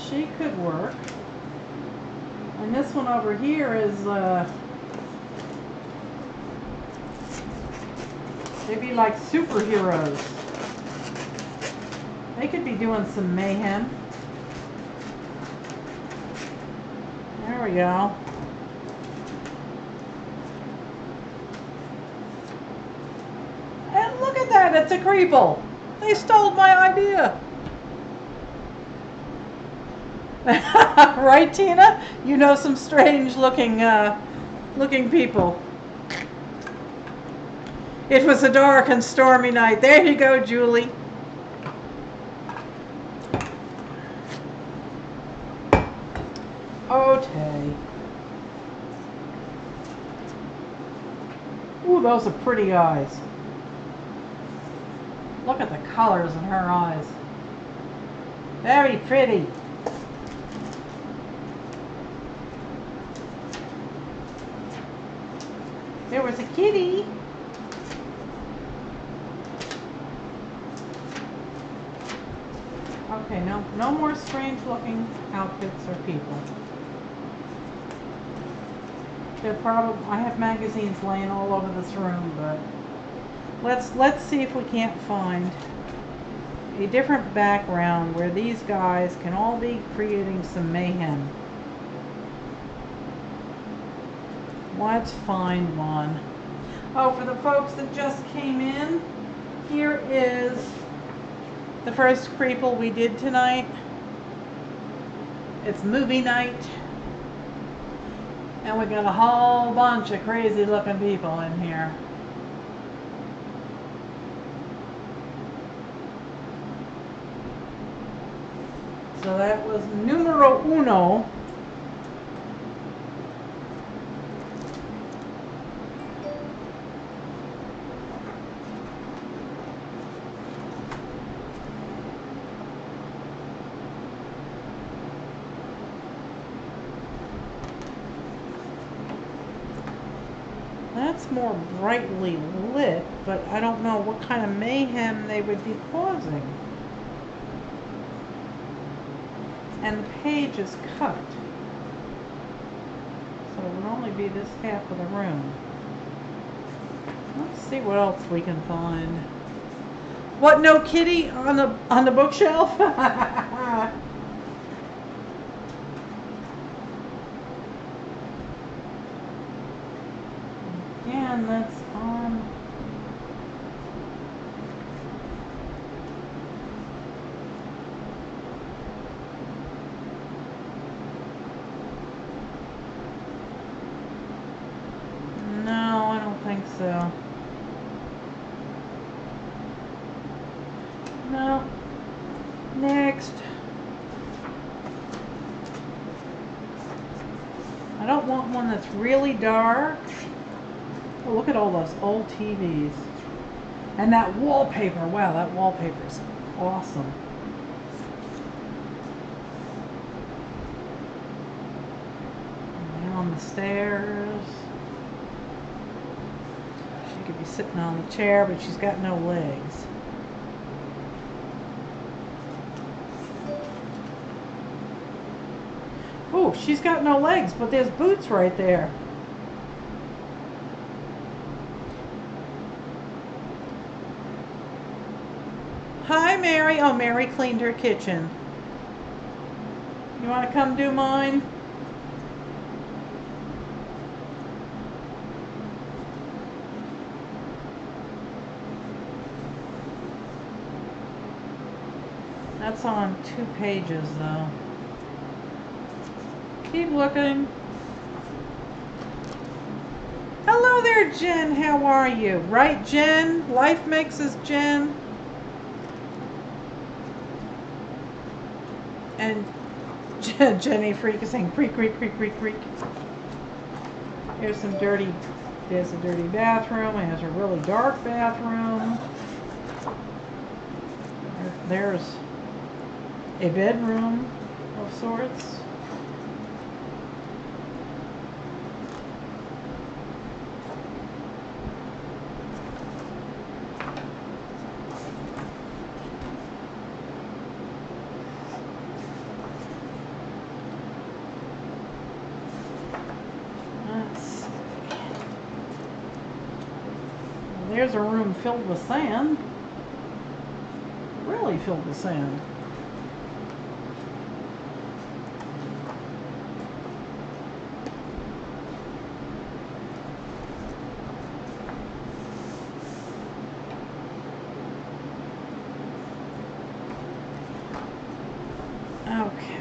She could work. And this one over here is, they'd be like superheroes. They could be doing some mayhem. There we go. And look at that, it's a Creeple. They stole my idea. Right, Tina? You know some strange looking people. It was a dark and stormy night. There you go, Julie. Okay. Ooh, those are pretty eyes. Look at the colors in her eyes. Very pretty. There was a kitty. Okay, no more strange looking outfits or people. I have magazines laying all over this room, but let's see if we can't find a different background where these guys can all be creating some mayhem. Let's find one. Oh, for the folks that just came in, here is the first Creeple we did tonight. It's movie night. And we got a whole bunch of crazy looking people in here. So that was numero uno. That's more brightly lit, but I don't know what kind of mayhem they would be causing. And the page is cut, so it would only be this half of the room. Let's see what else we can find. What, no kitty on the bookshelf? Again, that's on. No, I don't think so. No. Next. I don't want one that's really dark. Oh, look at all those old TVs. And that wallpaper. Wow, that wallpaper is awesome. And on the stairs. She could be sitting on the chair, but she's got no legs. Oh, she's got no legs, but there's boots right there. Hi, Mary. Oh, Mary cleaned her kitchen. You want to come do mine? That's on 2 pages, though. Keep looking. Hello there, Jen. How are you? Right, Jen? Life mixes, Jen. And Jenny Freak is saying creak, creak, creak, creak, creak. Here's some dirty, there's a dirty bathroom. It has a really dark bathroom. There's a bedroom of sorts. Let's see. There's a room filled with sand. Really filled with sand. Okay.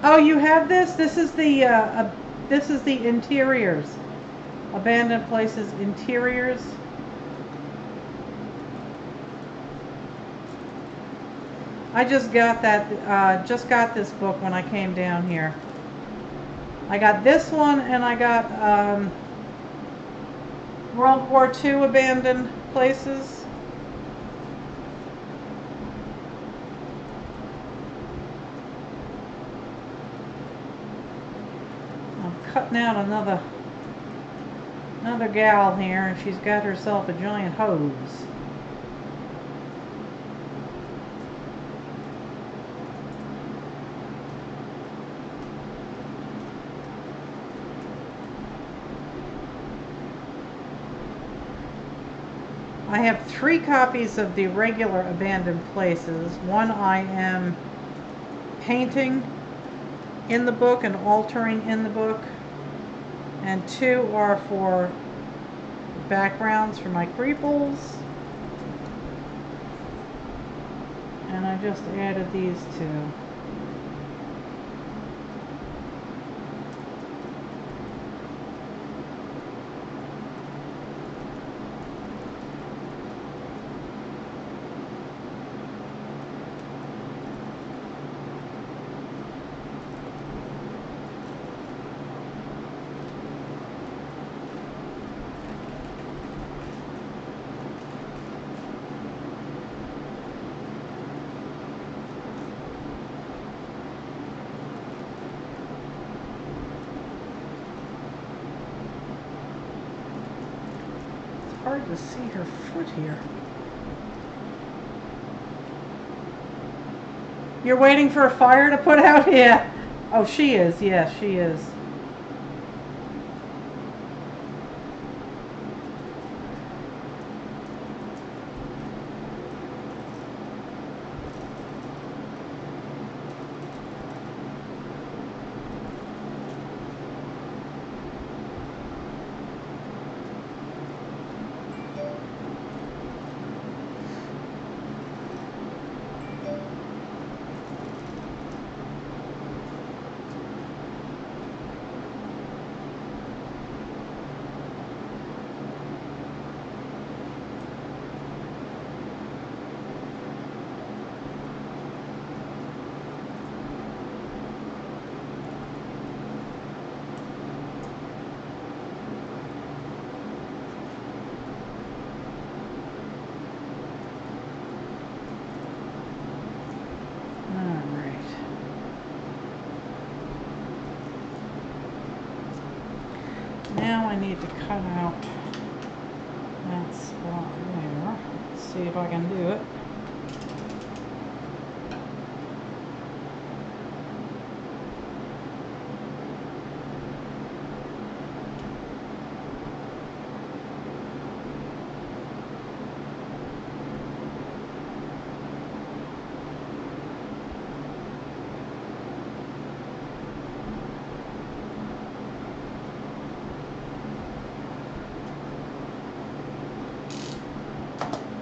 Oh, you have this? This is the interiors. Abandoned places interiors. I just got that. Just got this book when I came down here. I got this one, and I got World War II abandoned places. Cutting out another gal here, and she's got herself a giant hose. I have 3 copies of the regular abandoned places. One I am painting in the book and altering in the book, and 2 are for backgrounds for my creeples, and I just added these 2. Hard to see her foot here. You're waiting for a fire to put out? Yeah. Oh, she is. Yes, she is. Now I need to cut out that spot there. Let's see if I can do it.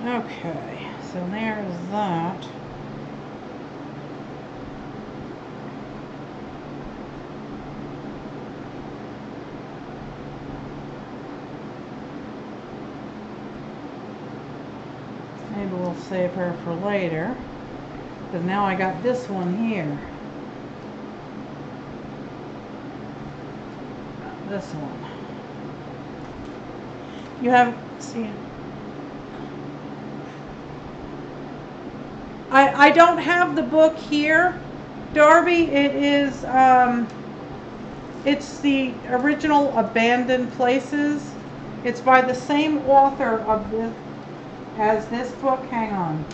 Okay, so there's that. Maybe we'll save her for later, because now I got this one here. This one. You have, see, I don't have the book here, Darby. It is, it's the original Abandoned Places. It's by the same author of this as this book. Hang on.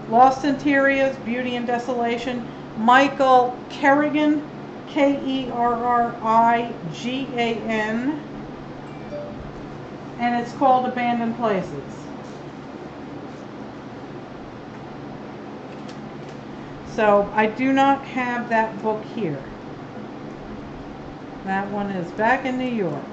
Lost Interiors, Beauty and Desolation. Michael Kerrigan, Kerrigan. And it's called Abandoned Places. So I do not have that book here. That one is back in New York.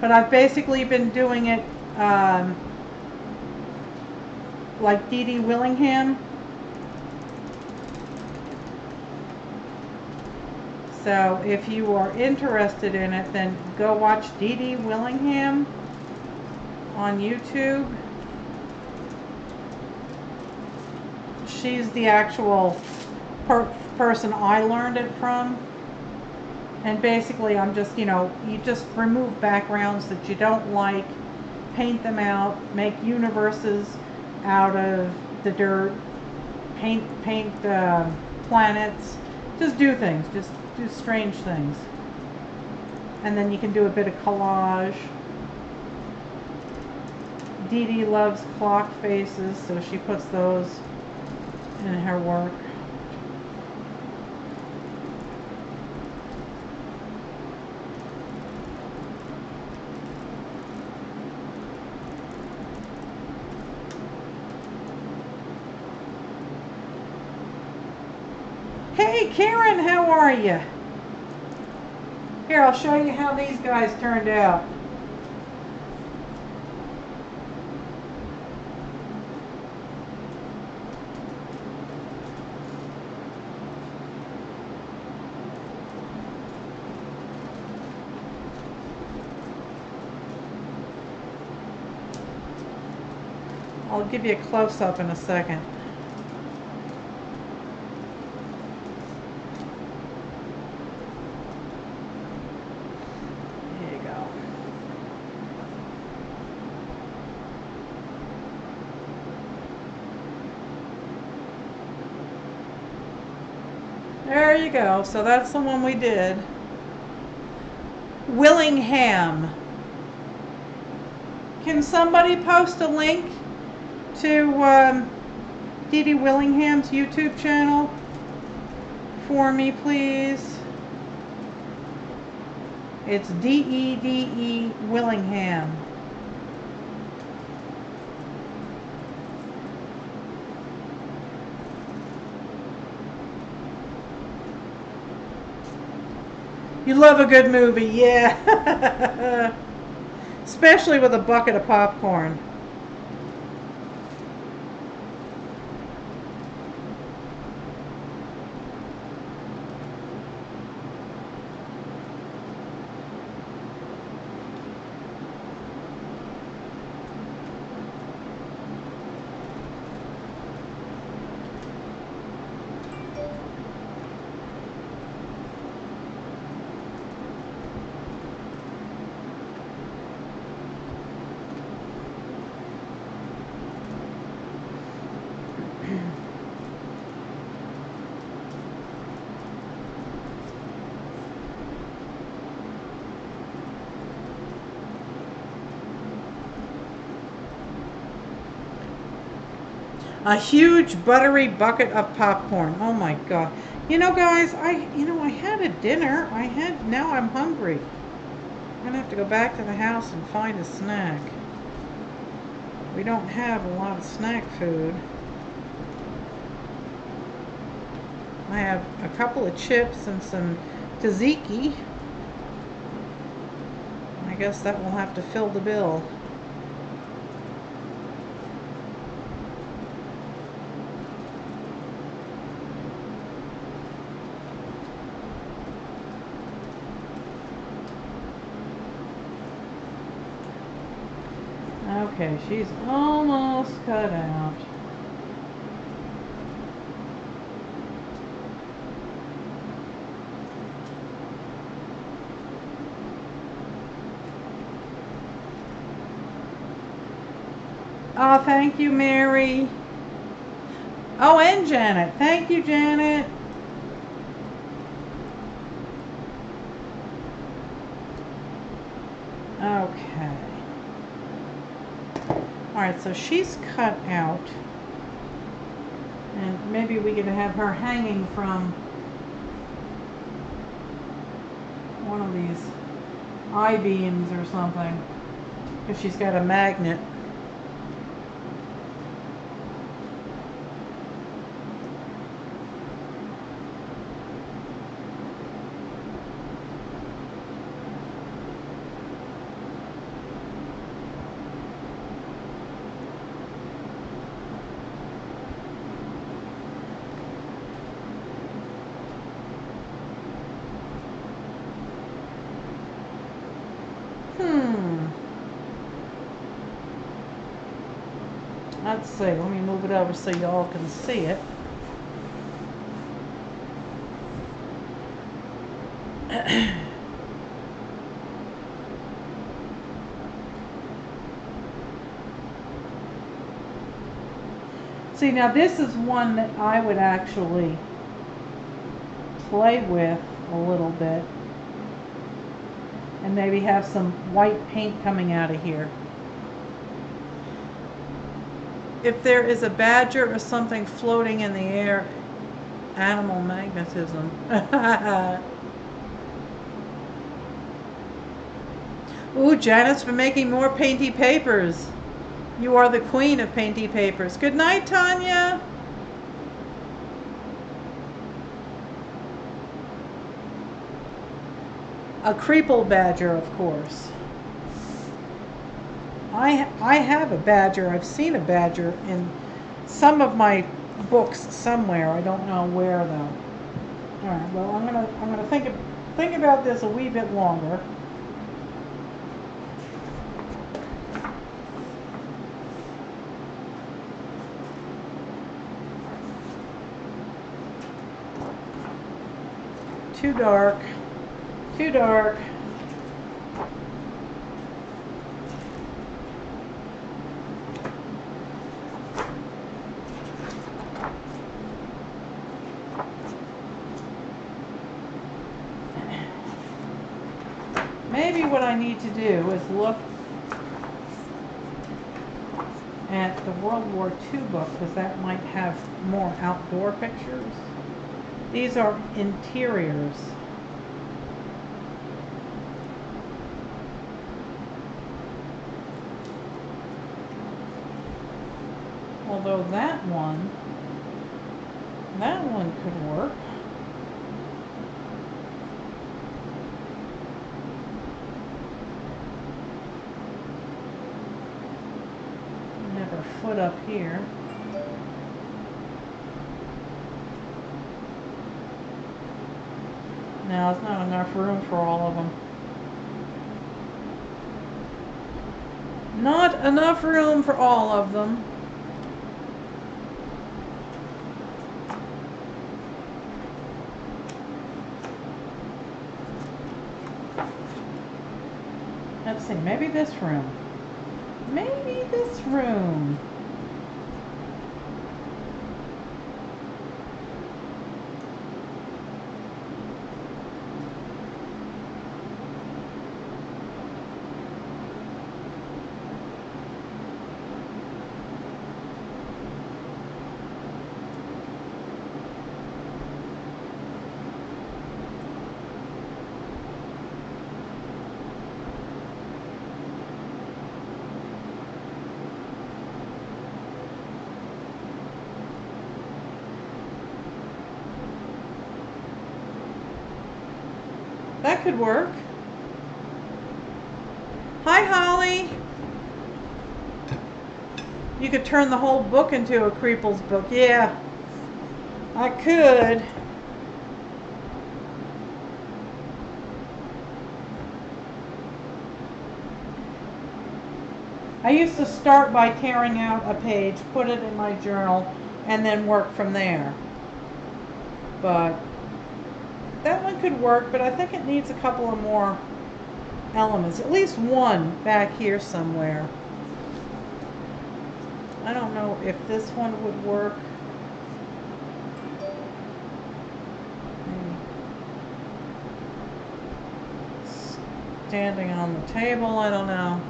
But I've basically been doing it like Dee Dee Willingham. So if you are interested in it, then go watch Dee Dee Willingham on YouTube. She's the actual person I learned it from. And basically I'm just, you know, you just remove backgrounds that you don't like, paint them out, make universes out of the dirt, paint planets, just do things, just do strange things. And then you can do a bit of collage. Dee Dee loves clock faces, so she puts those in her work. Hey Karen, how are you? Here, I'll show you how these guys turned out. I'll give you a close-up in a second. Here you go. There you go. So that's the one we did. Willingham. Can somebody post a link to Dee Dee Willingham's YouTube channel for me, please? It's D-E-D-E Willingham. You love a good movie, yeah. Especially with a bucket of popcorn. A huge buttery bucket of popcorn. Oh my God. You know, guys, I had a dinner. Now I'm hungry. I'm gonna have to go back to the house and find a snack. We don't have a lot of snack food. I have a couple of chips and some tzatziki. I guess that will have to fill the bill. Okay, she's almost cut out. Oh, thank you, Mary. Oh, and Janet. Thank you, Janet. Okay. Alright, so she's cut out. And maybe we could have her hanging from one of these I-beams or something. If she's got a magnet. Let's see, let me move it over so y'all can see it. See, now this is one that I would actually play with a little bit and maybe have some white paint coming out of here. If there is a badger or something floating in the air, animal magnetism. Ooh, Janet's been making more painty papers. You are the queen of painty papers. Good night, Tanya. A Creeple badger, of course. I have a badger. I've seen a badger in some of my books somewhere. I don't know where though. All right. Well, I'm gonna think about this a wee bit longer. Too dark. Too dark. Maybe what I need to do is look at the World War II book, because that might have more outdoor pictures. These are interiors. Although that one could work. Never foot up here. No, there's not enough room for all of them. Not enough room for all of them. Let's see, maybe this room. Maybe this room. That could work. Hi, Holly. You could turn the whole book into a Creeples book. Yeah, I could. I used to start by tearing out a page, put it in my journal, and then work from there. But that one could work, but I think it needs a couple of more elements. At least one back here somewhere. I don't know if this one would work. Standing on the table, I don't know.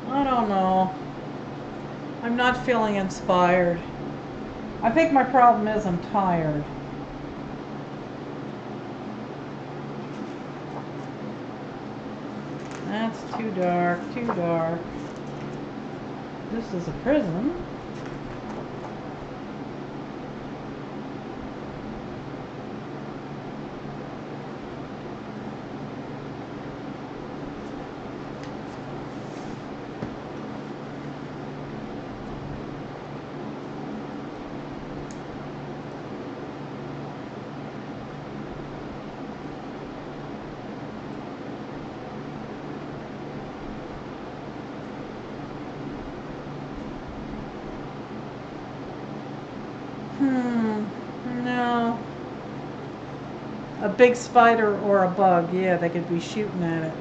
I don't know. I'm not feeling inspired. I think my problem is I'm tired. That's too dark, too dark. This is a prison. No. A big spider or a bug, yeah, they could be shooting at it.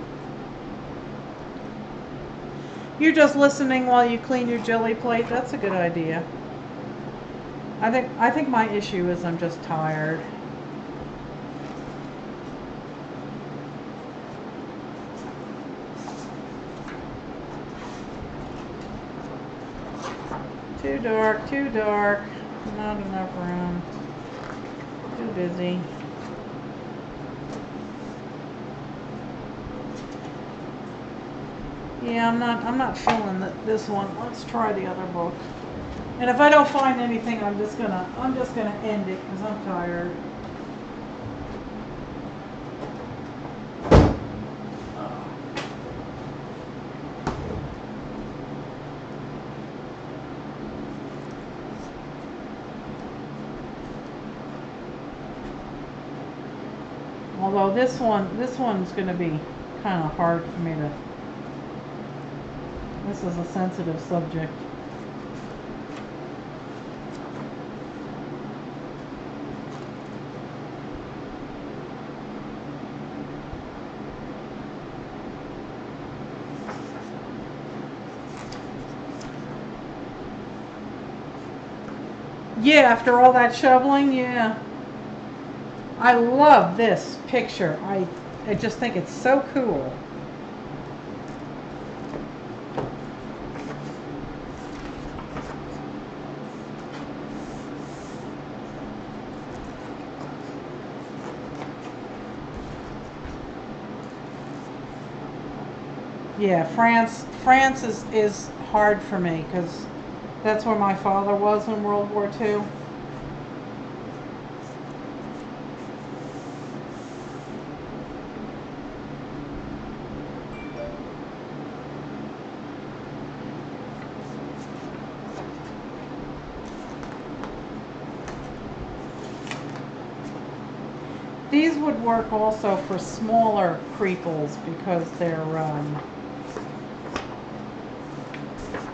You're just listening while you clean your jelly plate. That's a good idea. I think my issue is I'm just tired. Too dark, too dark. Not enough room. Too busy. Yeah, I'm not feeling this one. Let's try the other book. And if I don't find anything, I'm just gonna end it because I'm tired. Although this one's going to be kind of hard for me to. This is a sensitive subject. Yeah, after all that shoveling, yeah. I love this picture. I just think it's so cool. Yeah, France is hard for me because that's where my father was in World War II. These would work also for smaller creeples because they're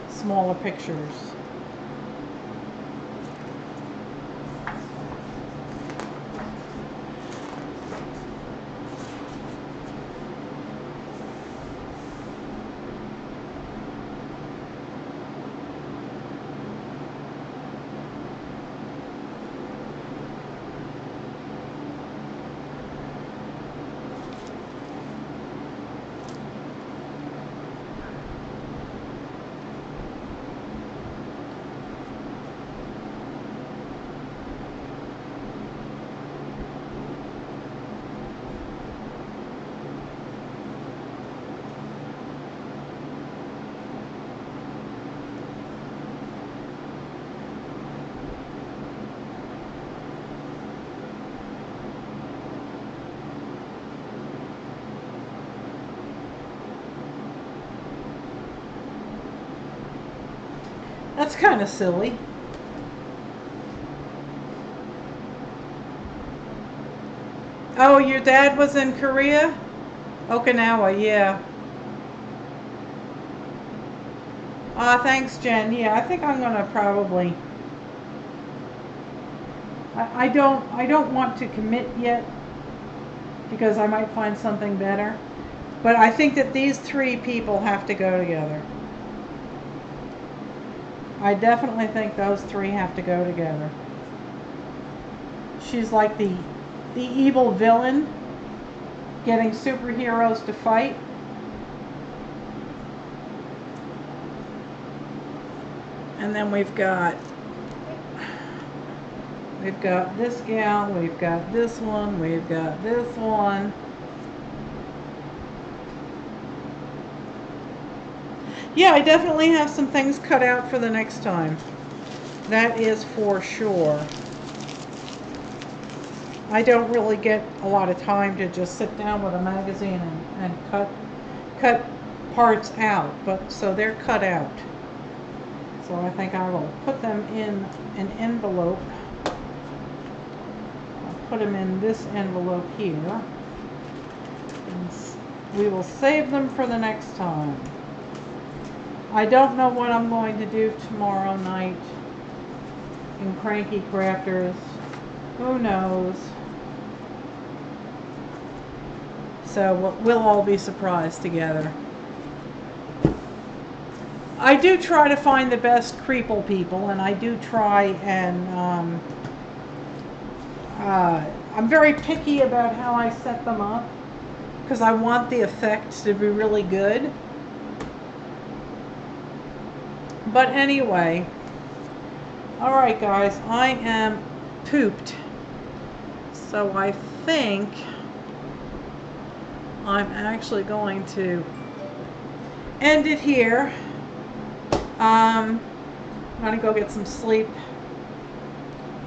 smaller pictures. That's kind of silly. Oh, your dad was in Korea? Okinawa, yeah. Thanks, Jen. Yeah, I think I'm gonna probably. I don't want to commit yet because I might find something better. But I think that these three people have to go together. I definitely think those three have to go together. She's like the evil villain getting superheroes to fight. And then we've got this gal, we've got this one, we've got this one. Yeah, I definitely have some things cut out for the next time. That is for sure. I don't really get a lot of time to just sit down with a magazine and cut parts out, but so they're cut out. So I think I will put them in an envelope. I'll put them in this envelope here. And we will save them for the next time. I don't know what I'm going to do tomorrow night in Cranky Crafters. Who knows? So we'll all be surprised together. I do try to find the best Creeple people, and I do try and I'm very picky about how I set them up because I want the effect to be really good. But anyway, all right, guys, I am pooped, so I think I'm actually going to end it here. I'm going to go get some sleep,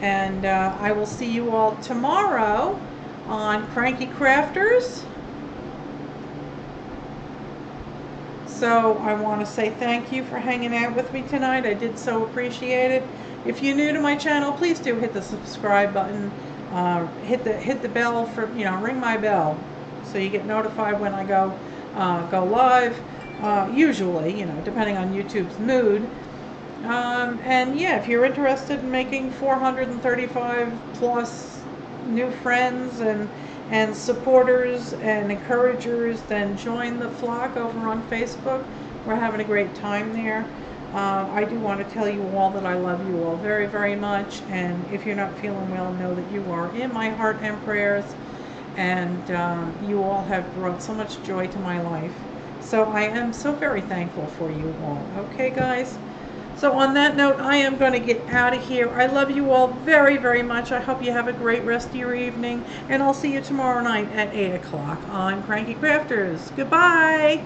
and I will see you all tomorrow on Cranky Crafters. So I want to say thank you for hanging out with me tonight. I did so appreciate it. If you're new to my channel, please do hit the subscribe button. Hit the bell for, ring my bell so you get notified when I go live. Usually, depending on YouTube's mood. And yeah, if you're interested in making 435 plus new friends and supporters and encouragers, then join the flock over on Facebook. We're having a great time there. I do want to tell you all that I love you all very, very much. And if you're not feeling well, know that you are in my heart and prayers. And you all have brought so much joy to my life. So I am so very thankful for you all. Okay, guys? So on that note, I am going to get out of here. I love you all very, very much. I hope you have a great rest of your evening. And I'll see you tomorrow night at 8 o'clock on Cranky Crafters. Goodbye!